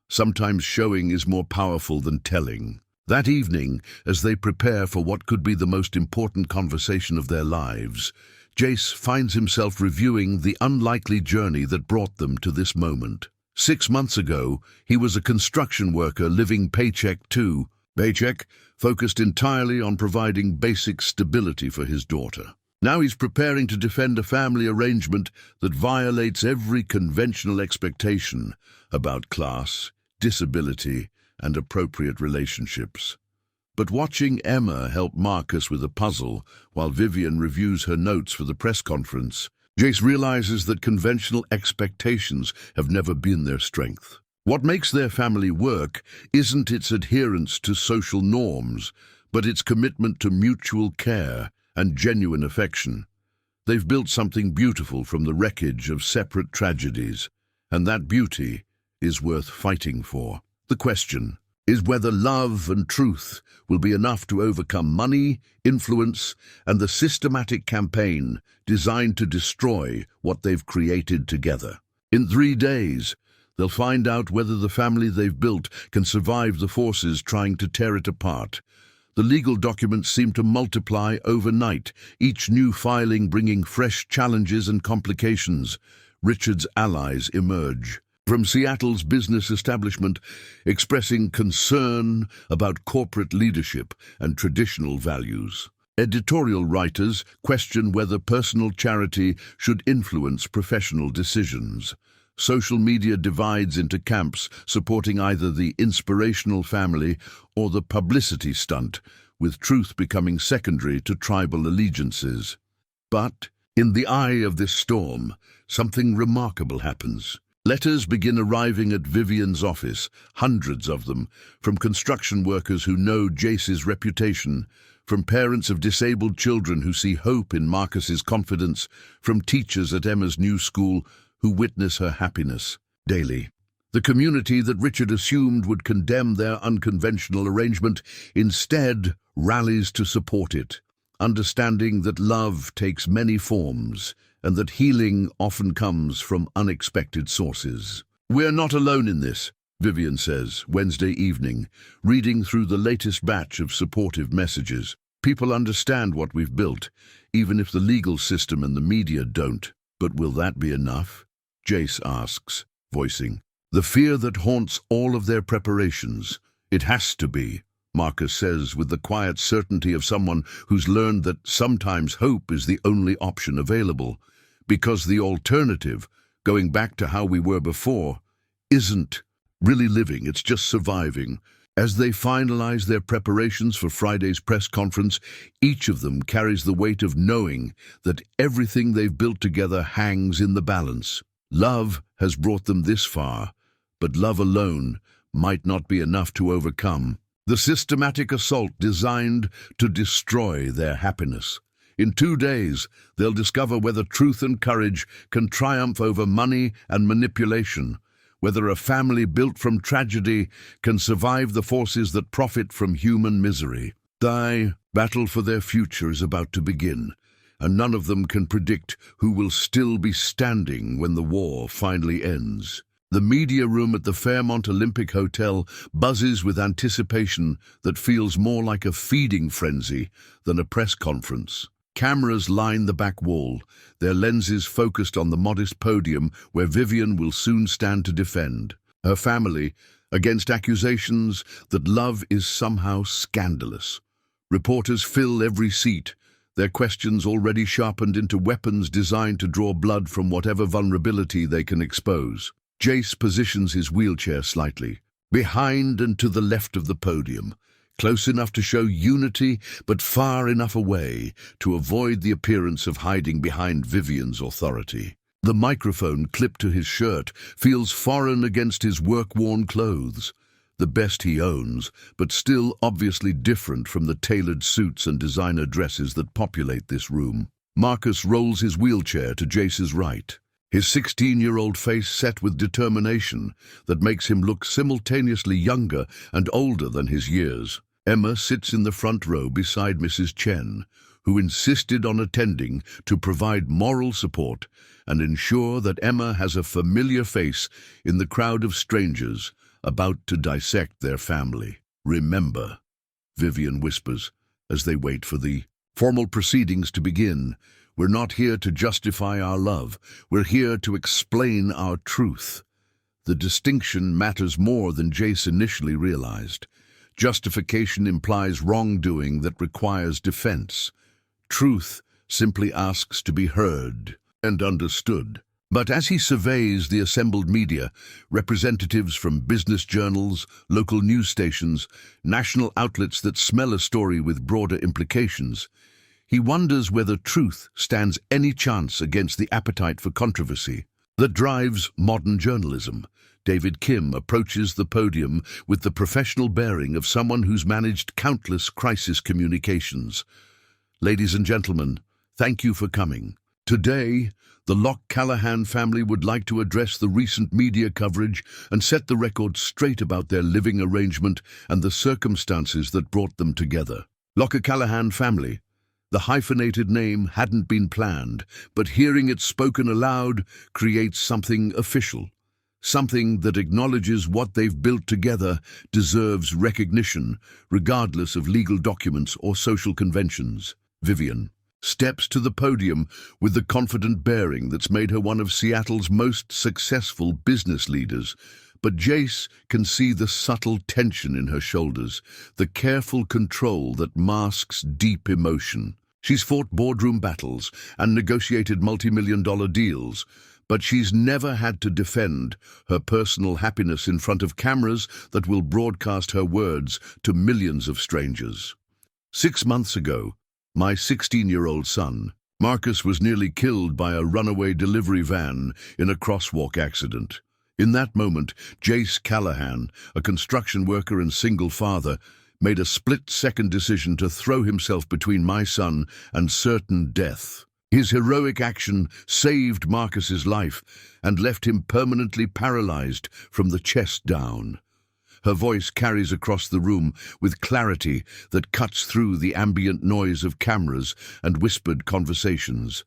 Sometimes showing is more powerful than telling." That evening, as they prepare for what could be the most important conversation of their lives, Jace finds himself reviewing the unlikely journey that brought them to this moment. 6 months ago, he was a construction worker living paycheck to paycheck, focused entirely on providing basic stability for his daughter. Now he's preparing to defend a family arrangement that violates every conventional expectation about class, disability, and appropriate relationships. But watching Emma help Marcus with a puzzle while Vivian reviews her notes for the press conference, Jace realizes that conventional expectations have never been their strength. What makes their family work isn't its adherence to social norms, but its commitment to mutual care and genuine affection. They've built something beautiful from the wreckage of separate tragedies, and that beauty is worth fighting for. The question is whether love and truth will be enough to overcome money, influence, and the systematic campaign designed to destroy what they've created together. In 3 days, they'll find out whether the family they've built can survive the forces trying to tear it apart. The legal documents seem to multiply overnight, each new filing bringing fresh challenges and complications. Richard's allies emerge from Seattle's business establishment, expressing concern about corporate leadership and traditional values. Editorial writers question whether personal charity should influence professional decisions. Social media divides into camps supporting either the inspirational family or the publicity stunt, with truth becoming secondary to tribal allegiances. But, in the eye of this storm, something remarkable happens. Letters begin arriving at Vivian's office, hundreds of them, from construction workers who know Jace's reputation, from parents of disabled children who see hope in Marcus's confidence, from teachers at Emma's new school who witness her happiness daily. The community that Richard assumed would condemn their unconventional arrangement instead rallies to support it, understanding that love takes many forms and that healing often comes from unexpected sources. "We're not alone in this," Vivian says, Wednesday evening, reading through the latest batch of supportive messages. "People understand what we've built, even if the legal system and the media don't. But will that be enough?" Jace asks, voicing the fear that haunts all of their preparations. "It has to be," Marcus says with the quiet certainty of someone who's learned that sometimes hope is the only option available, because the alternative, going back to how we were before, isn't really living, it's just surviving. As they finalize their preparations for Friday's press conference, each of them carries the weight of knowing that everything they've built together hangs in the balance. Love has brought them this far, but love alone might not be enough to overcome the systematic assault designed to destroy their happiness. In 2 days, they'll discover whether truth and courage can triumph over money and manipulation, whether a family built from tragedy can survive the forces that profit from human misery. The battle for their future is about to begin, and none of them can predict who will still be standing when the war finally ends. The media room at the Fairmont Olympic Hotel buzzes with anticipation that feels more like a feeding frenzy than a press conference. Cameras line the back wall, their lenses focused on the modest podium where Vivian will soon stand to defend her family against accusations that love is somehow scandalous. Reporters fill every seat, their questions already sharpened into weapons designed to draw blood from whatever vulnerability they can expose. Jace positions his wheelchair slightly, behind and to the left of the podium, close enough to show unity but far enough away to avoid the appearance of hiding behind Vivian's authority. The microphone clipped to his shirt feels foreign against his work-worn clothes, the best he owns, but still obviously different from the tailored suits and designer dresses that populate this room. Marcus rolls his wheelchair to Jace's right, his 16-year-old face set with determination that makes him look simultaneously younger and older than his years. Emma sits in the front row beside Mrs. Chen, who insisted on attending to provide moral support and ensure that Emma has a familiar face in the crowd of strangers about to dissect their family. "Remember," Vivian whispers as they wait for the formal proceedings to begin, "we're not here to justify our love. We're here to explain our truth." The distinction matters more than Jace initially realized. Justification implies wrongdoing that requires defense. Truth simply asks to be heard and understood. But as he surveys the assembled media, representatives from business journals, local news stations, national outlets that smell a story with broader implications, he wonders whether truth stands any chance against the appetite for controversy that drives modern journalism. David Kim approaches the podium with the professional bearing of someone who's managed countless crisis communications. "Ladies and gentlemen, thank you for coming. Today, the Callahan family would like to address the recent media coverage and set the record straight about their living arrangement and the circumstances that brought them together." Callahan family. The hyphenated name hadn't been planned, but hearing it spoken aloud creates something official. Something that acknowledges what they've built together deserves recognition, regardless of legal documents or social conventions. Vivian steps to the podium with the confident bearing that's made her one of Seattle's most successful business leaders. But Jace can see the subtle tension in her shoulders, the careful control that masks deep emotion. She's fought boardroom battles and negotiated multi-million-dollar deals, but she's never had to defend her personal happiness in front of cameras that will broadcast her words to millions of strangers. 6 months ago, my 16-year-old son, Marcus, was nearly killed by a runaway delivery van in a crosswalk accident. In that moment, Jace Callahan, a construction worker and single father, made a split-second decision to throw himself between my son and certain death. His heroic action saved Marcus's life and left him permanently paralyzed from the chest down. Her voice carries across the room with clarity that cuts through the ambient noise of cameras and whispered conversations.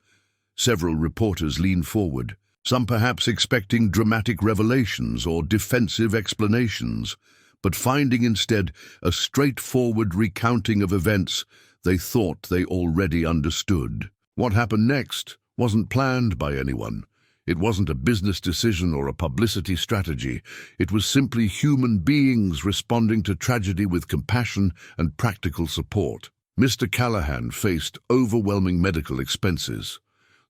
Several reporters lean forward, some perhaps expecting dramatic revelations or defensive explanations, but finding instead a straightforward recounting of events they thought they already understood. What happened next wasn't planned by anyone. It wasn't a business decision or a publicity strategy. It was simply human beings responding to tragedy with compassion and practical support. Mr. Callahan faced overwhelming medical expenses,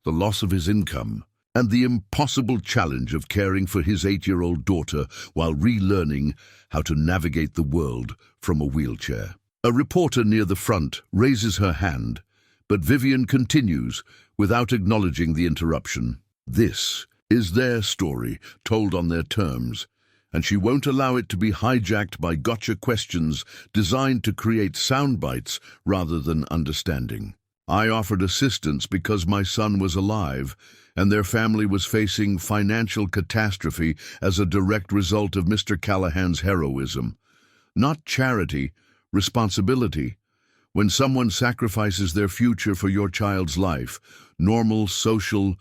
the loss of his income, and the impossible challenge of caring for his 8-year-old daughter while relearning how to navigate the world from a wheelchair. A reporter near the front raises her hand, but Vivian continues without acknowledging the interruption. This is their story, told on their terms, and she won't allow it to be hijacked by gotcha questions designed to create sound bites rather than understanding. "I offered assistance because my son was alive, and their family was facing financial catastrophe as a direct result of Mr. Callahan's heroism. Not charity, responsibility. When someone sacrifices their future for your child's life, normal social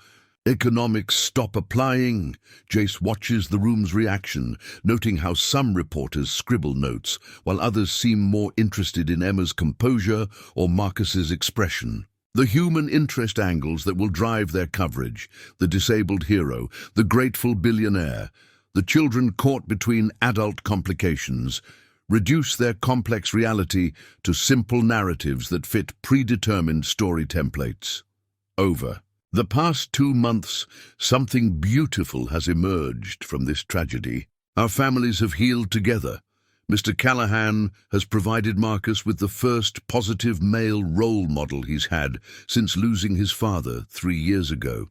Economics stop applying. Jace watches the room's reaction, noting how some reporters scribble notes, while others seem more interested in Emma's composure or Marcus's expression. The human interest angles that will drive their coverage, the disabled hero, the grateful billionaire, the children caught between adult complications, reduce their complex reality to simple narratives that fit predetermined story templates. Over the past 2 months, something beautiful has emerged from this tragedy. Our families have healed together. Mr. Callahan has provided Marcus with the first positive male role model he's had since losing his father 3 years ago.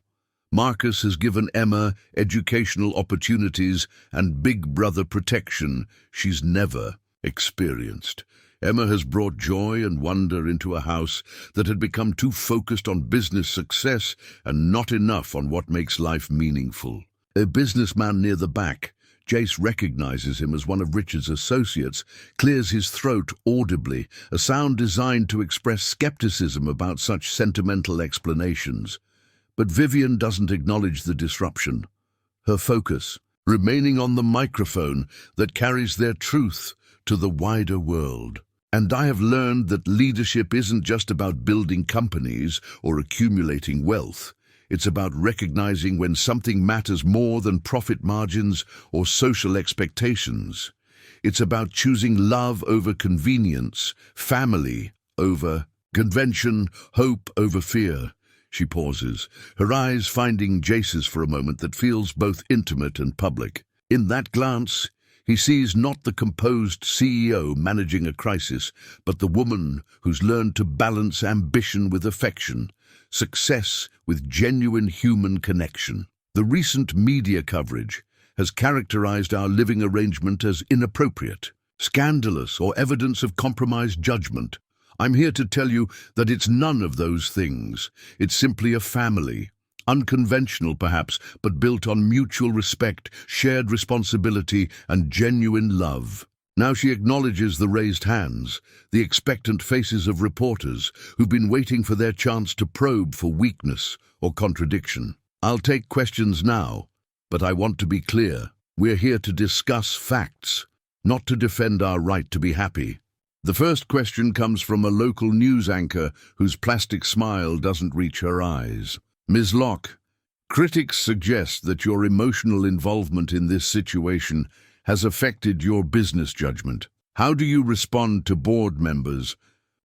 Marcus has given Emma educational opportunities and big brother protection she's never experienced. Emma has brought joy and wonder into a house that had become too focused on business success and not enough on what makes life meaningful. A businessman near the back, Jace recognizes him as one of Richard's associates, clears his throat audibly, a sound designed to express skepticism about such sentimental explanations. But Vivian doesn't acknowledge the disruption. Her focus, remaining on the microphone that carries their truth to the wider world. And I have learned that leadership isn't just about building companies or accumulating wealth. It's about recognizing when something matters more than profit margins or social expectations. It's about choosing love over convenience, family over convention, hope over fear. She pauses, her eyes finding Jace's for a moment that feels both intimate and public. In that glance, he sees not the composed CEO managing a crisis, but the woman who's learned to balance ambition with affection, success with genuine human connection. The recent media coverage has characterized our living arrangement as inappropriate, scandalous, or evidence of compromised judgment. I'm here to tell you that it's none of those things. It's simply a family. Unconventional perhaps, but built on mutual respect, shared responsibility, and genuine love. Now she acknowledges the raised hands, the expectant faces of reporters who've been waiting for their chance to probe for weakness or contradiction. I'll take questions now, but I want to be clear. We're here to discuss facts, not to defend our right to be happy. The first question comes from a local news anchor whose plastic smile doesn't reach her eyes. Ms. Locke, critics suggest that your emotional involvement in this situation has affected your business judgment. How do you respond to board members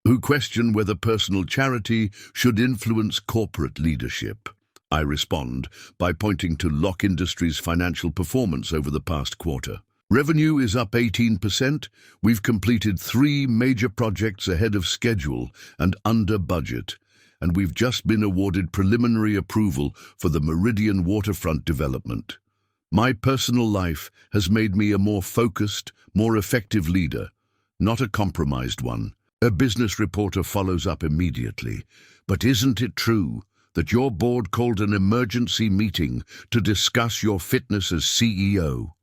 who question whether personal charity should influence corporate leadership? I respond by pointing to Locke Industries' financial performance over the past quarter. Revenue is up 18%. We've completed 3 major projects ahead of schedule and under budget. And we've just been awarded preliminary approval for the Meridian waterfront development. My personal life has made me a more focused, more effective leader, not a compromised one. A business reporter follows up immediately. But isn't it true that your board called an emergency meeting to discuss your fitness as CEO,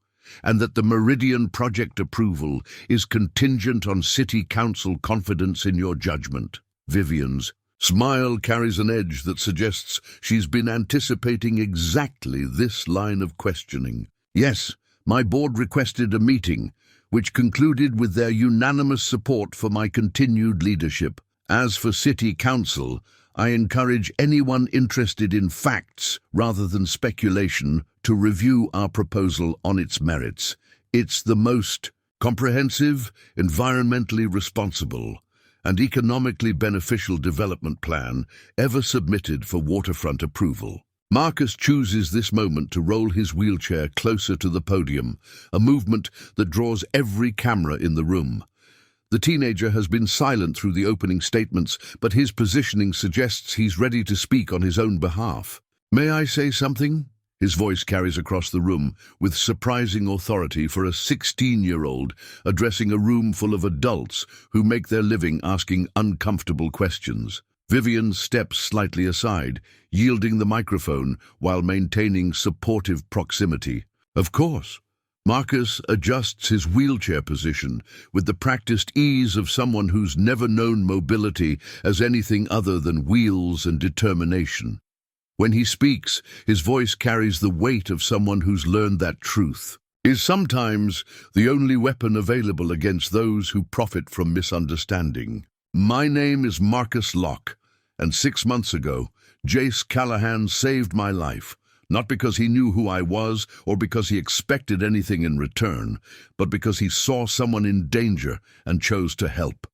and that the Meridian project approval is contingent on City Council confidence in your judgment? Vivian's smile carries an edge that suggests she's been anticipating exactly this line of questioning. Yes, my board requested a meeting, which concluded with their unanimous support for my continued leadership. As for City Council, I encourage anyone interested in facts rather than speculation to review our proposal on its merits. It's the most comprehensive, environmentally responsible, and economically beneficial development plan ever submitted for waterfront approval. Marcus chooses this moment to roll his wheelchair closer to the podium, a movement that draws every camera in the room. The teenager has been silent through the opening statements, but his positioning suggests he's ready to speak on his own behalf. May I say something? His voice carries across the room with surprising authority for a 16-year-old addressing a room full of adults who make their living asking uncomfortable questions. Vivian steps slightly aside, yielding the microphone while maintaining supportive proximity. Of course. Marcus adjusts his wheelchair position with the practiced ease of someone who's never known mobility as anything other than wheels and determination. When he speaks, his voice carries the weight of someone who's learned that truth is sometimes the only weapon available against those who profit from misunderstanding. My name is Marcus Locke, and 6 months ago, Jace Callahan saved my life, not because he knew who I was or because he expected anything in return, but because he saw someone in danger and chose to help.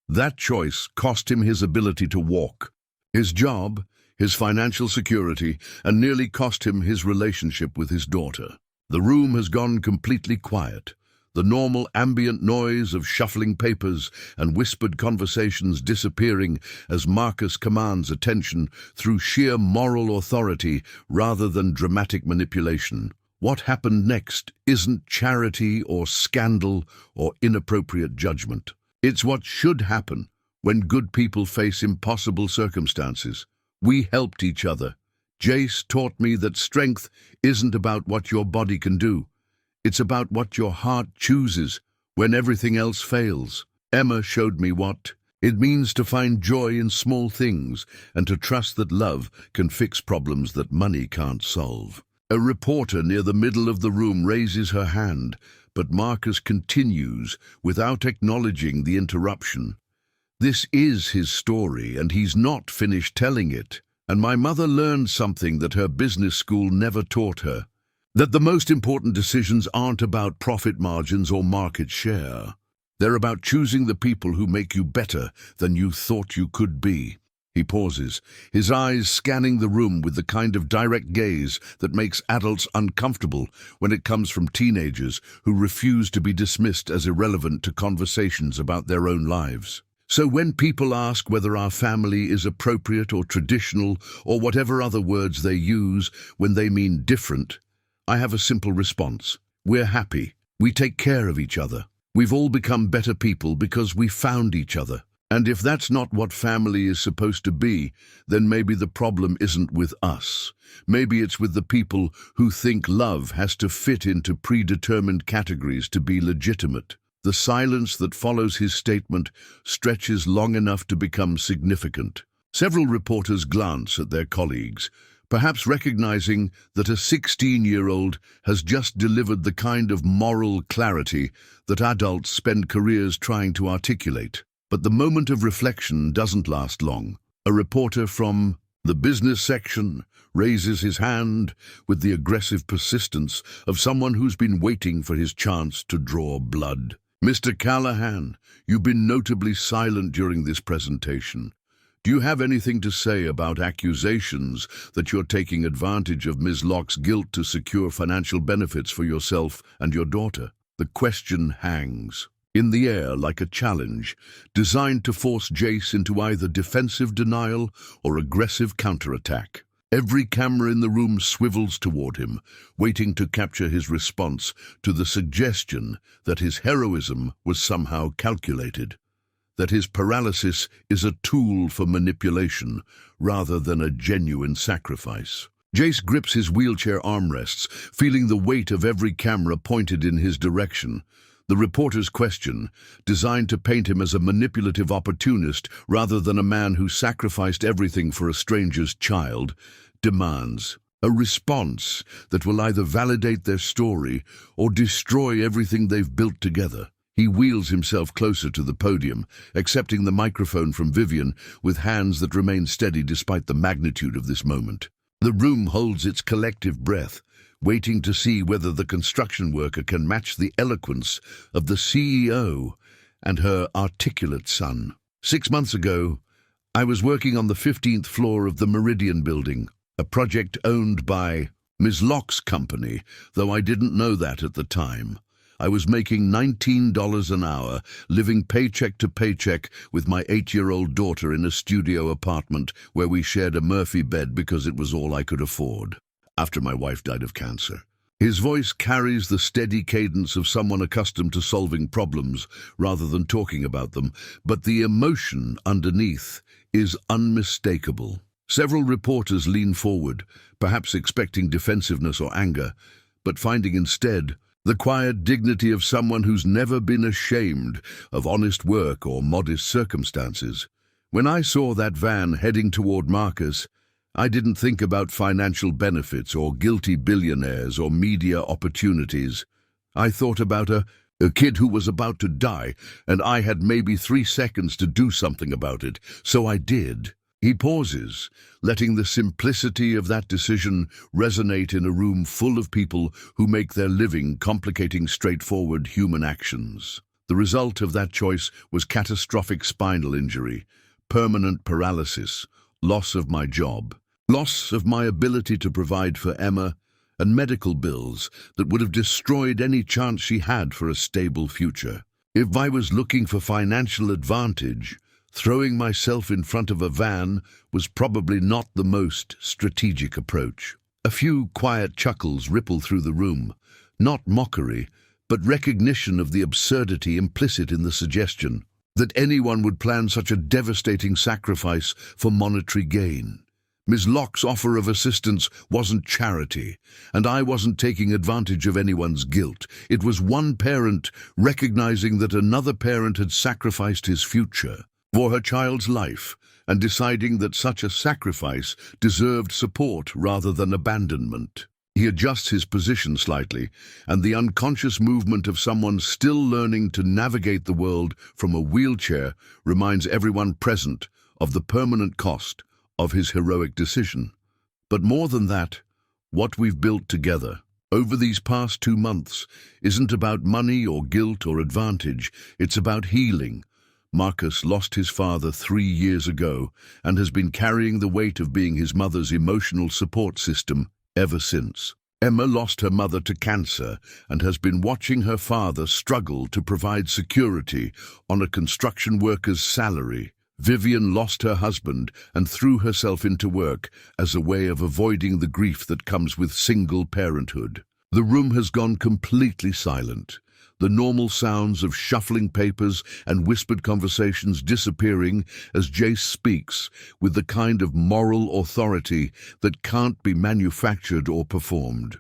That choice cost him his ability to walk, his job, his financial security, and nearly cost him his relationship with his daughter. The room has gone completely quiet. The normal ambient noise of shuffling papers and whispered conversations disappearing as Marcus commands attention through sheer moral authority rather than dramatic manipulation. What happened next isn't charity or scandal or inappropriate judgment. It's what should happen when good people face impossible circumstances. We helped each other. Jace taught me that strength isn't about what your body can do. It's about what your heart chooses when everything else fails. Emma showed me what it means to find joy in small things and to trust that love can fix problems that money can't solve. A reporter near the middle of the room raises her hand, but Marcus continues without acknowledging the interruption. This is his story, and he's not finished telling it. And my mother learned something that her business school never taught her. That the most important decisions aren't about profit margins or market share. They're about choosing the people who make you better than you thought you could be. He pauses, his eyes scanning the room with the kind of direct gaze that makes adults uncomfortable when it comes from teenagers who refuse to be dismissed as irrelevant to conversations about their own lives. So when people ask whether our family is appropriate or traditional or whatever other words they use when they mean different, I have a simple response. We're happy. We take care of each other. We've all become better people because we found each other. And if that's not what family is supposed to be, then maybe the problem isn't with us. Maybe it's with the people who think love has to fit into predetermined categories to be legitimate. The silence that follows his statement stretches long enough to become significant. Several reporters glance at their colleagues, perhaps recognizing that a 16-year-old has just delivered the kind of moral clarity that adults spend careers trying to articulate. But the moment of reflection doesn't last long. A reporter from the business section raises his hand with the aggressive persistence of someone who's been waiting for his chance to draw blood. Mr. Callahan, you've been notably silent during this presentation. Do you have anything to say about accusations that you're taking advantage of Ms. Locke's guilt to secure financial benefits for yourself and your daughter? The question hangs in the air like a challenge, designed to force Jace into either defensive denial or aggressive counterattack. Every camera in the room swivels toward him, waiting to capture his response to the suggestion that his heroism was somehow calculated, that his paralysis is a tool for manipulation rather than a genuine sacrifice. Jace grips his wheelchair armrests, feeling the weight of every camera pointed in his direction. The reporter's question, designed to paint him as a manipulative opportunist rather than a man who sacrificed everything for a stranger's child, demands a response that will either validate their story or destroy everything they've built together. He wheels himself closer to the podium, accepting the microphone from Vivian with hands that remain steady despite the magnitude of this moment. The room holds its collective breath, waiting to see whether the construction worker can match the eloquence of the CEO and her articulate son. 6 months ago, I was working on the 15th floor of the Meridian building, a project owned by Ms. Locke's company, though I didn't know that at the time. I was making $19 an hour, living paycheck to paycheck with my 8-year-old daughter in a studio apartment where we shared a Murphy bed because it was all I could afford. After my wife died of cancer. His voice carries the steady cadence of someone accustomed to solving problems rather than talking about them, but the emotion underneath is unmistakable. Several reporters lean forward, perhaps expecting defensiveness or anger, but finding instead the quiet dignity of someone who's never been ashamed of honest work or modest circumstances. When I saw that van heading toward Marcus, I didn't think about financial benefits or guilty billionaires or media opportunities. I thought about a kid who was about to die, and I had maybe 3 seconds to do something about it, so I did. He pauses, letting the simplicity of that decision resonate in a room full of people who make their living complicating straightforward human actions. The result of that choice was catastrophic spinal injury, permanent paralysis, loss of my job, loss of my ability to provide for Emma, and medical bills that would have destroyed any chance she had for a stable future. If I was looking for financial advantage, throwing myself in front of a van was probably not the most strategic approach. A few quiet chuckles ripple through the room, not mockery, but recognition of the absurdity implicit in the suggestion that anyone would plan such a devastating sacrifice for monetary gain. Ms. Locke's offer of assistance wasn't charity, and I wasn't taking advantage of anyone's guilt. It was one parent recognizing that another parent had sacrificed his future for her child's life, and deciding that such a sacrifice deserved support rather than abandonment. He adjusts his position slightly, and the unconscious movement of someone still learning to navigate the world from a wheelchair reminds everyone present of the permanent cost of his heroic decision. But more than that, what we've built together over these past 2 months isn't about money or guilt or advantage. It's about healing. Marcus lost his father 3 years ago and has been carrying the weight of being his mother's emotional support system ever since. Emma lost her mother to cancer and has been watching her father struggle to provide security on a construction worker's salary. Vivian lost her husband and threw herself into work as a way of avoiding the grief that comes with single parenthood. The room has gone completely silent, the normal sounds of shuffling papers and whispered conversations disappearing as Jace speaks with the kind of moral authority that can't be manufactured or performed.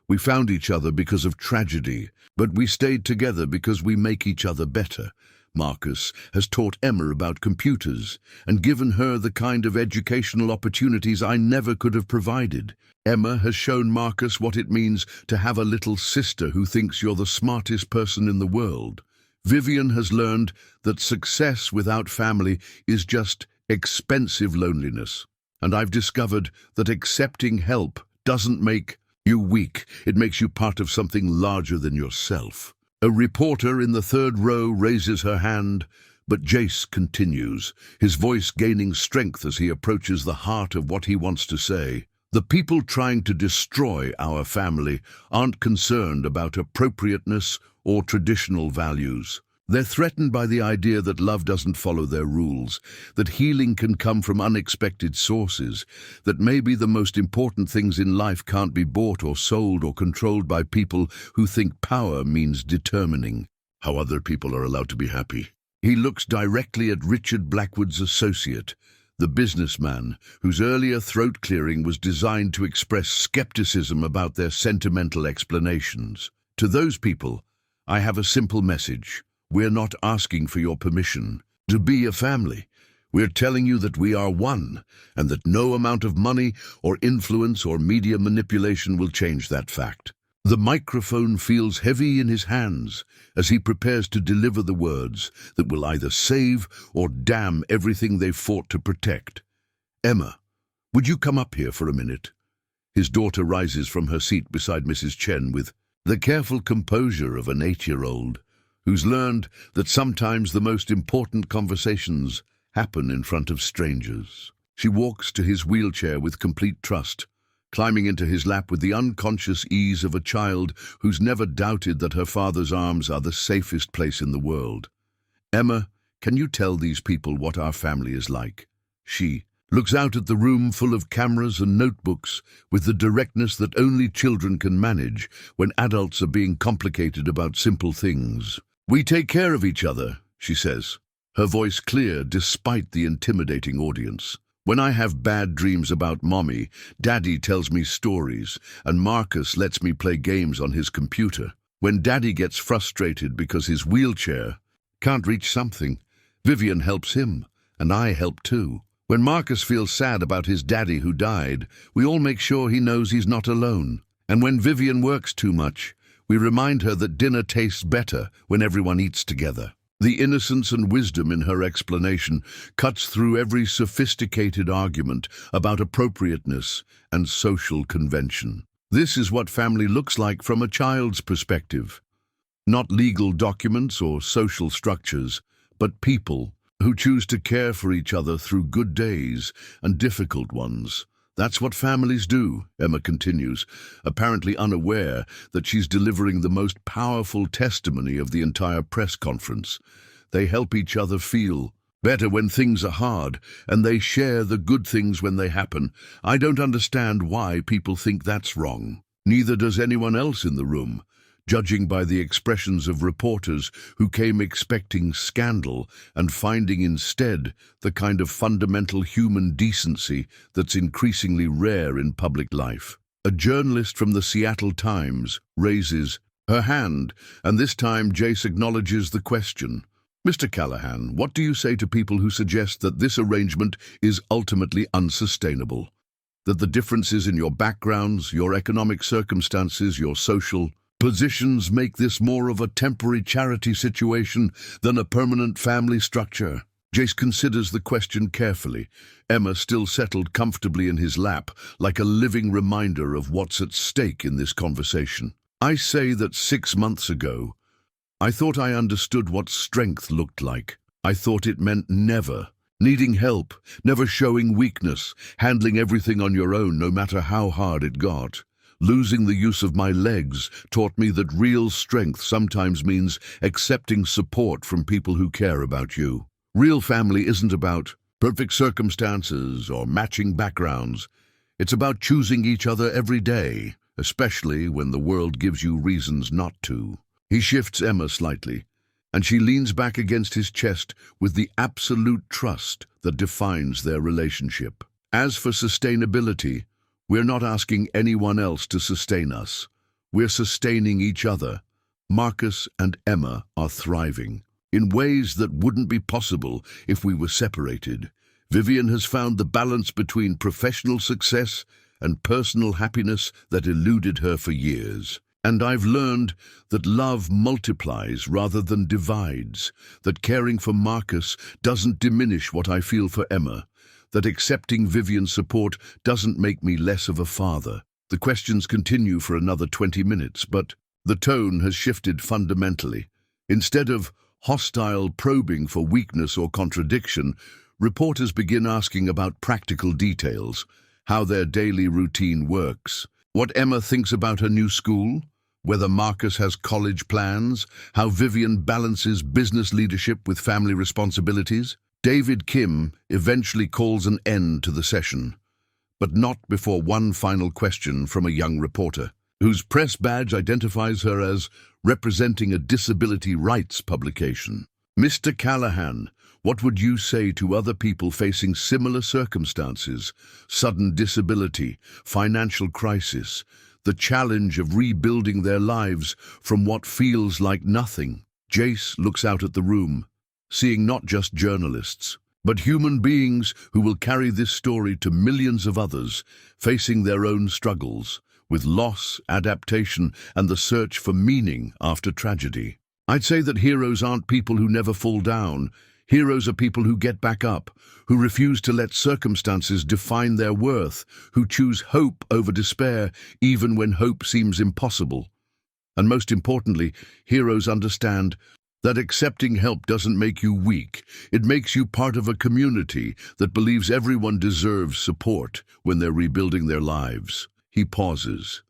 We found each other because of tragedy, but we stayed together because we make each other better. Marcus has taught Emma about computers and given her the kind of educational opportunities I never could have provided. Emma has shown Marcus what it means to have a little sister who thinks you're the smartest person in the world. Vivian has learned that success without family is just expensive loneliness. And I've discovered that accepting help doesn't make you weak. It makes you part of something larger than yourself. A reporter in the 3rd row raises her hand, but Jace continues, his voice gaining strength as he approaches the heart of what he wants to say. The people trying to destroy our family aren't concerned about appropriateness or traditional values. They're threatened by the idea that love doesn't follow their rules, that healing can come from unexpected sources, that maybe the most important things in life can't be bought or sold or controlled by people who think power means determining how other people are allowed to be happy. He looks directly at Richard Blackwood's associate, the businessman whose earlier throat clearing was designed to express skepticism about their sentimental explanations. To those people, I have a simple message. We're not asking for your permission to be a family. We're telling you that we are one, and that no amount of money or influence or media manipulation will change that fact. The microphone feels heavy in his hands as he prepares to deliver the words that will either save or damn everything they've fought to protect. Emma, would you come up here for a minute? His daughter rises from her seat beside Mrs. Chen with the careful composure of an 8-year-old who's learned that sometimes the most important conversations happen in front of strangers. She walks to his wheelchair with complete trust, climbing into his lap with the unconscious ease of a child who's never doubted that her father's arms are the safest place in the world. Emma, can you tell these people what our family is like? She looks out at the room full of cameras and notebooks with the directness that only children can manage when adults are being complicated about simple things. We take care of each other, she says, her voice clear despite the intimidating audience. When I have bad dreams about Mommy, Daddy tells me stories, and Marcus lets me play games on his computer. When Daddy gets frustrated because his wheelchair can't reach something, Vivian helps him, and I help too. When Marcus feels sad about his daddy who died, we all make sure he knows he's not alone. And when Vivian works too much, we remind her that dinner tastes better when everyone eats together. The innocence and wisdom in her explanation cuts through every sophisticated argument about appropriateness and social convention. This is what family looks like from a child's perspective. Not legal documents or social structures, but people who choose to care for each other through good days and difficult ones. That's what families do, Emma continues, apparently unaware that she's delivering the most powerful testimony of the entire press conference. They help each other feel better when things are hard, and they share the good things when they happen. I don't understand why people think that's wrong. Neither does anyone else in the room, judging by the expressions of reporters who came expecting scandal and finding instead the kind of fundamental human decency that's increasingly rare in public life. A journalist from the Seattle Times raises her hand, and this time Jace acknowledges the question. Mr. Callahan, what do you say to people who suggest that this arrangement is ultimately unsustainable? That the differences in your backgrounds, your economic circumstances, your social positions make this more of a temporary charity situation than a permanent family structure? Jace considers the question carefully, Emma still settled comfortably in his lap, like a living reminder of what's at stake in this conversation. I say that 6 months ago, I thought I understood what strength looked like. I thought it meant never needing help, never showing weakness, handling everything on your own no matter how hard it got. Losing the use of my legs taught me that real strength sometimes means accepting support from people who care about you. Real family isn't about perfect circumstances or matching backgrounds. It's about choosing each other every day, especially when the world gives you reasons not to. He shifts Emma slightly, and she leans back against his chest with the absolute trust that defines their relationship. As for sustainability, we're not asking anyone else to sustain us. We're sustaining each other. Marcus and Emma are thriving in ways that wouldn't be possible if we were separated. Vivian has found the balance between professional success and personal happiness that eluded her for years. And I've learned that love multiplies rather than divides, that caring for Marcus doesn't diminish what I feel for Emma, that accepting Vivian's support doesn't make me less of a father. The questions continue for another 20 minutes, but the tone has shifted fundamentally. Instead of hostile probing for weakness or contradiction, reporters begin asking about practical details, how their daily routine works, what Emma thinks about her new school, whether Marcus has college plans, how Vivian balances business leadership with family responsibilities. David Kim eventually calls an end to the session, but not before one final question from a young reporter, whose press badge identifies her as representing a disability rights publication. Mr. Callahan, what would you say to other people facing similar circumstances, sudden disability, financial crisis, the challenge of rebuilding their lives from what feels like nothing? Jace looks out at the room, seeing not just journalists, but human beings who will carry this story to millions of others, facing their own struggles, with loss, adaptation, and the search for meaning after tragedy. I'd say that heroes aren't people who never fall down. Heroes are people who get back up, who refuse to let circumstances define their worth, who choose hope over despair even when hope seems impossible. And most importantly, heroes understand that accepting help doesn't make you weak. It makes you part of a community that believes everyone deserves support when they're rebuilding their lives. He pauses,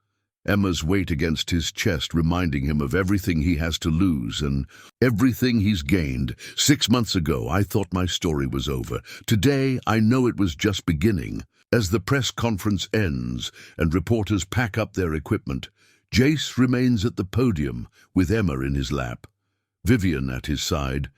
Emma's weight against his chest reminding him of everything he has to lose and everything he's gained. 6 months ago, I thought my story was over. Today, I know it was just beginning. As the press conference ends and reporters pack up their equipment, Jace remains at the podium with Emma in his lap, Vivian at his side,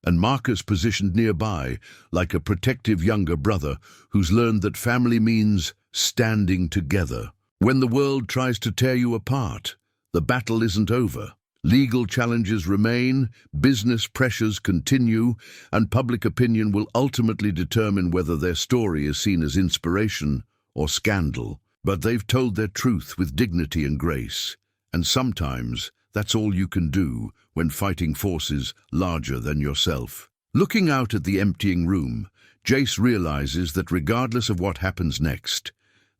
and Marcus positioned nearby like a protective younger brother who's learned that family means standing together. When the world tries to tear you apart, the battle isn't over. Legal challenges remain, business pressures continue, and public opinion will ultimately determine whether their story is seen as inspiration or scandal. But they've told their truth with dignity and grace, and sometimes that's all you can do when fighting forces larger than yourself. Looking out at the emptying room, Jace realizes that regardless of what happens next,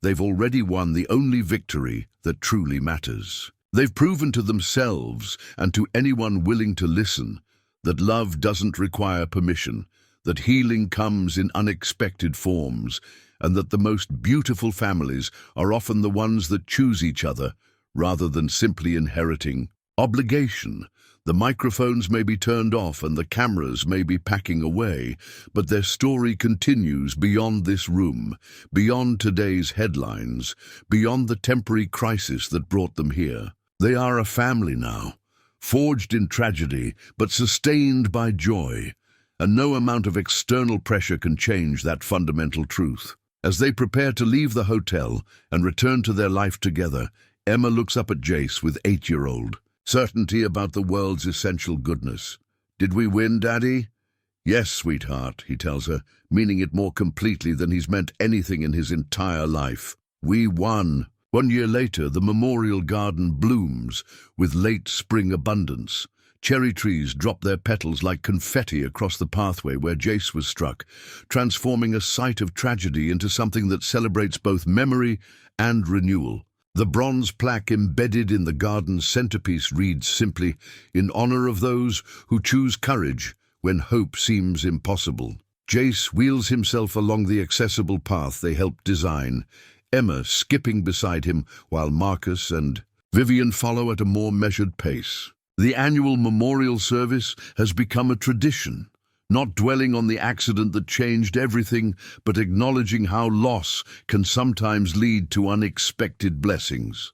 they've already won the only victory that truly matters. They've proven to themselves and to anyone willing to listen that love doesn't require permission, that healing comes in unexpected forms, and that the most beautiful families are often the ones that choose each other rather than simply inheriting obligation. The microphones may be turned off and the cameras may be packing away, but their story continues beyond this room, beyond today's headlines, beyond the temporary crisis that brought them here. They are a family now, forged in tragedy but sustained by joy, and no amount of external pressure can change that fundamental truth. As they prepare to leave the hotel and return to their life together, Emma looks up at Jace with 8-year-old certainty about the world's essential goodness. "Did we win, Daddy?" "Yes, sweetheart," he tells her, meaning it more completely than he's meant anything in his entire life. "We won." 1 year later, the memorial garden blooms with late spring abundance. Cherry trees drop their petals like confetti across the pathway where Jace was struck, transforming a site of tragedy into something that celebrates both memory and renewal. The bronze plaque embedded in the garden's centerpiece reads simply, "In honor of those who choose courage when hope seems impossible." Jace wheels himself along the accessible path they helped design, Emma skipping beside him while Marcus and Vivian follow at a more measured pace. The annual memorial service has become a tradition, not dwelling on the accident that changed everything, but acknowledging how loss can sometimes lead to unexpected blessings.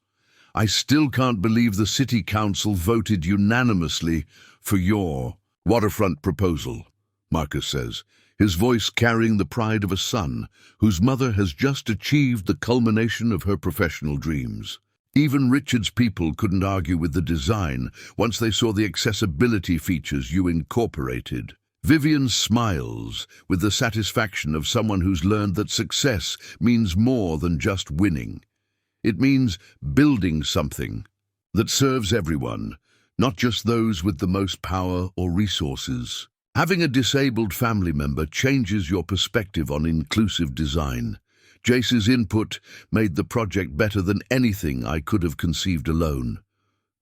"I still can't believe the City Council voted unanimously for your waterfront proposal," Marcus says, his voice carrying the pride of a son whose mother has just achieved the culmination of her professional dreams. Even Richard's people couldn't argue with the design once they saw the accessibility features you incorporated. Vivian smiles with the satisfaction of someone who's learned that success means more than just winning. It means building something that serves everyone, not just those with the most power or resources. Having a disabled family member changes your perspective on inclusive design. Jace's input made the project better than anything I could have conceived alone.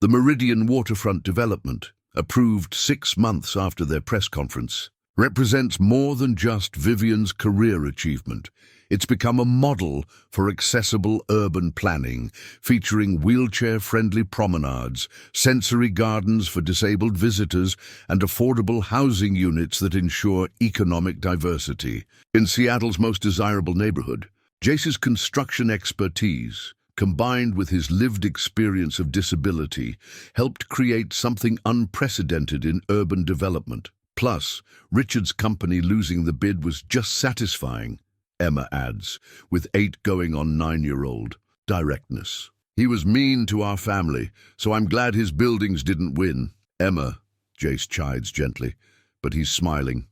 The Meridian waterfront development, approved 6 months after their press conference, represents more than just Vivian's career achievement. It's become a model for accessible urban planning, featuring wheelchair-friendly promenades, sensory gardens for disabled visitors, and affordable housing units that ensure economic diversity. In Seattle's most desirable neighborhood, Jace's construction expertise, combined with his lived experience of disability, helped create something unprecedented in urban development. Plus, Richard's company losing the bid was just satisfying, Emma adds, with 8 going on 9-year-old directness. "He was mean to our family, so I'm glad his buildings didn't win." "Emma," Jace chides gently, but he's smiling.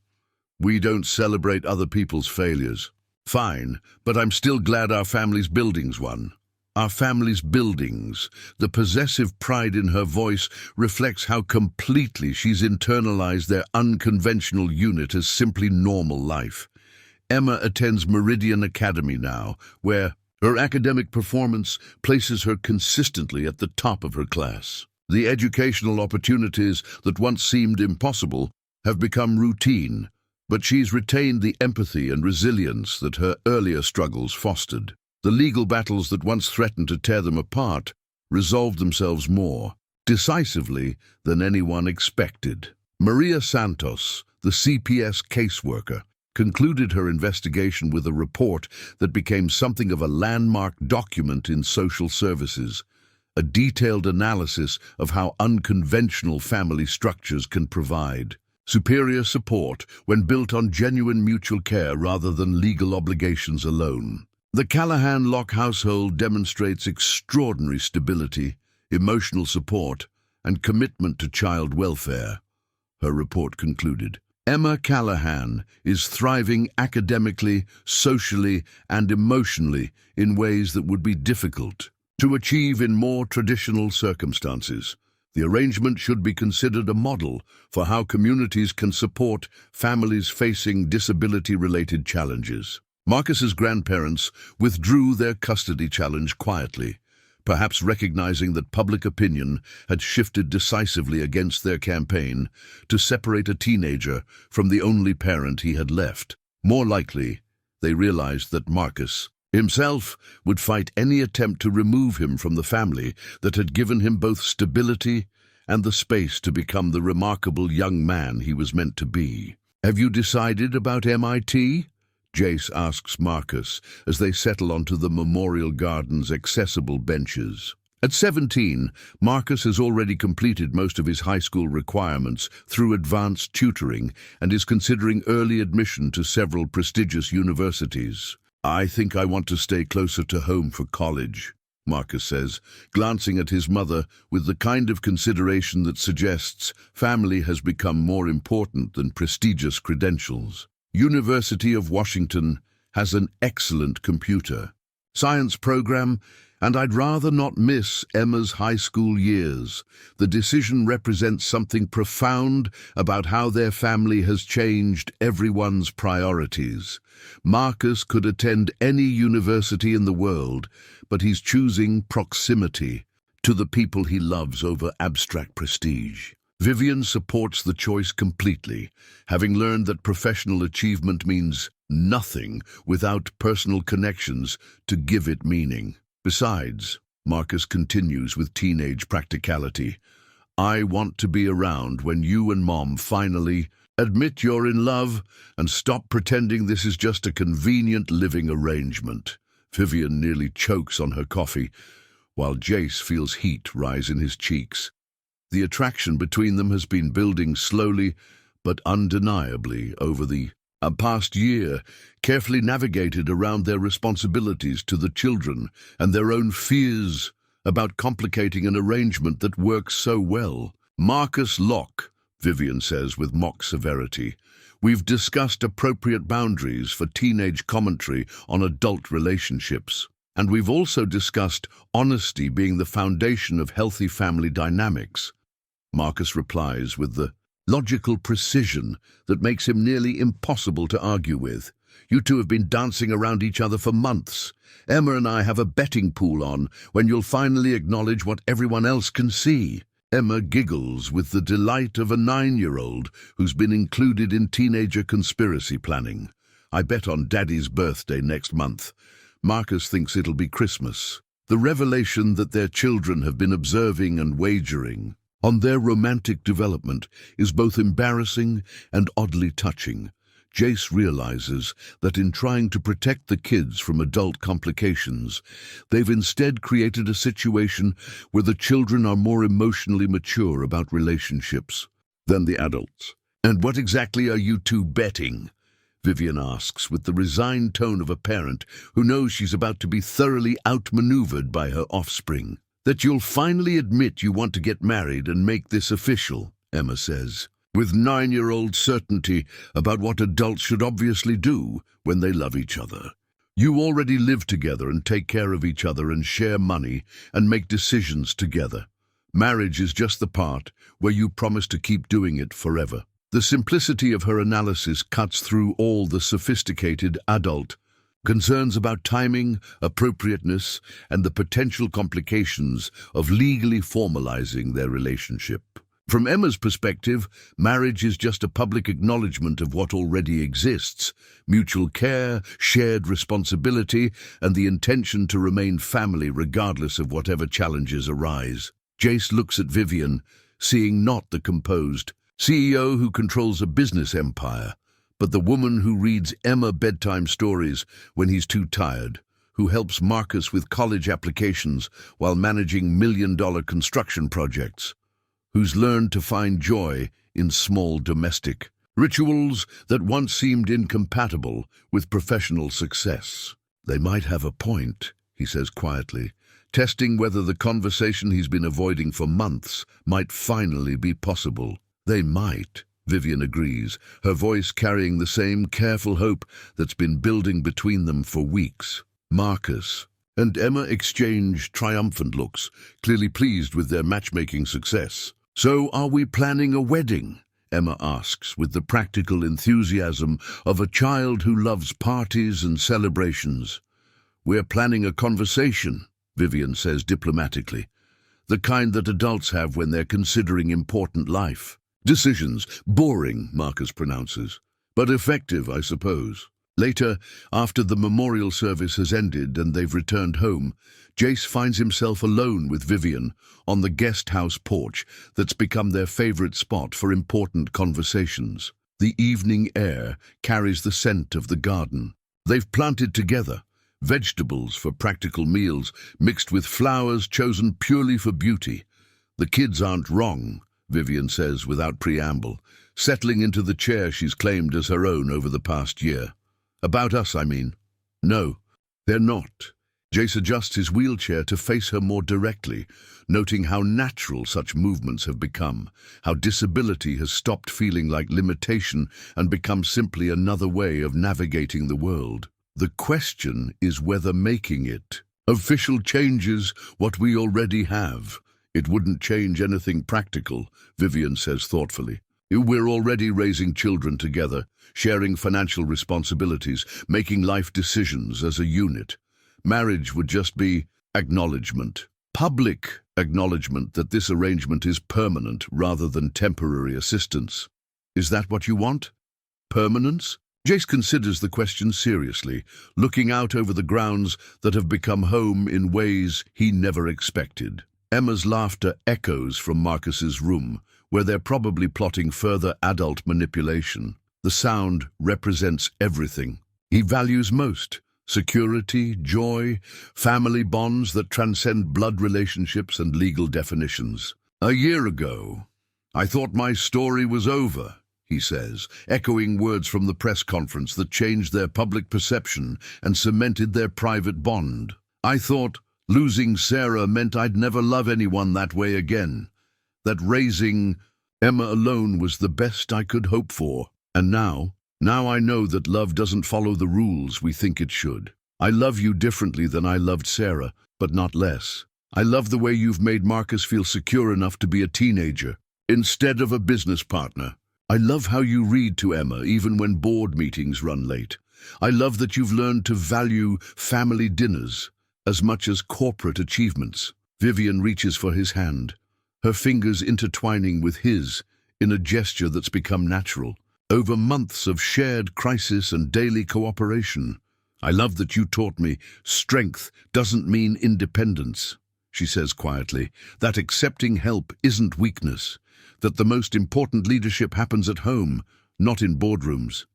"We don't celebrate other people's failures." "Fine, but I'm still glad our family's buildings won." "Our family's buildings." The possessive pride in her voice reflects how completely she's internalized their unconventional unit as simply normal life. Emma attends Meridian Academy now, where her academic performance places her consistently at the top of her class. The educational opportunities that once seemed impossible have become routine, but she's retained the empathy and resilience that her earlier struggles fostered. The legal battles that once threatened to tear them apart resolved themselves more decisively than anyone expected. Maria Santos, the CPS caseworker, concluded her investigation with a report that became something of a landmark document in social services, a detailed analysis of how unconventional family structures can provide superior support when built on genuine mutual care rather than legal obligations alone. The Callahan Lock household demonstrates extraordinary stability, emotional support, and commitment to child welfare, her report concluded. Emma Callahan is thriving academically, socially, and emotionally in ways that would be difficult to achieve in more traditional circumstances. The arrangement should be considered a model for how communities can support families facing disability-related challenges. Marcus's grandparents withdrew their custody challenge quietly, perhaps recognizing that public opinion had shifted decisively against their campaign to separate a teenager from the only parent he had left. More likely, they realized that Marcus himself would fight any attempt to remove him from the family that had given him both stability and the space to become the remarkable young man he was meant to be. "Have you decided about MIT?" Jace asks Marcus as they settle onto the Memorial Garden's accessible benches. At 17, Marcus has already completed most of his high school requirements through advanced tutoring and is considering early admission to several prestigious universities. "I think I want to stay closer to home for college," Marcus says, glancing at his mother with the kind of consideration that suggests family has become more important than prestigious credentials. University of Washington has an excellent computer science program, and I'd rather not miss Emma's high school years. The decision represents something profound about how their family has changed everyone's priorities. Marcus could attend any university in the world, but he's choosing proximity to the people he loves over abstract prestige. Vivian supports the choice completely, having learned that professional achievement means nothing without personal connections to give it meaning. Besides, Marcus continues with teenage practicality. "I want to be around when you and Mom finally admit you're in love and stop pretending this is just a convenient living arrangement." Vivian nearly chokes on her coffee, while Jace feels heat rise in his cheeks. The attraction between them has been building slowly but undeniably over the past year, carefully navigated around their responsibilities to the children and their own fears about complicating an arrangement that works so well. "Marcus Locke," Vivian says with mock severity, "we've discussed appropriate boundaries for teenage commentary on adult relationships. And we've also discussed honesty being the foundation of healthy family dynamics." Marcus replies with the logical precision that makes him nearly impossible to argue with. "You two have been dancing around each other for months. Emma and I have a betting pool on when you'll finally acknowledge what everyone else can see." Emma giggles with the delight of a 9-year-old who's been included in teenager conspiracy planning. "I bet on Daddy's birthday next month." Marcus thinks it'll be Christmas. The revelation that their children have been observing and wagering on their romantic development is both embarrassing and oddly touching. Jace realizes that in trying to protect the kids from adult complications, they've instead created a situation where the children are more emotionally mature about relationships than the adults. "And what exactly are you two betting?" Vivian asks with the resigned tone of a parent who knows she's about to be thoroughly outmaneuvered by her offspring. "That you'll finally admit you want to get married and make this official," Emma says, with 9-year-old certainty about what adults should obviously do when they love each other. "You already live together and take care of each other and share money and make decisions together. Marriage is just the part where you promise to keep doing it forever." The simplicity of her analysis cuts through all the sophisticated adult concerns about timing, appropriateness, and the potential complications of legally formalizing their relationship. From Emma's perspective, marriage is just a public acknowledgement of what already exists: mutual care, shared responsibility, and the intention to remain family regardless of whatever challenges arise. Jace looks at Vivian, seeing not the composed CEO who controls a business empire, but the woman who reads Emma bedtime stories when he's too tired, who helps Marcus with college applications while managing million-dollar construction projects, who's learned to find joy in small domestic rituals that once seemed incompatible with professional success. "They might have a point," he says quietly, testing whether the conversation he's been avoiding for months might finally be possible. They might, Vivian agrees, her voice carrying the same careful hope that's been building between them for weeks. Marcus and Emma exchange triumphant looks, clearly pleased with their matchmaking success. "So are we planning a wedding?" Emma asks, with the practical enthusiasm of a child who loves parties and celebrations. "We're planning a conversation," Vivian says diplomatically, "the kind that adults have when they're considering important life decisions. Boring," Marcus pronounces, "but effective, I suppose." Later, after the memorial service has ended and they've returned home, Jace finds himself alone with Vivian on the guest house porch that's become their favorite spot for important conversations. The evening air carries the scent of the garden. They've planted together vegetables for practical meals mixed with flowers chosen purely for beauty. "The kids aren't wrong," Vivian says without preamble, settling into the chair she's claimed as her own over the past year. "About us, I mean." "No, they're not." Jace adjusts his wheelchair to face her more directly, noting how natural such movements have become, how disability has stopped feeling like limitation and become simply another way of navigating the world. The question is whether making it official changes what we already have. "It wouldn't change anything practical," Vivian says thoughtfully. "We're already raising children together, sharing financial responsibilities, making life decisions as a unit. Marriage would just be acknowledgement, public acknowledgement that this arrangement is permanent rather than temporary assistance." "Is that what you want? Permanence?" Jace considers the question seriously, looking out over the grounds that have become home in ways he never expected. Emma's laughter echoes from Marcus's room, where they're probably plotting further adult manipulation. The sound represents everything he values most: security, joy, family bonds that transcend blood relationships and legal definitions. "A year ago, I thought my story was over," he says, echoing words from the press conference that changed their public perception and cemented their private bond. "I thought losing Sarah meant I'd never love anyone that way again, that raising Emma alone was the best I could hope for. And now I know that love doesn't follow the rules we think it should. I love you differently than I loved Sarah, but not less. I love the way you've made Marcus feel secure enough to be a teenager, instead of a business partner. I love how you read to Emma even when board meetings run late. I love that you've learned to value family dinners as much as corporate achievements." Vivian reaches for his hand, her fingers intertwining with his in a gesture that's become natural. "Over months of shared crisis and daily cooperation. I love that you taught me strength doesn't mean independence," she says quietly, "that accepting help isn't weakness, that the most important leadership happens at home, not in boardrooms."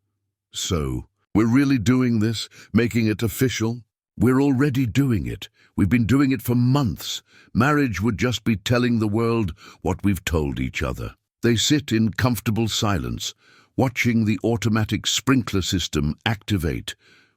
"So, we're really doing this, making it official?" "We're already doing it. We've been doing it for months. Marriage would just be telling the world what we've told each other." They sit in comfortable silence, watching the automatic sprinkler system activate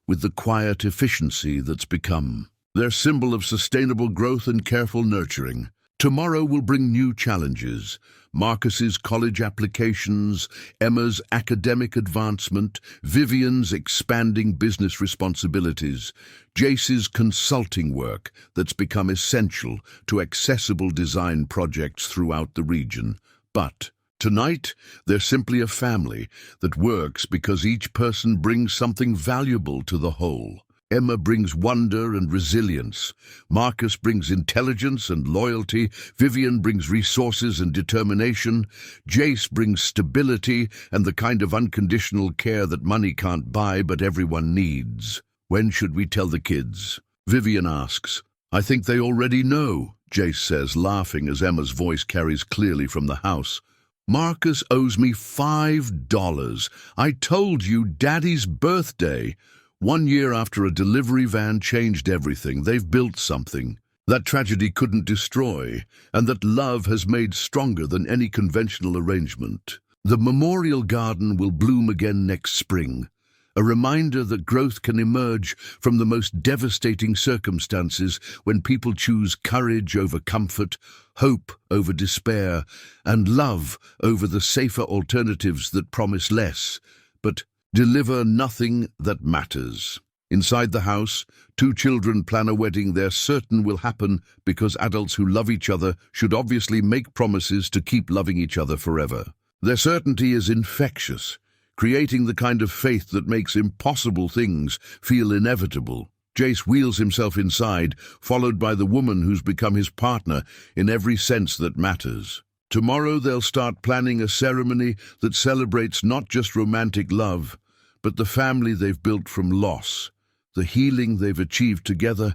with the quiet efficiency that's become their symbol of sustainable growth and careful nurturing. Tomorrow will bring new challenges: Marcus's college applications, Emma's academic advancement, Vivian's expanding business responsibilities, Jace's consulting work that's become essential to accessible design projects throughout the region. But tonight, they're simply a family that works because each person brings something valuable to the whole. Emma brings wonder and resilience. Marcus brings intelligence and loyalty. Vivian brings resources and determination. Jace brings stability and the kind of unconditional care that money can't buy but everyone needs. "When should we tell the kids?" Vivian asks. "I think they already know," Jace says, laughing as Emma's voice carries clearly from the house. "Marcus owes me $5. I told you, Daddy's birthday." 1 year after a delivery van changed everything, they've built something that tragedy couldn't destroy, and that love has made stronger than any conventional arrangement. The memorial garden will bloom again next spring, a reminder that growth can emerge from the most devastating circumstances when people choose courage over comfort, hope over despair, and love over the safer alternatives that promise less, but deliver nothing that matters. Inside the house, two children plan a wedding they're certain will happen because adults who love each other should obviously make promises to keep loving each other forever. Their certainty is infectious, creating the kind of faith that makes impossible things feel inevitable. Jace wheels himself inside, followed by the woman who's become his partner in every sense that matters. Tomorrow they'll start planning a ceremony that celebrates not just romantic love, but the family they've built from loss, the healing they've achieved together,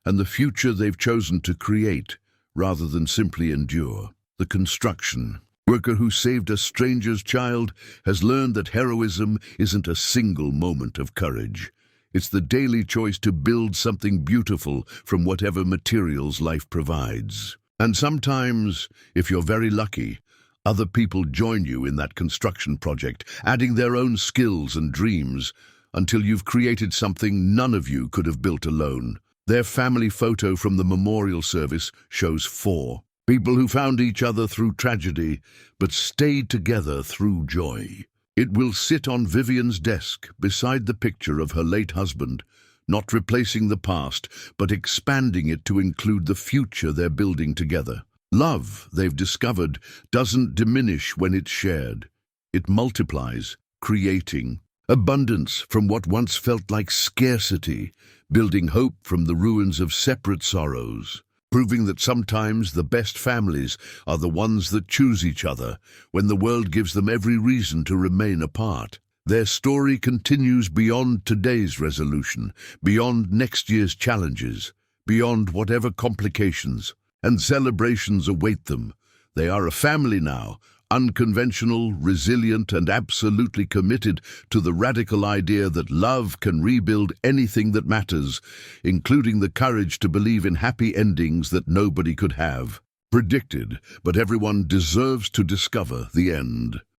and the future they've chosen to create rather than simply endure. The construction worker who saved a stranger's child has learned that heroism isn't a single moment of courage. It's the daily choice to build something beautiful from whatever materials life provides. And sometimes, if you're very lucky, other people join you in that construction project, adding their own skills and dreams until you've created something none of you could have built alone. Their family photo from the memorial service shows 4 people who found each other through tragedy, but stayed together through joy. It will sit on Vivian's desk beside the picture of her late husband, not replacing the past, but expanding it to include the future they're building together. Love, they've discovered, doesn't diminish when it's shared. It multiplies, creating abundance from what once felt like scarcity, building hope from the ruins of separate sorrows, proving that sometimes the best families are the ones that choose each other when the world gives them every reason to remain apart. Their story continues beyond today's resolution, beyond next year's challenges, beyond whatever complications and celebrations await them. They are a family now, unconventional, resilient, and absolutely committed to the radical idea that love can rebuild anything that matters, including the courage to believe in happy endings that nobody could have predicted, but everyone deserves to discover the end.